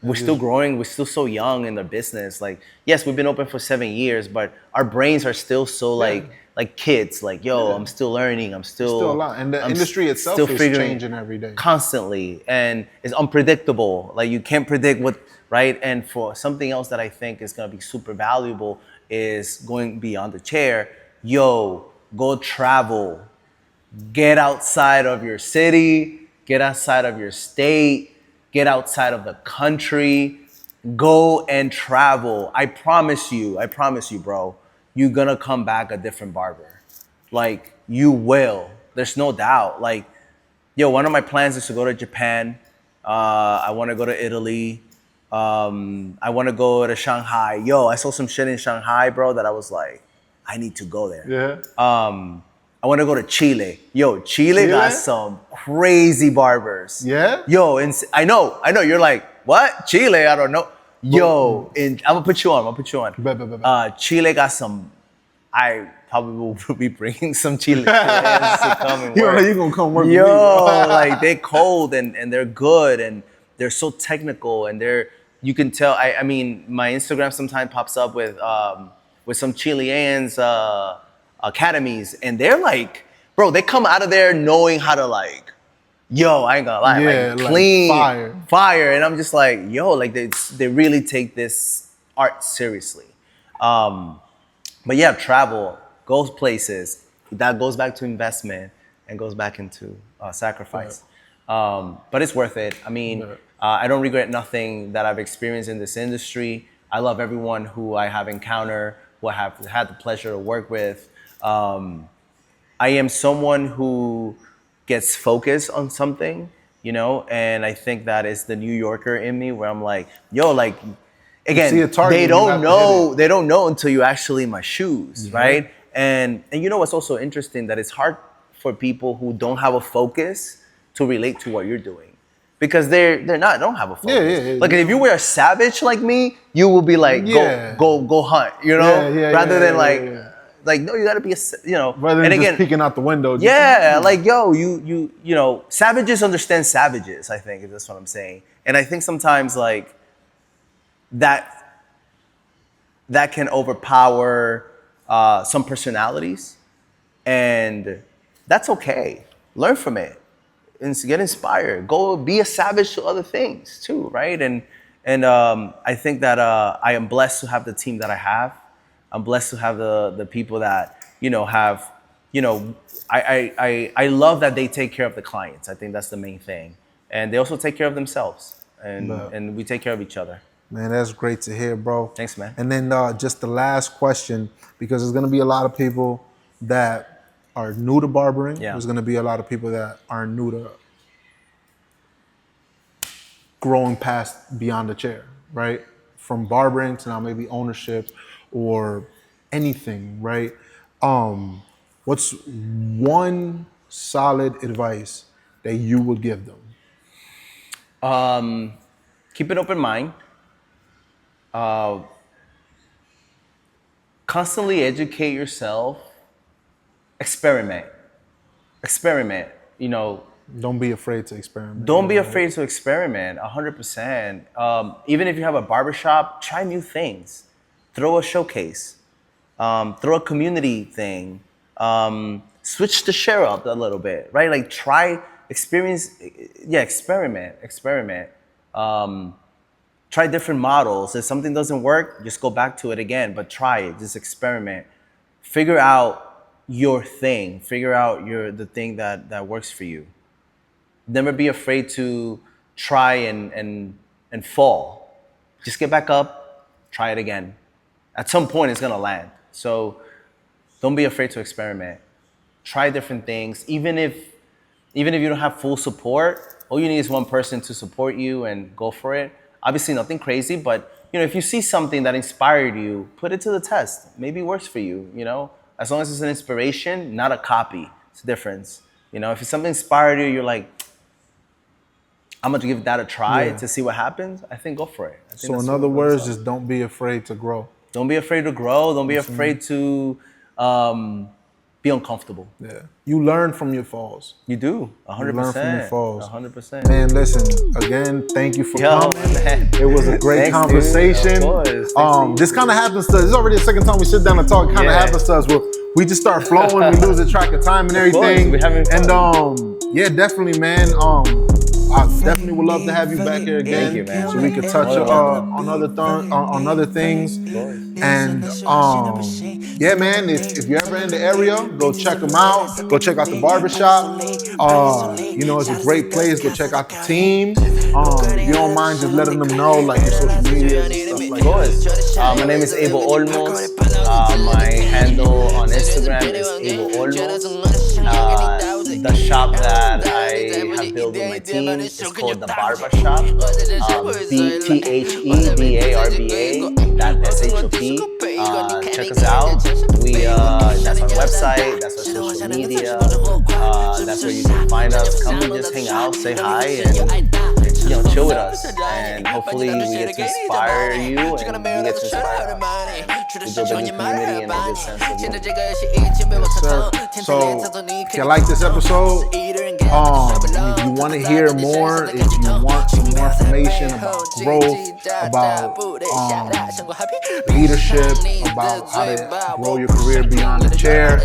We're still growing. We're still so young in the business. Like, yes, we've been open for 7 years, but our brains are still so like kids. Like, yo, I'm still learning. I'm still a lot. And the industry itself is changing every day. Constantly. And it's unpredictable. Like you can't predict what, right? And for something else that I think is gonna be super valuable is going beyond the chair. Yo, go travel. Get outside of your city, get outside of your state, get outside of the country, go and travel. I promise you, bro, you're gonna come back a different barber. Like, you will. There's no doubt. Like, yo, one of my plans is to go to Japan. I wanna go to Italy. I wanna go to Shanghai. Yo, I saw some shit in Shanghai, bro, that I was like, I need to go there. Yeah. I want to go to Chile. Yo, Chile got some crazy barbers. Yeah? Yo, and I know. You're like, what? Chile? I don't know. Yo, I'm gonna put you on. Bet. Chile got some. I probably will be bringing some Chileans to come and work. You gonna come work with me, Yo, bro. like they're cold and they're good and they're so technical and you can tell. I mean, my Instagram sometimes pops up with some Chileans academies, and they're like, bro, they come out of there knowing how to like, yo, I ain't gonna lie, like clean, fire, and I'm just like, yo, like they really take this art seriously. But yeah, travel, go places. That goes back to investment and goes back into sacrifice. But it's worth it. I mean, I don't regret nothing that I've experienced in this industry. I love everyone who I have encountered, who I have had the pleasure to work with. I am someone who gets focused on something, you know, and I think that is the New Yorker in me, where I'm like, yo, like, again, they don't know until you actually in my shoes, right? And you know what's also interesting, that it's hard for people who don't have a focus to relate to what you're doing, because they don't have a focus. Like if you were a savage like me, you will be like, go hunt, you know, rather than like, no, you gotta be rather than just peeking out the window. Like, yo, you know, savages understand savages, I think, that's what I'm saying. And I think sometimes like that can overpower some personalities, and that's okay. Learn from it and get inspired. Go be a savage to other things too, right? And I think that I am blessed to have the team that I have. I'm blessed to have the people that, you know, have, you know, I love that they take care of the clients. I think that's the main thing. And they also take care of themselves, and we take care of each other. Man, that's great to hear, bro. Thanks, man. And then just the last question, because there's going to be a lot of people that are new to barbering. There's going to be a lot of people that are new to growing past beyond the chair, right? From barbering to now maybe ownership or anything, right? What's one solid advice that you would give them? Keep an open mind. Constantly educate yourself. Experiment. You know, don't be afraid to experiment. Don't be afraid to experiment. 100%. Even if you have a barbershop, try new things. Throw a showcase. Throw a community thing. Switch the share up a little bit, right? Like try, experience. Yeah, experiment. Try different models. If something doesn't work, just go back to it again, but try it, just experiment. Figure out your thing. Figure out the thing that works for you. Never be afraid to try and fall. Just get back up, try it again. At some point, it's gonna land. So don't be afraid to experiment. Try different things. Even if you don't have full support, all you need is one person to support you and go for it. Obviously nothing crazy, but you know, if you see something that inspired you, put it to the test. Maybe it works for you, you know? As long as it's an inspiration, not a copy. It's a difference. You know, if it's something inspired you, you're like, I'm gonna give that a try to see what happens, I think go for it. So in other words, just don't be afraid to grow. Don't be afraid to grow. Don't be afraid to be uncomfortable. Yeah. You learn from your falls. You do. 100%. You learn from your falls. 100%. Man, listen, again, thank you for coming. Man. It was a great conversation. This kind of happens to us. This is already the second time we sit down and talk. It kind of happens to us where we just start flowing, we lose the track of time and everything. We're having fun. And yeah, definitely, man. I definitely would love to have you back here again. Thank you, man. So we could touch on other things. And yeah, man, if you're ever in the area, go check them out. Go check out the barbershop. You know, it's a great place. Go check out the team. If you don't mind just letting them know, like, your social media and stuff like that. My name is Abel Olmos. My handle on Instagram is Abel Olmos. The shop that I have built with my team is called the Barbashop. BTHEBARBA.SHOP. Check us out. That's our website. That's our social media. That's where you can find us. Come and just hang out, say hi, and chill with us. And hopefully we get to inspire you, and you get to inspire us. We build a good community and a good sense of unity. Yes, sir. So if you like this episode, if you want to hear more, if you want some more information about growth, about leadership, about how to grow your career beyond the chair,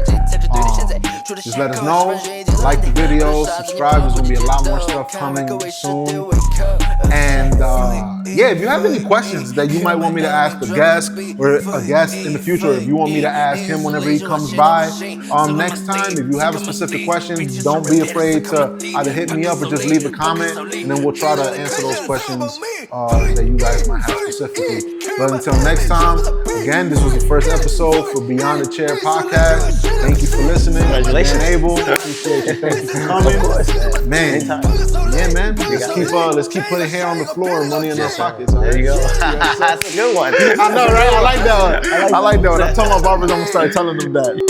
just let us know. Like the video, subscribe. There's gonna be a lot more stuff coming soon. And if you have any questions that you might want me to ask a guest or a guest in the future, if you want me to ask him whenever he comes by next time, if you have a specific question, don't be afraid to either hit me up or just leave a comment, and then we'll try to answer those questions that you guys might have specifically. But until next time, again, this was the first episode for Beyond the Chair podcast. Thank you for listening. Congratulations, Abel. Appreciate you. Thank you for coming. Of course, man. Yeah, man. Let's keep putting hair on the floor and money in our pockets. There you go. That's a good one. I know, right? I like that one. I like that one. I'm telling my barbers I'm gonna start telling them that.